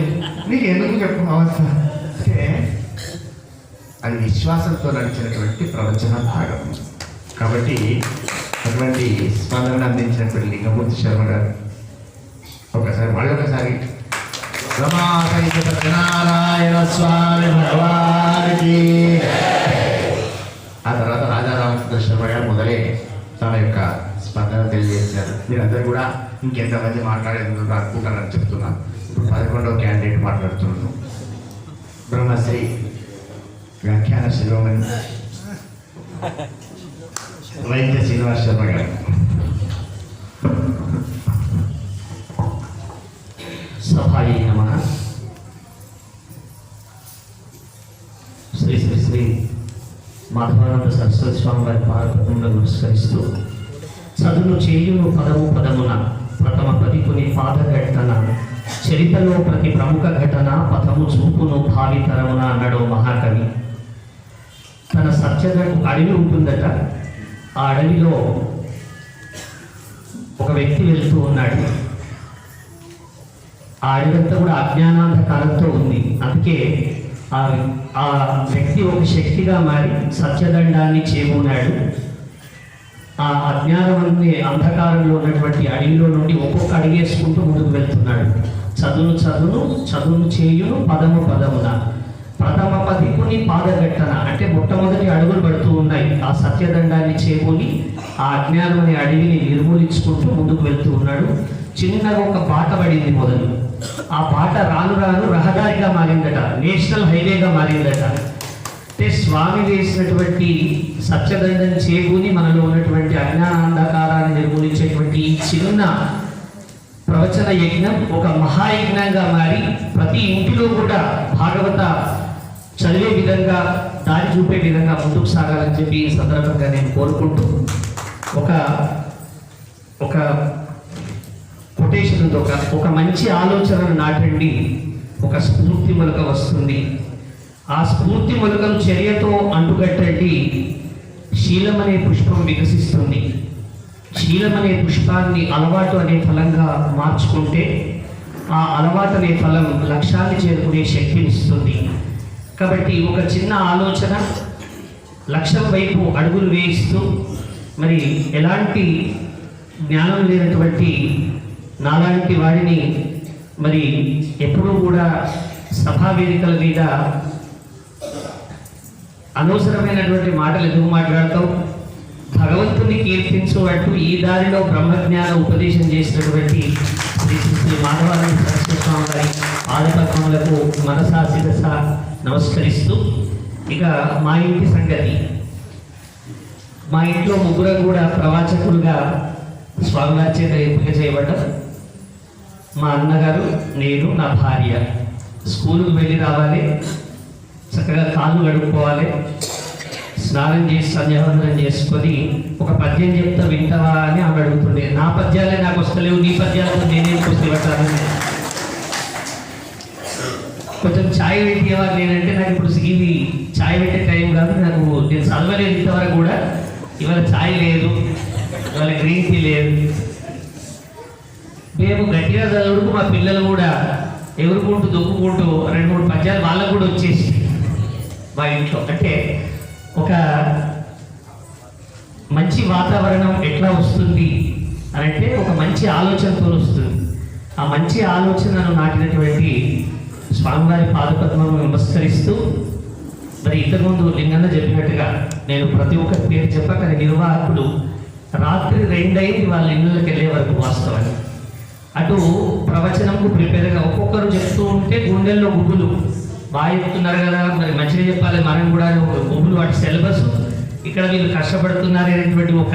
నీకు ఎందుకు చెప్పు అవస్థ అంటే అది విశ్వాసంతో నడిచినటువంటి ప్రవచన భాగం. కాబట్టి అటువంటి స్పందన అందించినటువంటి లింగమూర్తి శర్మ గారు ఒకసారి మళ్ళొకసారి రమాకాంత సత్యనారాయణ స్వామి భగవానికి. ఆ తర్వాత రాజారామచంద్ర శర్మ గారు మొదలే తన యొక్క స్పందన తెలియజేశారు. మీరందరూ కూడా ఇంకెంతమంది మాట్లాడేందుకు అనుకుంటారని చెప్తున్నాను. ఇప్పుడు 11వ క్యాండిడేట్ మాట్లాడుతున్నాను. బ్రహ్మశ్రీ వ్యాఖ్యాన శిరోమణి వైద్య శ్రీనివాస్ శర్మ గారు. సభాయి నమః. శ్రీ శ్రీ శ్రీ మాధవానంద సరస్వతి స్వామి వారి పాదపద్మంలో నమస్కరిస్తూ చదును చేయును పదము పదమున ప్రథమ పదికుని పాదఘట్టన చరితలో ప్రతి ప్రముఖ ఘటన పథము చూపును భావితరమున అన్నాడు మహాకవి. తన సత్యగట్టు అడవి ఉంటుందట. ఆ అడవిలో ఒక వ్యక్తి వెళ్తూ ఉన్నాడు. ఆ అడవంతా కూడా అజ్ఞానాంధకారంతో ఉంది. అందుకే ఆ వ్యక్తి ఒక శక్తిగా మారి సత్యదండాన్ని చేరుకున్నాడు. ఆ అజ్ఞానాన్ని అంధకారంలో ఉన్నటువంటి అడవిలో నుండి ఒక్కొక్క అడిగేసుకుంటూ ముందుకు వెళ్తున్నాడు. చదును చేయును పదము పదమున ప్రథమ పదికుని పాదఘట్టన అంటే మొట్టమొదటి అడుగులు పడుతూ ఉన్నాయి. ఆ సత్యదండాన్ని చేరుకొని ఆ అజ్ఞానం అనే అడవిని నిర్మూలించుకుంటూ ముందుకు వెళ్తూ ఉన్నాడు. చిన్నగా ఒక బాట పడింది మొదలు. ఆ బాట రాను రాను రహదారిగా మారిందట, నేషనల్ హైవేగా మారిందట. అంటే స్వామి వేసినటువంటి సత్యదండం చేకూని మనలో ఉన్నటువంటి అజ్ఞానాంధకారాన్ని నిర్మూలించేటువంటి ఈ చిన్న ప్రవచన యజ్ఞం ఒక మహాయజ్ఞంగా మారి ప్రతి ఇంటిలో కూడా భాగవత చదివే విధంగా దారి చూపే విధంగా ముందుకు సాగాలని చెప్పి ఈ సందర్భంగా నేను కోరుకుంటూ ఒక కొటేషన్ ఉంది. ఒక మంచి ఆలోచనను నాటండి, ఒక స్ఫూర్తి మొలక వస్తుంది. ఆ స్ఫూర్తి మొలకను చర్యతో అంటుగట్టండి, శీలం అనే పుష్పం వికసిస్తుంది. శీలం అనే పుష్పాన్ని అలవాటు అనే ఫలంగా మార్చుకుంటే ఆ అలవాటు అనే ఫలం లక్ష్యాన్ని చేరుకునే శక్తినిస్తుంది. కాబట్టి ఒక చిన్న ఆలోచన లక్ష్యం వైపు అడుగులు వేయిస్తూ మరి ఎలాంటి జ్ఞానం లేనటువంటి నాలాంటి వాడిని మరి ఎప్పుడూ కూడా సభా వేదికల మీద అనవసరమైనటువంటి మాటలు ఎందుకు మాట్లాడతావు, భగవంతుని కీర్తించు అంటూ ఈ దారిలో బ్రహ్మజ్ఞాన ఉపదేశం చేసినటువంటి శ్రీ మాధవానంద సరస్వతి స్వామి వారి ఆదిపద్మములకు మనసా శిరస నమస్కరిస్తూ ఇక మా ఇంటి సంగతి. మా ఇంట్లో ముగ్గురం కూడా ప్రవాచకులుగా స్వామివారి చేత ఎంపిక చేయబడ్డారు. మా అన్నగారు, నేను, నా భార్య. స్కూలుకు వెళ్ళి రావాలి, చక్కగా కాళ్ళు కడుక్కోవాలి, స్నానం చేసి సంధ్యావందనం చేసుకొని ఒక పద్యం చెప్తా వింటావా అని ఆమె అడుగుతుండే. నా పద్యాలే నాకు వస్తలేవు, నీ పద్యాలతో నేనేం చూసి పెట్టాలని. కొంచెం ఛాయ్ పెట్టేవారు నేనంటే నాకు ఇప్పుడు ఇది ఛాయ్ పెట్టే టైం కాదు, నాకు నేను చదవలేదు ఇంతవరకు కూడా. ఇవాళ ఛాయ్ లేదు, ఇవాళ గ్రీన్ టీ లేదు. మేము గట్టిగా చదువుకు మా పిల్లలు కూడా ఎగురుకుంటూ దుక్కుకుంటూ 2-3 పద్యాలు వాళ్ళకు కూడా వచ్చేసి మా ఇంట్లో. అంటే ఒక మంచి వాతావరణం ఎట్లా వస్తుంది అని అంటే ఒక మంచి ఆలోచనతో వస్తుంది. ఆ మంచి ఆలోచనను నాటినటువంటి స్వామివారి పాదపద్మను నమస్కరిస్తూ మరి ఇంతకుముందు లింగన్న చెప్పినట్టుగా నేను ప్రతి ఒక్కరి పేరు చెప్పక నిర్వాహకులు రాత్రి 2 అయింది వాళ్ళ ఇళ్ళకి వెళ్ళే వరకు. వాస్తవాన్ని అటు ప్రవచనంకు ప్రిపేర్గా ఒక్కొక్కరు చెప్తూ ఉంటే గుండెల్లో గుబులు బాగా చెప్తున్నారు కదా, మరి మంచిగా చెప్పాలి మనం కూడా గుబులు. వాటి సిలబస్ ఇక్కడ వీళ్ళు కష్టపడుతున్నారు అనేటువంటి ఒక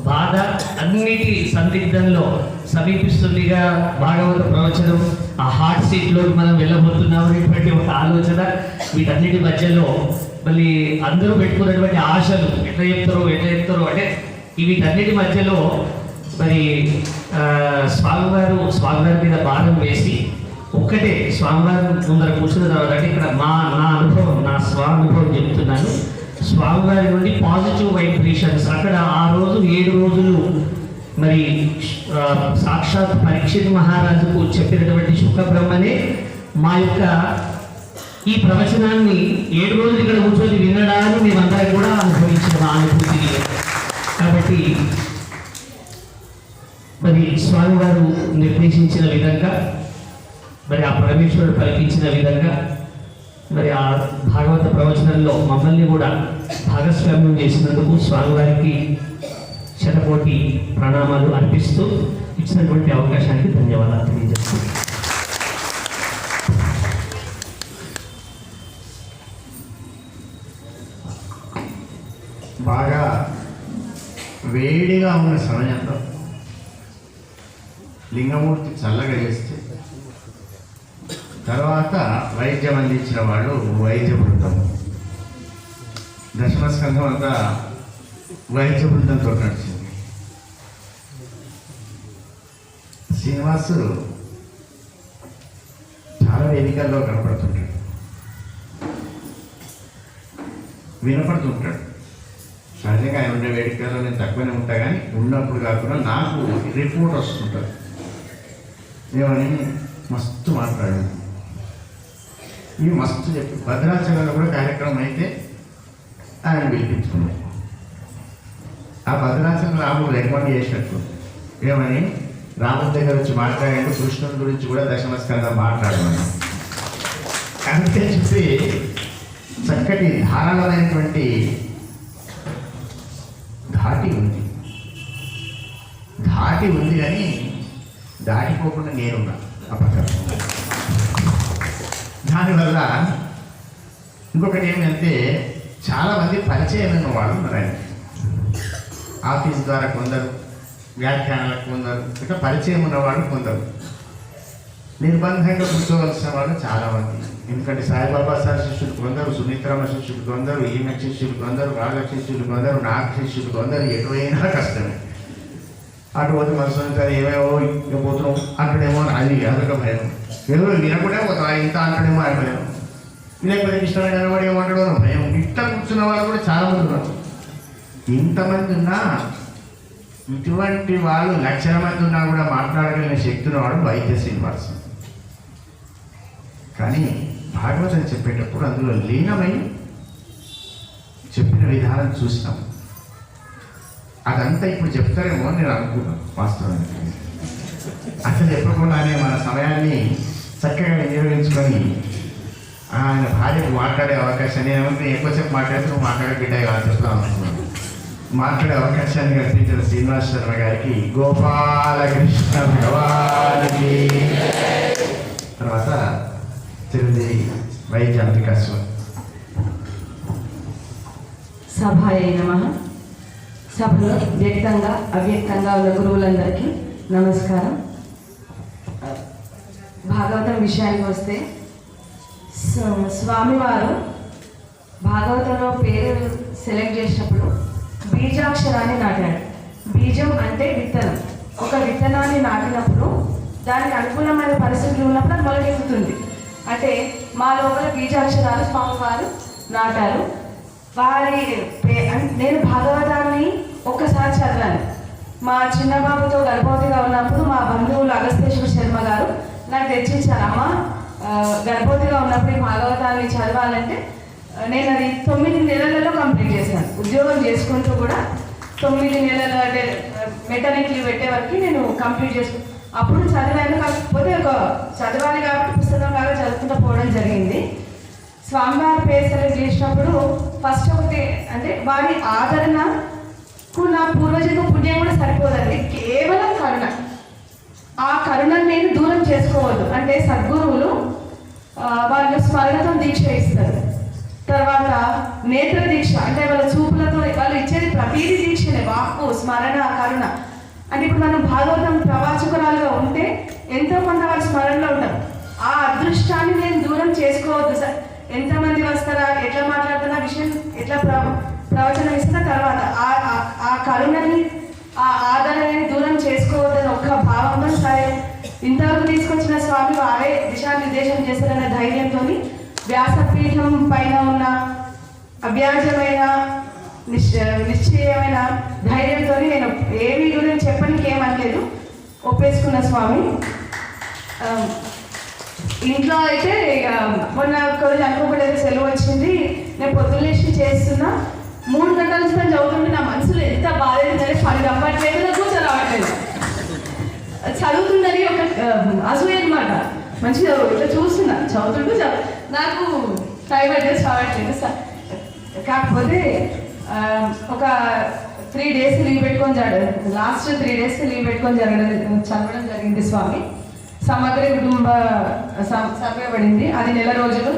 బాధ అన్నిటి సందిగ్ధంలో సమీపిస్తుందిగా భాగవత ప్రవచనం. ఆ హాట్ సీట్లో మనం వెళ్ళబోతున్నాం అనేటువంటి ఒక ఆలోచన. వీటన్నిటి మధ్యలో మళ్ళీ అందరూ పెట్టుకున్నటువంటి ఆశలు ఎట్లా చెప్తారో అంటే వీటన్నిటి మధ్యలో మరి స్వామివారి మీద భారం వేసి ఒక్కటే స్వామివారి ముందర కూర్చున్న తర్వాత అంటే ఇక్కడ నా అనుభవం, నా స్వానుభవం చెప్తున్నాను. స్వామివారి నుండి పాజిటివ్ వైబ్రేషన్స్ అక్కడ ఆ రోజు 7 రోజులు మరి సాక్షాత్ పరీక్షిత్ మహారాజుకు చెప్పినటువంటి శుక్రబ్రహ్మనే మా యొక్క ఈ ప్రవచనాన్ని 7 రోజులు ఇక్కడ కూర్చొని వినడాన్ని మేమందరం కూడా అనుభవించిన అనుభూతిని. కాబట్టి మరి స్వామివారు నిర్దేశించిన విధంగా మరి ఆ పరమేశ్వరుడు పలికించిన విధంగా మరి ఆ భాగవత ప్రవచనంలో మమ్మల్ని కూడా భాగస్వామ్యం చేసినందుకు స్వామివారికి శతకోటి ప్రణామాలు అర్పిస్తూ ఇచ్చినటువంటి అవకాశానికి ధన్యవాదాలు తెలియజేస్తున్నాను. బాగా వేడిగా ఉన్న సమయంలో లింగమూర్తి చల్లగా చేస్తే తర్వాత వైద్యం అందించిన వాళ్ళు వైద్య బృందం, దశమస్కంధం అంతా వైద్య బృందంతో నడిచింది. శ్రీనివాసుడు చాలా వేదికల్లో కనపడుతుంటాడు, వినపడుతుంటాడు. సహజంగా ఆయన ఉండే వేదికల్లో నేను తక్కువనే ఉంటా, కానీ ఉన్నప్పుడు కాకుండా నాకు రిపోర్ట్ వస్తుంటుంది. ఏమని మస్తు మాట్లాడాను, ఇవి మస్తు చెప్పి భద్రాచలంలో కూడా కార్యక్రమం అయితే ఆయన పిలిపించుకున్నాం. ఆ భద్రాచలం రాముడు రికమెండ్ చేసినట్టు ఏమని రాముడి దగ్గర వచ్చి మాట్లాడాడు, కృష్ణుడి గురించి కూడా దశమస్కంధం మాట్లాడమని. అంతే చెప్పి చక్కటి ధారాళమైనటువంటి ధాటి ఉంది కానీ దాటిపోకుండా నేనున్నా ఆ పక్కన. దానివల్ల ఇంకొకటి ఏమంటే చాలామంది పరిచయమైన వాళ్ళు ఉన్నారు ఆయన. ఆఫీస్ ద్వారా కొందరు, వ్యాఖ్యానాలకు కొందరు, ఇట్లా పరిచయం ఉన్నవాళ్ళు కొందరు, నిర్బంధంగా కూర్చోవలసిన వాళ్ళు చాలామంది. ఎందుకంటే సాయిబాబా సార్ శిష్యులు కొందరు, సునీతరామ శిష్యులు కొందరు, ఈమె శిష్యులు కొందరు, వాళ్ళ శిష్యులు కొందరు, నాకు శిష్యులు కొందరు, ఎటువైనా కష్టమే. అటు పోతే మన సొంత ఏమేమో పోతున్నాం అంటాడేమో అది అదొక భయం. ఏదో వినకుండా పోతాం, ఇంత అంటాడేమో అని భయం. లేకపోతే ఇష్టమైన వాడు ఏమంటాడో భయం. ఇట్లా కూర్చున్న వాళ్ళు కూడా చాలామంది ఉన్నారు. ఇంతమంది ఉన్నా, ఇటువంటి వాళ్ళు 1,00,000 మంది ఉన్నా కూడా మాట్లాడగలిగిన శక్తి ఉన్నవాడు వైద్య శ్రీనివాస్. కానీ భాగవతం చెప్పేటప్పుడు అందులో లీనమై చెప్పిన విధానం చూసినాం. అదంతా ఇప్పుడు చెప్తారేమో నేను అనుకున్నాను. వాస్తవానికి అసలు చెప్పకుండానే మన సమయాన్ని చక్కగా వినియోగించుకొని ఆయన భార్యకు మాట్లాడే అవకాశాన్ని, ఏమంటే ఎక్కువసేపు మాట్లాడితే నువ్వు మాట్లాడే బిడ్డ కాదు చెప్తాను అనుకున్నాను. మాట్లాడే అవకాశాన్ని కల్పించిన శ్రీనివాస్ శర్మ గారికి గోపాలకృష్ణ భగవానికి, తర్వాత చిరంజీవి వైద్య అంబికాశ్వర్. సభాయ నమః. సభలో వ్యక్తంగా అవ్యక్తంగా ఉన్న గురువులందరికీ నమస్కారం. భాగవతం విషయానికి వస్తే స్వామివారు భాగవతంలో పేరు సెలెక్ట్ చేసినప్పుడు బీజాక్షరాన్ని నాటాడు. బీజం అంటే విత్తనం. ఒక విత్తనాన్ని నాటినప్పుడు దానికి అనుకూలమైన పరిస్థితులు ఉన్నప్పుడు అది మొలకెత్తుతుంది. అంటే మా లోపల బీజాక్షరాలు స్వామివారు నాటారు. నేను భాగవతాన్ని ఒక్కసారి చదివాను. మా చిన్నబాబుతో గర్భవతిగా ఉన్నప్పుడు మా బంధువులు అగస్తేశ్వర శర్మ గారు నాకు తెచ్చిచ్చారు. అమ్మ గర్భవతిగా ఉన్నప్పుడు భాగవతాన్ని చదవాలంటే నేను అది 9 నెలలలో కంప్లీట్ చేశాను. ఉద్యోగం చేసుకుంటూ కూడా 9 నెలల మెటర్నిటీ పెట్టే వరకు నేను కంప్లీట్ చేసుకున్నాను. అప్పుడు చదివాను. కాకపోతే ఒక చదవాలి కాబట్టి పుస్తకం లాగా చదువుకుంటూ పోవడం జరిగింది. స్వామివారి పేరు సెలెక్ట్ చేసినప్పుడు ఫస్ట్ ఒకటి అంటే వారి ఆదరణకు నా పూర్వజన్మ పుణ్యం కూడా సరిపోదండి. కేవలం కరుణ. ఆ కరుణను నేను దూరం చేసుకోవద్దు. అంటే సద్గురువులు వాళ్ళు స్మరణతో దీక్ష ఇస్తారు. తర్వాత నేత్ర దీక్ష అంటే వాళ్ళ చూపులతో వాళ్ళు ఇచ్చేది ప్రతీది దీక్షనే. వాక్కు, స్మరణ, కరుణ. అంటే ఇప్పుడు మనం భాగవతం ప్రవాచకురాలుగా ఉంటే ఎంతో కొంత వాళ్ళ స్మరణలో ఉంటాం. ఆ అదృష్టాన్ని నేను దూరం చేసుకోవద్దు సార్. ఎంతమంది వస్తారా, ఎట్లా మాట్లాడుతున్నా, విషయం ఎట్లా ప్రవచనం ఇస్తున్న తర్వాత ఆ కరుణని ఆ ఆదరణని దూరం చేసుకోవద్దని ఒక్క భావంతో సరే ఇంతవరకు తీసుకొచ్చిన స్వామి వారే దిశానిర్దేశం చేశారన్న ధైర్యంతో వ్యాసపీఠం పైన ఉన్న అవ్యాజమైన నిశ్చయమైన ధైర్యంతో నేను ఏమి గురించి చెప్పడానికి ఏమనలేదు, ఒప్పేసుకున్న స్వామి. ఇంట్లో అయితే ఇక మొన్న ఒకరోజు అనుకోకుండా సెలవు వచ్చింది, నేను పొద్దున్నేసి చేస్తున్నా 3 గంటల నుంచి చదువుతుంటే నా మనసులో ఎంత బాధ అయిందంటే 10 అవ్వట్లేదు, నాకు కూర్చోరావట్లేదు. చదువుతుందని ఒక అసూయ అనమాట. మంచిగా ఇట్లా చూస్తున్నా చదువుతుంటూ నాకు టైం అడ్జస్ట్ అవ్వట్లేదు. కాకపోతే ఒక 3 days లీవ్ పెట్టుకొని లాస్ట్ 3 days లీవ్ పెట్టుకొని చదవడం జరిగింది స్వామి. సమగ్ర కుటుంబ సర్వే పడింది, అది 1 నెల రోజులు.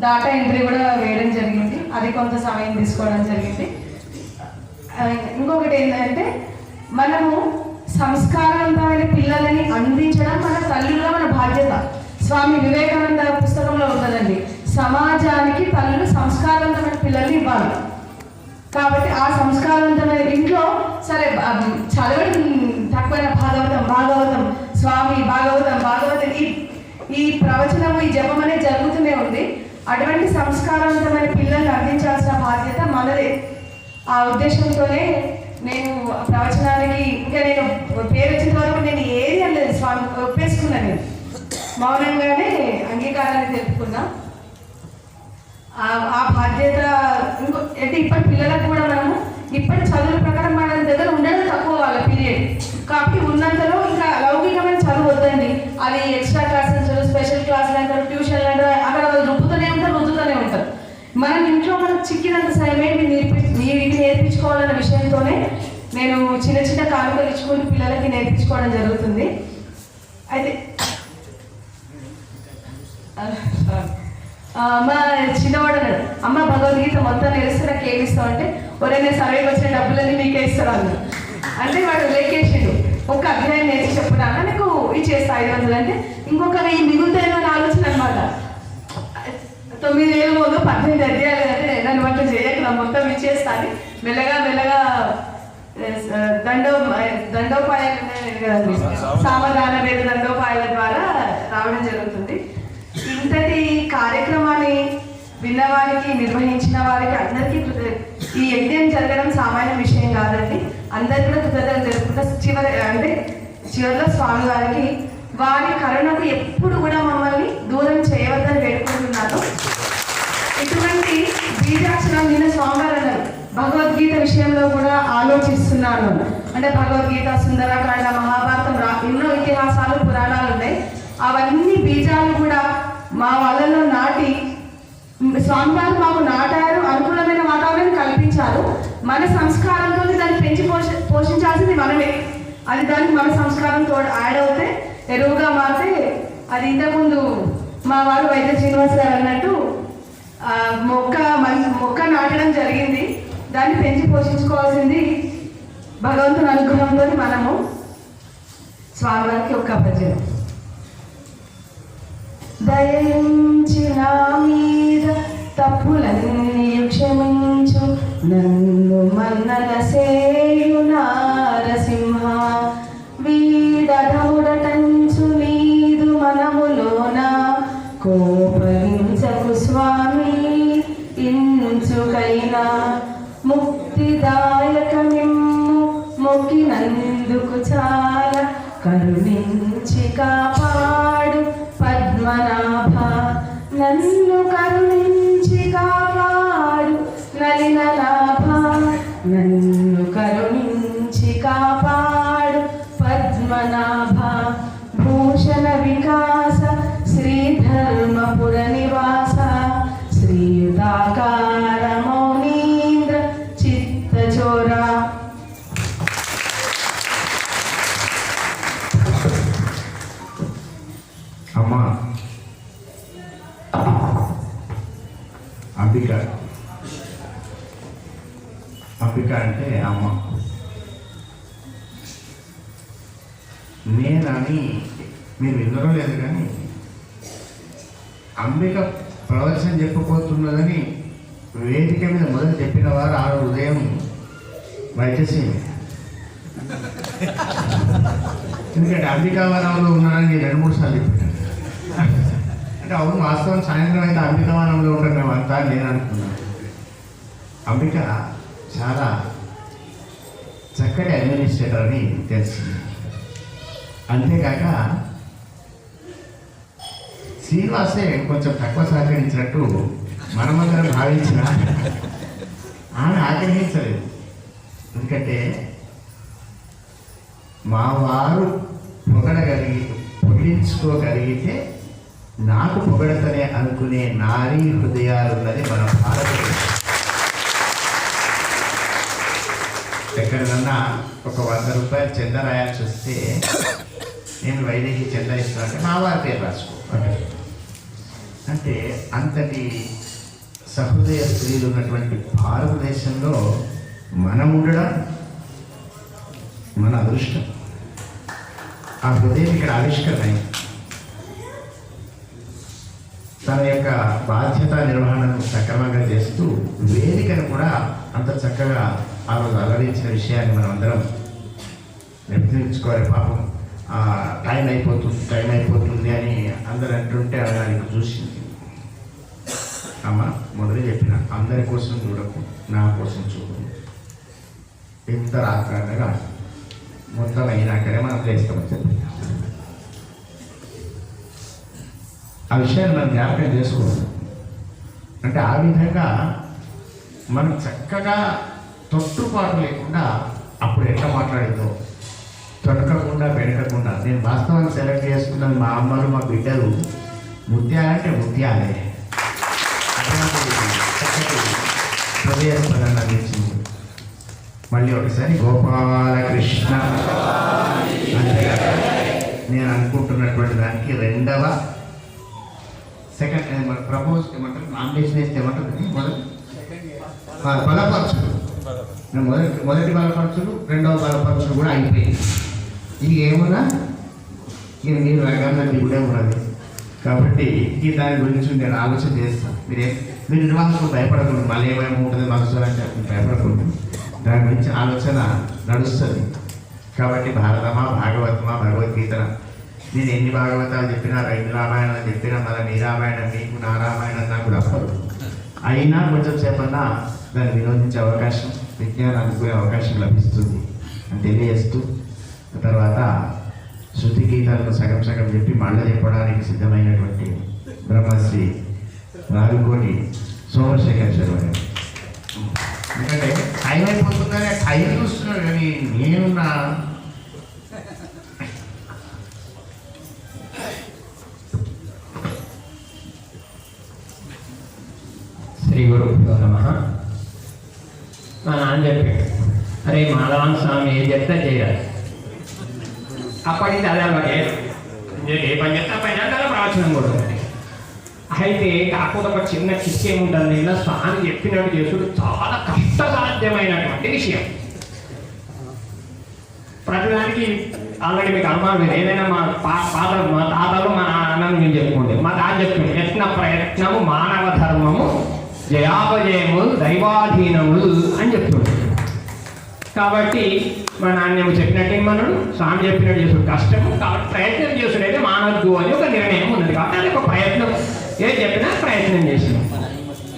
డాటా ఎంట్రీ కూడా వేయడం జరిగింది, అది కొంత సమయం తీసుకోవడం జరిగింది. ఇంకొకటి ఏంటంటే మనము సంస్కారవంతమైన పిల్లలని అందించడం మన తల్లుల మన బాధ్యత. స్వామి వివేకానంద పుస్తకంలో ఉంటుందండి, సమాజానికి తల్లులు సంస్కారవంతమైన పిల్లల్ని ఇవ్వాలి. కాబట్టి ఆ సంస్కారవంతమైన ఇంట్లో సరే చదవడం తక్కువైన భాగవతం స్వామి భాగవతం ఈ ప్రవచనము ఈ జపం అనేది జరుగుతూనే ఉంది. అటువంటి సంస్కారవంతమైన పిల్లల్ని అందించాల్సిన బాధ్యత మనదే. ఆ ఉద్దేశంతోనే నేను ప్రవచనానికి ఇంకా నేను పేరు వచ్చిన వరకు నేను ఏది అనలేదు, స్వామి ఒప్పేసుకున్నాను. నేను మౌనంగానే అంగీకారాన్ని తెలుపుకున్నా. ఆ బాధ్యత అంటే ఇప్పటి పిల్లలకు కూడా మనము ఇప్పటి చదువుల ప్రకారం మన దగ్గర ఉండడం తక్కువ వాళ్ళ పీరియడ్, కాబట్టి ఉన్నంతలో ఇంకా లౌకికమైన చదువు వద్దండి. అది ఎక్స్ట్రా క్లాసెస్ స్పెషల్ క్లాసులు అంటారు, ట్యూషన్లు అంటారు, అక్కడ వాళ్ళు రుద్దుతూనే ఉంటారు. మనం ఇంట్లో మనకు చిక్కినంత సమయం నేర్పించుకోవాలన్న విషయంతోనే నేను చిన్న కానుకలు ఇచ్చుకుంటూ పిల్లలకి నేర్పించుకోవడం జరుగుతుంది. అయితే అమ్మ చిన్నవాడు అన్నాడు, అమ్మ భగవద్గీత మొత్తం నేర్స్తే నాకు ఏమి ఇస్తావు అంటే, ఒరే నేను సర్వేకి వచ్చిన డబ్బులన్నీ మీకే ఇస్తాను అన్నాడు. అంటే వాడు లేకేసిండు, ఒక అధ్యాయం నేర్చి చెప్పుడా నీకు ఇచ్చేస్తా 500 అంటే ఇంకొక 1000 మిగులుతాయో ఆలోచన అనమాట. 9 ఏళ్ళ ముందు 18 అధ్యాయాలు అంటే నన్ను వంట చేయక మొత్తం ఇచ్చేస్తా అని మెల్లగా దండోపాయాలు కదండి, సామధాన వేద దండోపాయాల ద్వారా రావడం జరుగుతుంది. ఇంతటి కార్యక్రమాన్ని విన్నవారికి నిర్వహించిన వారికి అందరికీ ఈ యజ్ఞం జరగడం సామాన్య విషయం కాదండి. అందరికీ కూడా కృతజ్ఞతలు తెలుపుకుంటా చివరిలో స్వామి వారికి వారి కరుణకు ఎప్పుడు కూడా మమ్మల్ని దూరం చేయవద్దని వేడుకుంటున్నాను. ఇటువంటి బీజాక్షరం నిన్న స్వామివారు అన్నారు, భగవద్గీత విషయంలో కూడా ఆలోచిస్తున్నాను అంటే భగవద్గీత, సుందరకాండ, మహాభారతం ఎన్నో ఇతిహాసాలు పురాణాలు ఉన్నాయి. అవన్నీ బీజాలు కూడా మా వాళ్ళలో నాటి స్వామివారు మాకు నాటారు, అనుకూలమైన వాతావరణాన్ని కల్పించారు. మన సంస్కారంతో దాన్ని పెంచి పోషించాల్సింది మనమే. అది దానికి మన సంస్కారంతో యాడ్ అవుతే ఎరువుగా మారితే అది ఇంతకుముందు మా వారు వైద్య శ్రీనివాస్ గారు అన్నట్టు మొక్క నాటడం జరిగింది. దాన్ని పెంచి పోషించుకోవాల్సింది భగవంతుని అనుగ్రహంతో మనము. స్వామివారికి ఒక్క భజన. దయించి నా మీద తప్పులన్నీ క్షమించు, నన్ను మన్నన సేయు నారసింహ, వీడధముడటంచు నీదు మనములోన, కోపగించకు స్వామి ఇంచుకైనా, ముక్తిదాయక మిమ్ము మొక్కినందుకు చాలా, కరుణించి కాపాడు పద్మనాభ, నన్ను కరుణించి కాపాడు నలిననాభ, నన్ను కరుణించి కాపాడు పద్మనాభ, భూషణ వికాస శ్రీధర్మపుర నివాస, శ్రీయుతాకార మౌనీంద్ర చిత్తచోరా. అమ్మా అంబిక అంటే అమ్మ. నేనని మీరు విన్నరో లేదు కానీ అంబిక ప్రవచనం చెప్పబోతున్నదని వేదిక మీద మొదలు చెప్పిన వారు ఆ ఉదయం వైద్యశ్రీ. ఎందుకంటే అంబికావనంలో ఉన్నానని 2-3 సార్లు చెప్పాను. అంటే అవును, వాస్తవం సాయంత్రం అయితే అంబికావనంలో ఉంటాం అంతా అని నేను అనుకున్నాను. అంబిక చాలా చక్కటి అడ్మినిస్ట్రేటర్ అని తెలిసింది. అంతేకాక శ్రీనివాసే కొంచెం తక్కువ సహకరించినట్టు మనమందరం భావించిన ఆమె ఆగ్రహించలేదు. ఎందుకంటే మా వారు పొగిడించుకోగలిగితే నాకు పొగడతనే అనుకునే నారీ హృదయాలున్నది మన భారతదేశం. ఎక్కడన్నా ఒక 100 రూపాయలు చంద రాయాల్సి వస్తే నేను వైదేహి చంద ఇస్తానంటే మా వారి పేరు రాసుకో అంటే అంతటి సహృదయ స్త్రీలు ఉన్నటువంటి భారతదేశంలో మనం ఉండడం మన అదృష్టం. ఆ హృదయం ఇక్కడ ఆవిష్కరణ అయింది. తన యొక్క బాధ్యత నిర్వహణను సక్రమంగా చేస్తూ వేదికను కూడా అంత చక్కగా ఆ రోజు అలరించిన విషయాన్ని మనం అందరం నిర్ణయించుకోవాలి. పాపం టైం అయిపోతుంది అని అందరు అంటుంటే దానికి చూసింది. అమ్మ మొదలు చెప్పిన అందరి కోసం చూడకు, నా కోసం చూడు. ఎంత రాత్రగా మొత్తం అయినాకనే మనం చేస్తామని చెప్పి ఆ విషయాన్ని మనం జ్ఞాపకం చేసుకోవాలి. అంటే ఆ విధంగా మనం చక్కగా తొట్టుపాటు లేకుండా అప్పుడు ఎట్లా మాట్లాడిందో తొడకకుండా పెడకకుండా. నేను వాస్తవాన్ని సెలెక్ట్ చేసుకున్నది మా అమ్మలు మా బిడ్డలు ముత్యాలంటే ముత్యాలే. హృదయస్పదన అందించింది. మళ్ళీ ఒకసారి గోపాలకృష్ణ. నేను అనుకుంటున్నటువంటి దానికి రెండవ సెకండ్ ప్రపోజ్ ఏమంటారు, నామినేషన్ వేస్తే ఏమంటారు, బలపరచులు. మొదటి బలపరచులు, రెండవ బలపరచులు కూడా అయిపోయింది. ఇక ఏమన్నా ఇక మీరు రంగాన్ని కూడా ఉన్నది కాబట్టి ఈ దాని గురించి నేను ఆలోచన చేస్తాను. మీరు నిర్వాహకులు భయపడకూడదు, మళ్ళీ ఏమేమి ఉంటుంది మనసు అంటే భయపడకూడదు. దాని గురించి ఆలోచన నడుస్తుంది. కాబట్టి భారతమా, భాగవతమా, భగవద్గీత, నేను ఎన్ని భాగవతాలు చెప్పినా, 2 రామాయణాలు చెప్పినా, మళ్ళీ నీ రామాయణం నీకు, నా రామాయణం నాకు తప్పదు. అయినా కొంచెం సేపన్నా దాన్ని వినోదించే అవకాశం, విజ్ఞానం అందుకునే అవకాశం లభిస్తుంది అని తెలియజేస్తూ, తర్వాత శృతి గీతాలను సగం సగం చెప్పి మళ్ళీ చెప్పడానికి సిద్ధమైనటువంటి బ్రహ్మశ్రీ రావికోటి సోమశేఖర్ శర్మ గారు. ఎందుకంటే టైం అయిపోతుందని టైం చూస్తున్నాడు కానీ నేనున్నా శ్రీ గురుభ్యో నమః. మా నాన్న చెప్పాడు, అరే మాధవన్ స్వామి ఏం చెప్తే చేయాలి. అప్పటి నుంచి అదే అలవాటు. ఏ పని చెప్తే ఆ పని అంటే ప్రవచనం కూడా. అయితే కాకపోతే ఒక చిన్న కిక్ ఏముంటుంది, ఇలా స్వామి చెప్పినట్టు చేసుడు చాలా కష్టసాధ్యమైనటువంటి విషయం. ప్రతిదానికి ఆల్రెడీ మీకు అనుమానం లేదు. ఏదైనా మా తాతలు మా నాన్నని నేను చెప్పుకోండి. మా తాత చెప్తుంది, యత్న ప్రయత్నము మానవ ధర్మము, జయాపజయము దైవాధీనములు అని చెప్తుంది. కాబట్టి మా నాన్నేమో చెప్పినట్టే మనడు, స్వామి చెప్పినట్టు చేసుడు కష్టము. కాబట్టి ప్రయత్నం చేసుడైతే మానవద్దు అని ఒక నిర్ణయం ఉన్నది. కాబట్టి అది ఒక ప్రయత్నం, ఏం చెప్పినా ప్రయత్నం చేసినాం.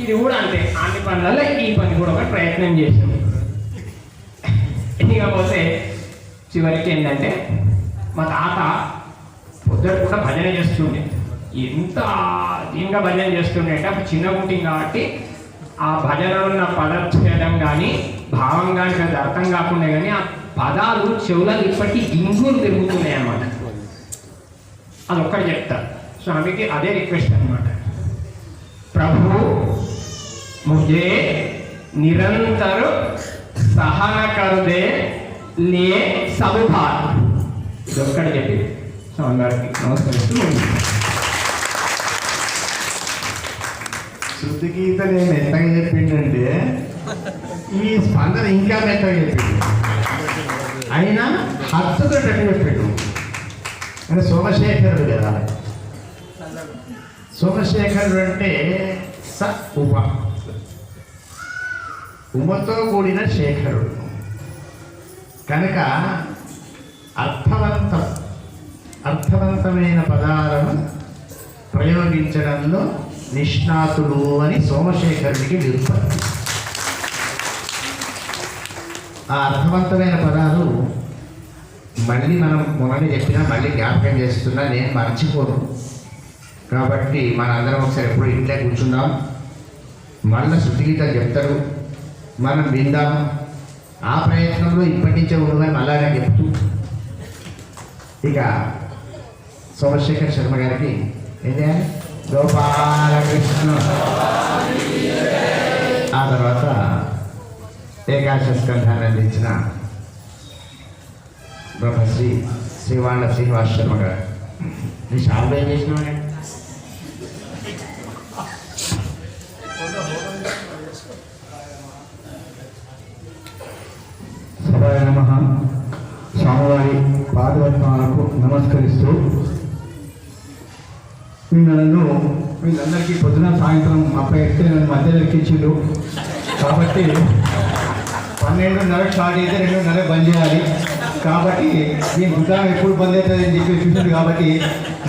ఇది కూడా అంతే, అన్ని పనులలో ఈ పని కూడా ఒక ప్రయత్నం చేసినాం. ఇకపోతే చివరికి ఏంటంటే మా తాత పొద్దుట కూడా భజన చేస్తుండే. ఎంత ఇంకా భజన చేస్తుండే అంటే అప్పుడు చిన్న గుంటింగ్ కాబట్టి ఆ భజన ఉన్న పదచ్ఛేదం కానీ భావం కానీ అది అర్థం కాకుండా కానీ ఆ పదాలు చెవులకు ఇప్పటికీ గింగులు తిరుగుతున్నాయి అన్నమాట. అది ఒక్కటి చెప్తా స్వామికి, అదే రిక్వెస్ట్ అనమాట. ప్రభు ముझे నిరంతర సహన కరుదే లే సబ్ భార్. ఇది ఒక్కటి చెప్పి స్వామి గారికి నమస్కరిస్తూ శృతి గీత నేను మెత్తగా చెప్పిండంటే ఈ స్పందన ఇంకా మెత్తగా చెప్పింది. అయినా హత్తుతో చెప్పాడు. అంటే సోమశేఖరుడు కదా, సోమశేఖరుడు అంటే స ఉప, ఉమతో కూడిన శేఖరుడు. కనుక అర్థవంతమైన పదాలను ప్రయోగించడంలో నిష్ణాతుడు అని సోమశేఖరుడికి నిరూపణ. ఆ అర్థవంతమైన పదాలు మళ్ళీ మనం మొన్న చెప్పినా మళ్ళీ జ్ఞాపకం చేస్తున్నా, నేను మర్చిపోను. కాబట్టి మనందరం ఒకసారి ఎప్పుడు ఇంట్లో కూర్చుందాం, మళ్ళీ శృతిగీతలు చెప్తారు, మనం విందాం. ఆ ప్రయత్నంలో ఇప్పటి నుంచే ఉండమని అలాగే చెప్తూ ఇక సోమశేఖర్ శర్మ గారికి ఏదే గోపాలకృష్ణ, ఆ తర్వాత ఏకాశ స్కంధాన్ని అందించిన బ్రహ్మశ్రీ శ్రీవాళ్ళ శ్రీనివాస్ శర్మ గారు. నీ షాప్ ఏం చేసినావు? సభాయ నమః. స్వామివారి పాదపద్మాలకు నమస్కరిస్తూ, వీళ్ళందరికీ పొద్దున సాయంత్రం అప్పగిస్తే నన్ను మధ్యలో ఎక్కించిండు. కాబట్టి 12:30 స్టార్ట్ అయితే 2:30 బంద్ చేయాలి. కాబట్టి నేను దుకాణం ఎప్పుడు బంద్ అవుతుంది అని చెప్పి చూసిండు. కాబట్టి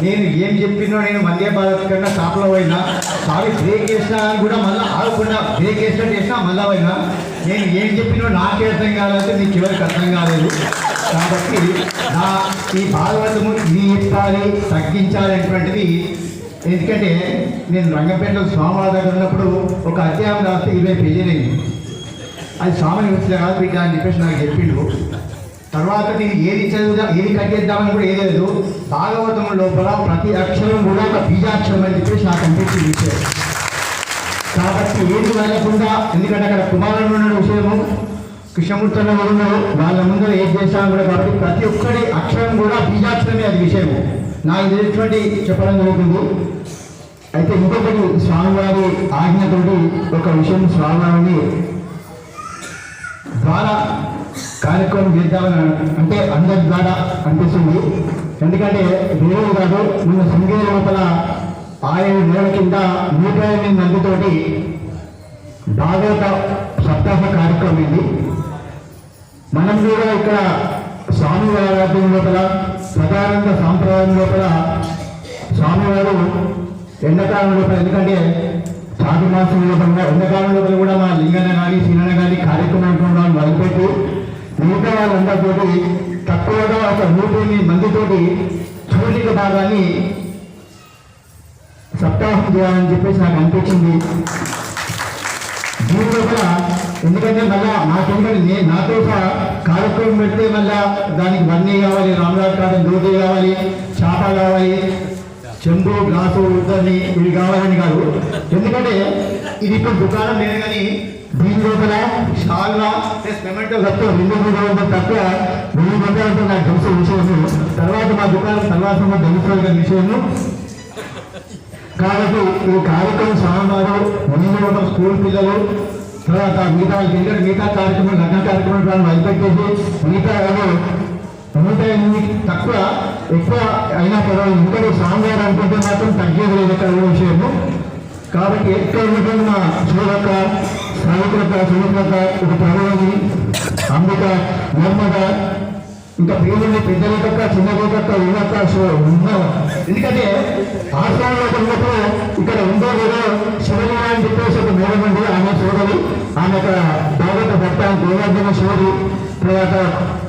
నేను ఏం చెప్పినో, నేను మధ్య భారత్ కన్నా షాప్లో పోయినా, సారీ బ్రేక్ వేసినా కూడా మళ్ళీ ఆగకుండా బ్రేక్ వేసినట్టు చేసినా మళ్ళీ పోయినా, నేను ఏం చెప్పినో నాకే అర్థం కాలేదంటే మీకు ఎవరికి అర్థం కాలేదు. కాబట్టి నా ఈ భాగవతము ఇది చెప్పాలి, తగ్గించాలి అనేటువంటిది. ఎందుకంటే నేను రంగంపేటలో స్వామివారి దగ్గర ఉన్నప్పుడు ఒక అధ్యాయం రాస్తే 20 పేజీలైంది. అది స్వామిని వచ్చిన కాదు బిడ్డ అని చెప్పేసి నాకు చెప్పిండు. తర్వాత నేను ఏది చదువుదా, ఏది కట్టేద్దామని కూడా ఏదేదు. భాగవతం లోపల ప్రతి అక్షరం కూడా ఒక బీజాక్షరం అని చెప్పేసి నాకు అనిపించింది విషయం. కాబట్టి ఏది వెళ్ళకుండా, ఎందుకంటే అక్కడ కుమారుడు ఉన్న విషయము, కృష్ణమూర్తుల ఉన్నాడు, వాళ్ళ ముందర ఏం చేశాను కూడా. కాబట్టి ప్రతి ఒక్కటి అక్షరం కూడా బీజాక్షరమే అది విషయము. నాకు తెలిసినటువంటి చెప్పడం జరుగుతుంది. అయితే ఇంకొకటి స్వామివారి ఆజ్ఞతోటి ఒక విషయం స్వామివారిని ద్వారా కార్యక్రమం చేద్దామని అంటే అందరి ద్వారా అనిపిస్తుంది. ఎందుకంటే దేవుడు గారు నిన్న శృంగేరి లోపల 6 నెలల కింద 108 మందితోటి భాగవత సప్తాహ కార్యక్రమం ఇది. మనం కూడా ఇక్కడ స్వామివారి ఆరాధన లోపల సదానంద సాంప్రదాయం లోపల స్వామివారు ఎండాకాలం లోపల, ఎందుకంటే చాటు మాసం లోపల ఎండాకాలం లోపల కూడా మా లింగన కానీ సీనన కానీ కార్యక్రమం మొదలుపెట్టి మిగతా వాళ్ళందరితో తక్కువగా ఒక 108 మందితోటి చూలిక భాగాన్ని సప్తాహం చేయాలని చెప్పేసి నాకు అనిపించింది. దీని లోపల ఎందుకంటే మళ్ళా నాకేంటంటే నాతో కార్యక్రమం పెడితే మళ్ళా దానికి వన్నీ కావాలి, రామరాజ్ కాదు, దోతి కావాలి, చేప కావాలి, చెంబు గ్లాసు ఉద్దరిని ఇవి కావాలని కాదు. ఎందుకంటే ఇది ఇప్పుడు దుకాణం లేదు, కానీ దీని లోపల షాల్లా ప్లస్ మెమెంటో ఖర్చు 200 తక్కువ 1000 రూపాయలతో నాకు తెలిసిన విషయము. తర్వాత మా దుకాణం తర్వాత తెలుసుకోగలిగిన విషయము. కాబట్టి ఈ కార్యక్రమం స్వామివారు ముందు స్కూల్ పిల్లలు, తర్వాత మిగతా కార్యక్రమం లగ్న కార్యక్రమం వదిలిపెట్టేసి మిగతా తక్కువ ఎక్కువ అయినా పర్వాలేదు. ఎందుకంటే స్వామివారు అనుకుంటే మాత్రం తగ్గేది లేదు ఎక్కడ విషయము. కాబట్టి ఎక్కడ ఉన్నటువంటి మా సూరక్క, సావిత్రక, సుమిత్రక, ఒక ప్రభావి, అంబిక, నర్మద, ఇంకా పేరుని పెద్దలక, చిన్నక, ఉన్నక్క ఎందుకంటే ఆశ్రమంలో ఉన్నప్పుడు ఇక్కడ ఉందో లేదో శివలింగ అని చెప్పేసి ఒక మేడం అండి, ఆమె సోదరి, ఆమె ఒక భాగవత భర్త దేవార్జన సోదరి, తర్వాత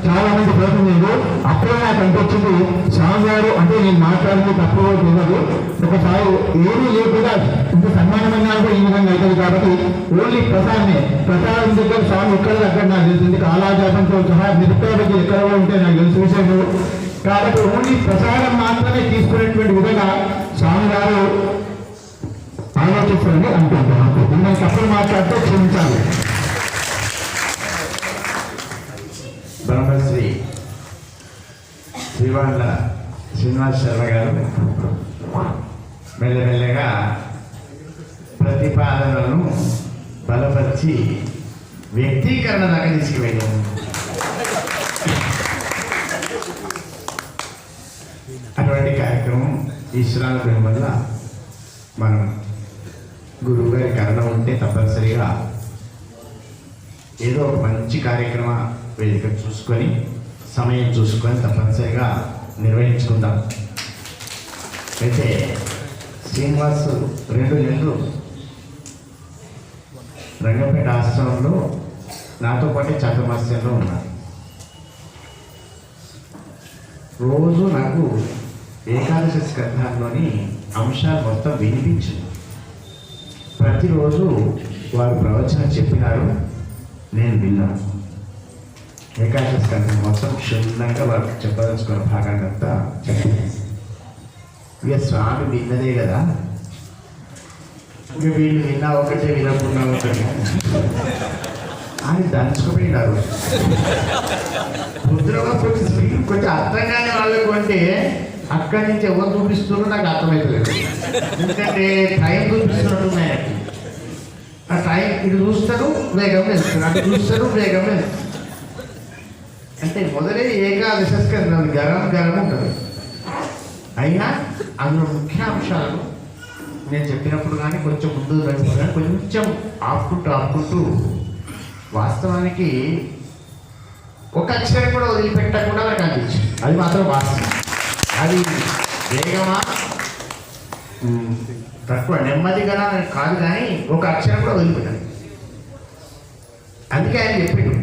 చాలా మంది ప్రయత్నించారు. అప్పుడే నాకు అనిపించింది స్వామివారు అంటే నేను మాట్లాడింది తప్పుగా తెలియదు. ఒకసారి ఏమీ లేకుండా ఇంత సన్మానమైన కూడా ఈ విధంగా అవుతుంది. కాబట్టి ఓన్లీ ప్రసాదం దగ్గర స్వామి ఎక్కడ అక్కడ నాకు తెలిసింది. కాలాజాతంతో సహా నిరుపేదకి ఎక్కడ ఉంటే నాకు తెలిసిన విషయం. కాబట్టి ఓన్లీ ప్రసాదం మాత్రమే తీసుకునేటువంటి విధంగా స్వామివారు ఆలోచిస్తారని అనుకుంటున్నాను. మిమ్మల్ని తప్పులు మాట్లాడితే క్షమించాలి. బ్రహ్మశ్రీ శ్రీవాళ్ళ శ్రీనివాస్ శర్మ గారు మెల్లమెల్లగా ప్రతిపాదనలను బలపరిచి వ్యక్తీకరణ దాకా తీసుకువెళ్ళాము. అటువంటి కార్యక్రమం ఈశ్వరానుగ్రహం వల్ల మనం గురువు గారి కరుణ ఉంటే తప్పనిసరిగా ఏదో ఒక మంచి కార్యక్రమ వేదిక చూసుకొని సమయం చూసుకొని తప్పనిసరిగా నిర్వహించుకుందాం. అయితే శ్రీనివాస్ 2 నెలలు రంగంపేట ఆశ్రమంలో నాతో పాటు చాతుర్మాస్యంలో ఉన్నారు. రోజు నాకు ఏకాదశి స్కంధాల్లోని అంశాలు మొత్తం వినిపించింది. ప్రతిరోజు వారు ప్రవచనం చెప్పినారు, నేను విన్నాను. ఏకాదశి స్కంధం మొత్తం క్షుణ్ణంగా వారికి చెప్పదలుచుకున్న భాగాన్ని అంతా చెప్పింది. ఇక స్వామి విన్నదే కదా, ఇక వీళ్ళు విన్నా ఒకటే వినకుండా ఒకటి అని దంచుకుపోయినారు. ముద్రలో కొంచెం అర్థం కాని వాళ్ళకు అంటే అక్కడి నుంచి ఎవరు చూపిస్తున్నారో నాకు అర్థమవుతలేదు. ఎందుకంటే టైం చూపిస్తున్నట్టున్నాయి. ఆ టైం ఇటు చూస్తారు వేగం వెళ్తున్నారు, అటు చూస్తారు వేగం వెళ్తున్నారు. అంటే మొదలై ఏకాదశి స్కంధం గరం ఉంటుంది. అయినా అందులో ముఖ్యాంశాలు నేను చెప్పినప్పుడు కానీ కొంచెం ముందు కానీ కొంచెం ఆపుకుంటూ వాస్తవానికి ఒక అక్షరం కూడా వదిలిపెట్టకుండా నాకు అనిపించింది. అది మాత్రం వాస్తవం. అది వేగమా తక్కువ నెమ్మదిగా కాదు, కానీ ఒక అక్షరం కూడా వదిలిపెట్టాలి. అందుకే ఆయన చెప్పిండు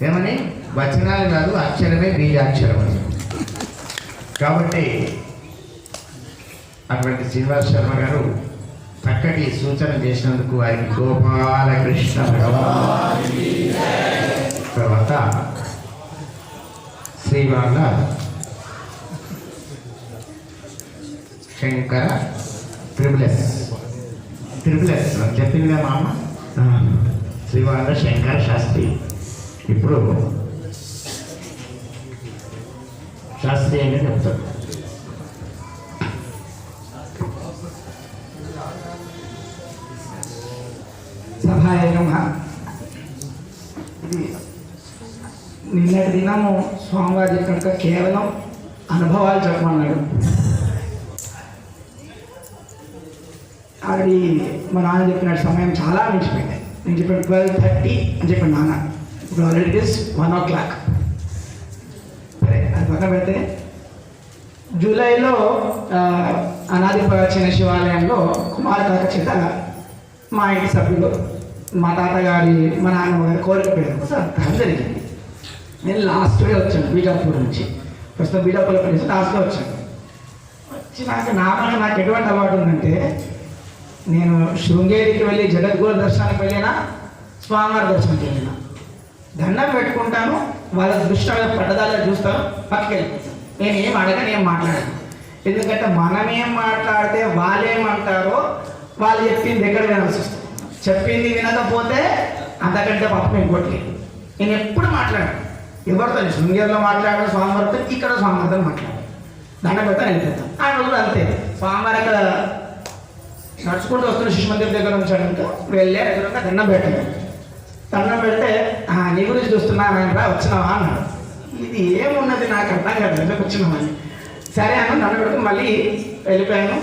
ఏమని, వచనాలు కాదు అక్షరమే బీజాక్షరం అని. కాబట్టి అటువంటి శ్రీనివాస్ శర్మ గారు చక్కటి సూచన చేసినందుకు ఆయనకి గోపాలకృష్ణ తర్వాత శ్రీవాళ్ళ శంకర త్రిబులెస్ చెప్పింది కదా మా అమ్మ. శ్రీవాళ్ళ శంకర శాస్త్రి. ఇప్పుడు శాస్త్రి అని చెప్తారు. సభాయగమ ఇది నిన్నటి దినము స్వామివారి చెప్పినట్టుగా కేవలం అనుభవాలు చెప్పమన్నాడు. అది మా నాన్న చెప్పిన సమయం చాలా మించిపోయింది. నేను చెప్పిన 12:30 అని చెప్పాను నాన్న. ఇప్పుడు ఆల్రెడీ ఇట్ ఇస్ 1 o'clock. సరే, అది పక్కన పెడితే జూలైలో అనాది ప్రాచీన శివాలయంలో కుమారకాక చేత మా ఇంటి సభ్యులు మా తాతగారి మా నాన్నగారి కోరిక పేరు సార్ జరిగింది. నేను లాస్ట్ డే వచ్చాను బీజాపూర్ నుంచి. ప్రస్తుతం బీజాపూర్లో పనిచేసి లాస్ట్లో వచ్చాను. వచ్చినాక నాకు ఎటువంటి అలవాటు ఉందంటే, నేను శృంగేరికి వెళ్ళి జగద్గురు దర్శనానికి వెళ్ళినా, స్వామివారి దర్శనానికి వెళ్ళినా దండం పెట్టుకుంటాను. వాళ్ళ దృష్టి పడ్డదాల్లో చూస్తాను, పక్కకి వెళ్ళిపోతాను. నేను ఏం అడగను, ఏం మాట్లాడను. ఎందుకంటే మనం ఏం మాట్లాడితే వాళ్ళేమంటారో వాళ్ళు చెప్పింది ఎక్కడ వినాల్సి వస్తుంది. చెప్పింది వినకపోతే అంతకంటే పాపం ఇంకోటి. నేను ఎప్పుడు మాట్లాడాను ఎవరితో, శృంగేరిలో మాట్లాడాను స్వామివారితో, ఇక్కడ స్వామివారితో మాట్లాడాను. దండం పెడతాను, వెళ్ళిపోతాను. ఆ రోజు అంతే. స్వామివారి అక్కడ నడుచుకుంటూ వస్తున్న శిశు మందిరం దగ్గర ఉంచాడంటే వెళ్ళే ఎదురుగా దండం పెట్టాను. దండం పెడితే నీ గురించి చూస్తున్నాను వచ్చినావా అన్నాడు. ఇది ఏమున్నది నాకు అర్థం కాదు, ఎందుకు వచ్చినామని. సరే అన్న దండం పెడుతూ మళ్ళీ వెళ్ళిపోయాను.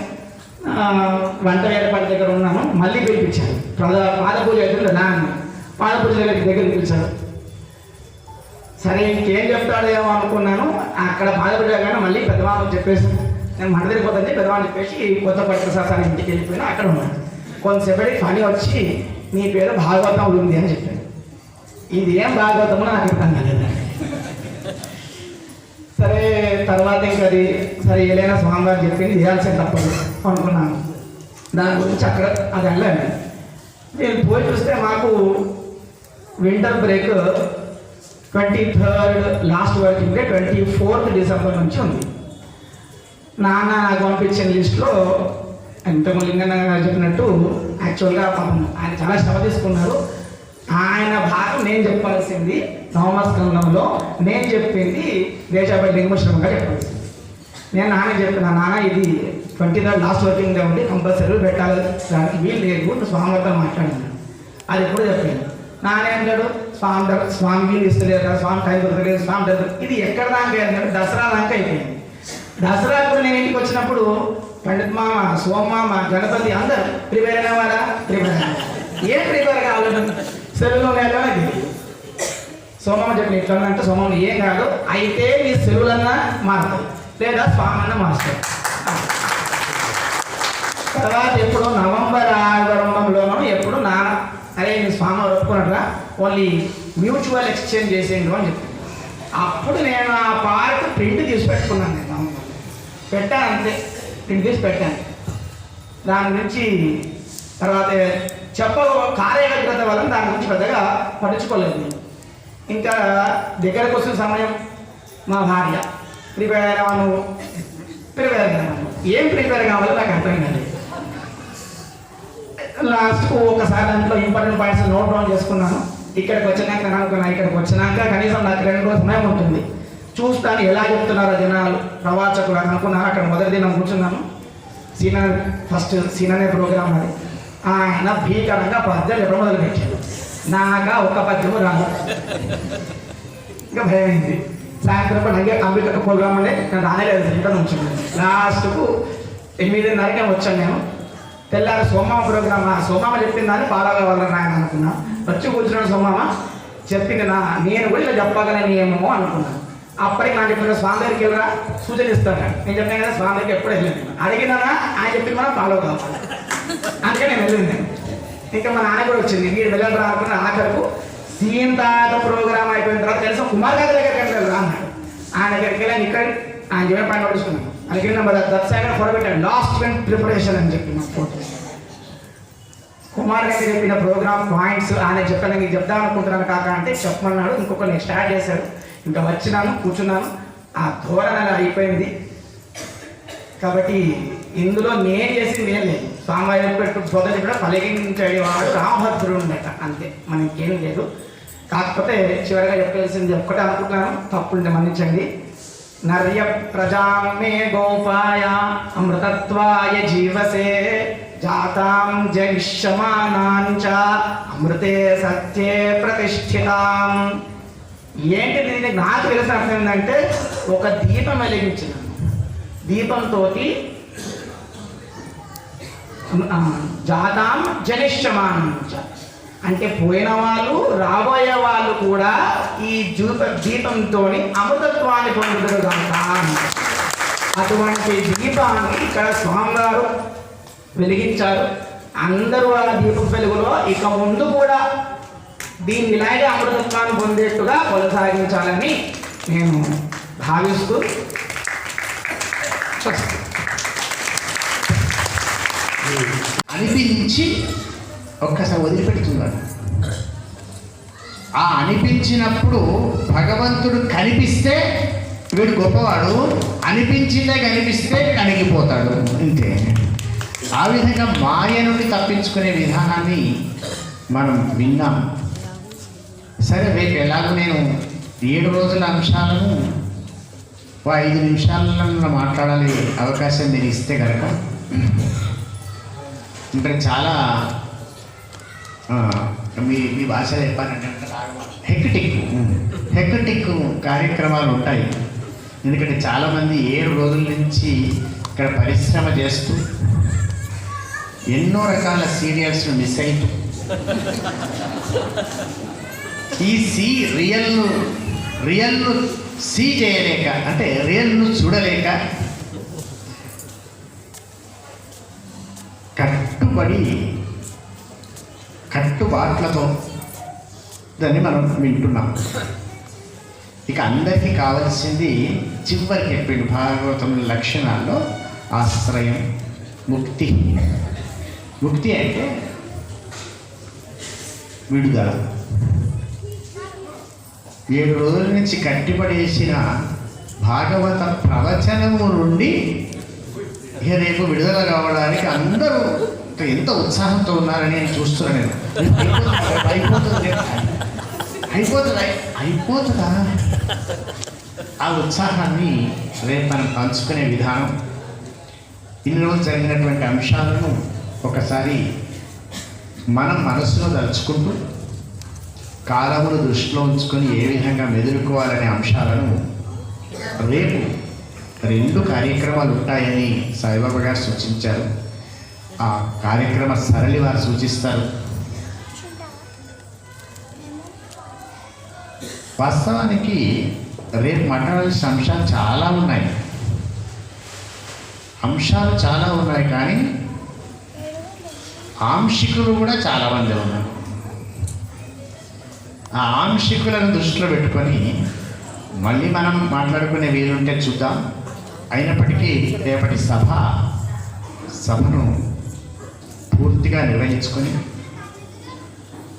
వంట ఏర్పాటు దగ్గర ఉన్నాను. మళ్ళీ పిలిపించాను. పాదపూజ అవుతుంది నా అన్న. పాదపూజ దగ్గర పిలిచాడు. సరే ఇంకేం చెప్తాడేమో అనుకున్నాను. అక్కడ పాదపూజ కానీ మళ్ళీ పెద్దవాళ్ళకి చెప్పేసి నేను మండదిరిపోతుంది పెద్దవాళ్ళని చెప్పేసి కొత్త ప్రసాదానికి ఇంటికి వెళ్ళిపోయినా అక్కడ ఉన్నాను. కొంతసేపటికి పని వచ్చి నీ పేరు భాగవతం ఉంది అని చెప్పాను. ఇది ఏం భాగవతమో నాకు అర్థం కాలేదు. సరే తర్వాత ఇంకా అది సరే ఏదైనా స్వామివారు చెప్పింది చేయాల్సిన తప్పదు అనుకున్నాను. దాని గురించి అక్కడ అది వెళ్ళండి. నేను పోయి చూస్తే మాకు winter break 23rd last working day 24th December నుంచి ఉంది. నాన్న నాకు పంపించిన లిస్టులో ఇంతకు లింగన్న చెప్పినట్టు యాక్చువల్గా పాపం ఆయన చాలా శ్రమ తీసుకున్నారు. ఆయన భాగం నేను చెప్పాల్సింది నవమ స్కంధంలో, నేను చెప్పింది దేశాపల్లి లింగశ్రమ గారు చెప్పాల్సింది. నేను నాన్న చెప్పిన నాన్న ఇది 23rd లాస్ట్ వర్కింగ్ డే ఉంది, కంపల్సరీ పెట్టాలి, దానికి వీలు లేదు, స్వామివారితో మాట్లాడినాను. అది ఎప్పుడు చెప్పాను. నాన్న అంటాడు స్వామి వీలు ఇస్తలేదు కదా, స్వామి టైం దొరకలేదు, స్వామి దొరకలేదు. ఇది ఎక్కడ దాకా అయిందంటే దసరా దాకా అయిపోయింది. దసరా కూడా నేను ఇంటికి వచ్చినప్పుడు పండిత్ మామ, సోమమామ, గణపతి అందరూ ప్రిపేర్ అయినవారా, ప్రిపేర్ అయినా ఏం ప్రిపేర్ కావాలి సెలవులో వెళ్ళాలి. సోమమ్మ చెప్పిన ఎట్లా అంటే సోమమ్మ ఏం కాదు, అయితే నీ సెలవులన్నా మారుతాయి లేదా స్వామి అన్న మారుతాయి. తర్వాత ఎప్పుడు నవంబర్ ఆరంభంలోనూ ఎప్పుడు అరే నీ స్వామి ఒప్పుకున్నట్రా ఓన్లీ మ్యూచువల్ ఎక్స్చేంజ్ చేసేయండు అని చెప్పింది. అప్పుడు నేను ఆ పార్ట్ ప్రింట్ తీసి పెట్టుకున్నాను. నేను నవంబర్ పెట్టాను, అంతే ప్రింట్ తీసి పెట్టాను. దాని గురించి తర్వాత కార్యగత వల్ల దాని గురించి పెద్దగా పట్టించుకోలేదు నేను. ఇంకా దగ్గరకు వస్తున్న సమయం మా భార్య ప్రిపేర్ అయినాను, ఏం ప్రిపేర్ కావాలో నాకు అర్థం కాలేదు. లాస్ట్కు ఒకసారి దాంట్లో ఇంపార్టెంట్ పాయింట్స్ నోట్ డౌన్ చేసుకున్నాను. ఇక్కడికి వచ్చినాక నేను అనుకున్నాను, ఇక్కడికి వచ్చినాక కనీసం నాకు 2 రోజుల సమయం ఉంటుంది, చూస్తాను ఎలా చెప్తున్నారో జనాలు ప్రవాచకులు అని అనుకున్నాను. అక్కడ మొదటి దినం కూర్చున్నాను. ఫస్ట్ సీన్ అనే ప్రోగ్రామ్ అది. ఆయన భీకరంగా పద్యం చెప్పడం మొదలుపెట్టాడు. నాగా ఒక పద్యము రాదు, ఇంకా భయమైంది. సాయంత్రం అలాగే కంప్యూటర్ ప్రోగ్రామ్ అంటే నేను రానేలేదు, ఇంకా ఉంచాను. లాస్ట్కు 8:30కే వచ్చాను నేను. తెల్లారి సోమమ్మ ప్రోగ్రామ్, సోమమ్మ చెప్పిందని ఫాలో కావాలని ఆయన అనుకున్నా. వచ్చి కూర్చున్నాడు సోమమ్మ చెప్పింది, నేను కూడా ఇలా చెప్పగలని ఏమో అనుకున్నాను. అప్పటికి నాకు చెప్పిన స్వామి దగ్గరికి వెళ్ళరా సూచన ఇస్తాను. నేను చెప్పాను కదా స్వామి దగ్గరికి ఎప్పుడు వెళ్ళాను, అడిగినా ఆయన చెప్పిన మనం ఫాలో కావాలి. అందుకే నేను వెళ్ళింది. ఇంకా మా నాన్న కూడా వచ్చింది, మీరు వెళ్ళరా అనుకున్న. ఆఖరకు సీన్ తాత ప్రోగ్రామ్ అయిపోయిన తర్వాత తెలుసు కుమార్ గారి దగ్గరికి వెళ్ళరా అన్నాడు. ఆయన దగ్గరికి వెళ్ళాను. ఇక్కడ ఆయన చెప్పిన పైన పడుచుకున్నాను. అందుకే నెంబర్ దర్శగా ఫోటో పెట్టాను, లాస్ట్ మినిట్ ప్రిపరేషన్ అని చెప్పి నా ఫోటో. కుమార్ గారికి చెప్పిన ప్రోగ్రామ్ పాయింట్స్ ఆయన చెప్పాను, నీకు చెప్దాం అనుకుంటున్నాను కాక అంటే చెప్పమన్నాడు. ఇంకొక నేను స్టార్ట్ చేశాడు. ఇంకా వచ్చినాను, కూర్చున్నాను. ఆ ధోరణ అయిపోయింది. కాబట్టి ఇందులో నేను చేసింది ఏం లేదు. స్వామివారి పెట్టు సోదరి కూడా పలికించేవాడు రామభద్రుడు ఉండట, అంతే, మనకేం లేదు. కాకపోతే చివరిగా చెప్పాల్సింది ఒక్కటే అనుకుంటున్నాను, తప్పుంటే మన్నించండి. నర్య ప్రజామే గోపాయ అమృతత్వాయ జీవసే జాతాం జనిష్యమానాంచ అమృతే సత్యే ప్రతిష్ఠితాం. ఏంటిది నాకు తెలిసిన అర్థం ఏంటంటే, ఒక దీపం వెలిగించినాను. దీపంతో జాతాం జనిష్యమానంచ అంటే పోయిన వాళ్ళు రాబోయే వాళ్ళు కూడా ఈ దీపంతో అమృతత్వాన్ని పొందుతారు కనుక. అటువంటి దీపాన్ని ఇక్కడ స్వామివారు వెలిగించారు. అందరూ ఆ దీపం వెలుగులో ఇక ముందు కూడా దీన్ని ఇలాగే అమృతత్వాన్ని పొందేట్టుగా కొనసాగించాలని నేను భావిస్తూ అనిపించి ఒక్కసారి వదిలిపెడుతున్నాడు. ఆ అనిపించినప్పుడు భగవంతుడు కనిపిస్తే వీడు గొప్పవాడు, అనిపించిందే కనిపిస్తే కనిగిపోతాడు, అంతే. ఆ విధంగా మాయ నుండి తప్పించుకునే విధానాన్ని మనం విన్నాం. సరే, రేపు ఎలాగో నేను 7 రోజుల అంశాలను 5 నిమిషాలలో మాట్లాడాలి అవకాశం నేను ఇస్తే కనుక, ఇంకా చాలా మీ భాషలో చెప్పానంటే హెక్టిక్ కార్యక్రమాలు ఉంటాయి. ఎందుకంటే చాలామంది 7 రోజుల నుంచి ఇక్కడ పరిశ్రమ చేస్తూ ఎన్నో రకాల సీరియల్స్ను మిస్ అవుతూ ఈ రియల్ను సీ చేయలేక, అంటే రియల్ను చూడలేక కట్టుబాట్లతో దాన్ని మనం వింటున్నాం. ఇక అందరికీ కావలసింది చివరికి చెప్పిండు భాగవతం లక్షణాల్లో ఆశ్రయం, ముక్తి. ముక్తి అంటే విడుదల. 7 రోజుల నుంచి కట్టిపడేసిన భాగవత ప్రవచనము నుండి ఇక రేపు విడుదల కావడానికి అందరూ ఎంత ఉత్సాహంతో ఉన్నారని నేను చూస్తున్నాను. అయిపోతుందా ఆ ఉత్సాహాన్ని రేపు మనం పంచుకునే విధానం. ఇన్ని రోజులు జరిగినటువంటి అంశాలను ఒకసారి మనం మనసులో తలుచుకుంటూ కాలమును దృష్టిలో ఉంచుకొని ఏ విధంగా మెదులుకోవాలనే అంశాలను రేపు 2 కార్యక్రమాలు ఉంటాయని సాయిబాబా గారు సూచించారు. ఆ కార్యక్రమ సరళి వారు సూచిస్తారు. వాస్తవానికి రేపు మాట్లాడాల్సిన అంశాలు చాలా ఉన్నాయి, కానీ ఆంశికులు కూడా చాలామంది ఉన్నారు. ఆ ఆంశికులను దృష్టిలో పెట్టుకొని మళ్ళీ మనం మాట్లాడుకునే వీలుంటే చూద్దాం. అయినప్పటికీ రేపటి సభను పూర్తిగా నిర్వహించుకొని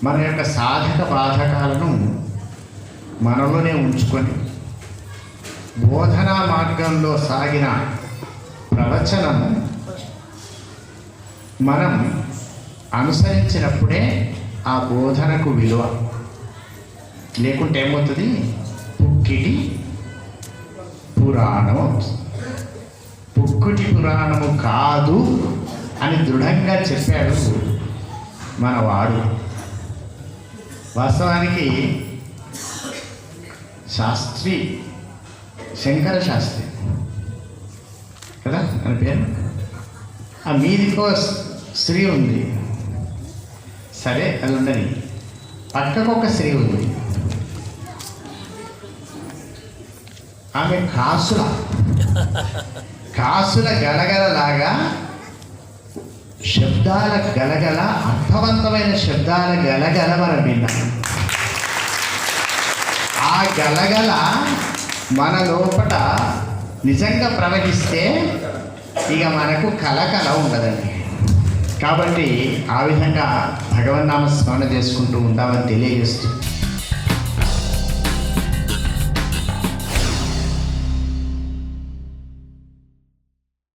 మన యొక్క సాధక బాధకాలను మనలోనే ఉంచుకొని బోధనా మార్గంలో సాగిన ప్రవచనము మనం అనుసరించినప్పుడే ఆ బోధనకు విలువ. లేకుంటే ఏమవుతుంది? పుక్కిటి పురాణం, పుక్కుటి పురాణము కాదు అని దృఢంగా చెప్పాడు మనవాడు. వాస్తవానికి శాస్త్రి శంకర శాస్త్రి కదా అని పేరు. ఆ మీదికో స్త్రీ ఉంది, సరే అది ఉండని, పక్కకొక స్త్రీ ఉంది. ఆమె కాసుల గలగలలాగా శబ్దాల గలగల, అర్థవంతమైన శబ్దాల గలగల మనం విన్నాం. ఆ గలగల మన లోపల నిజంగా ప్రవహిస్తే ఇక మనకు కలకల ఉండదండి. కాబట్టి ఆ విధంగా భగవన్నామ స్మరణ చేసుకుంటూ ఉంటామని తెలియజేస్తూ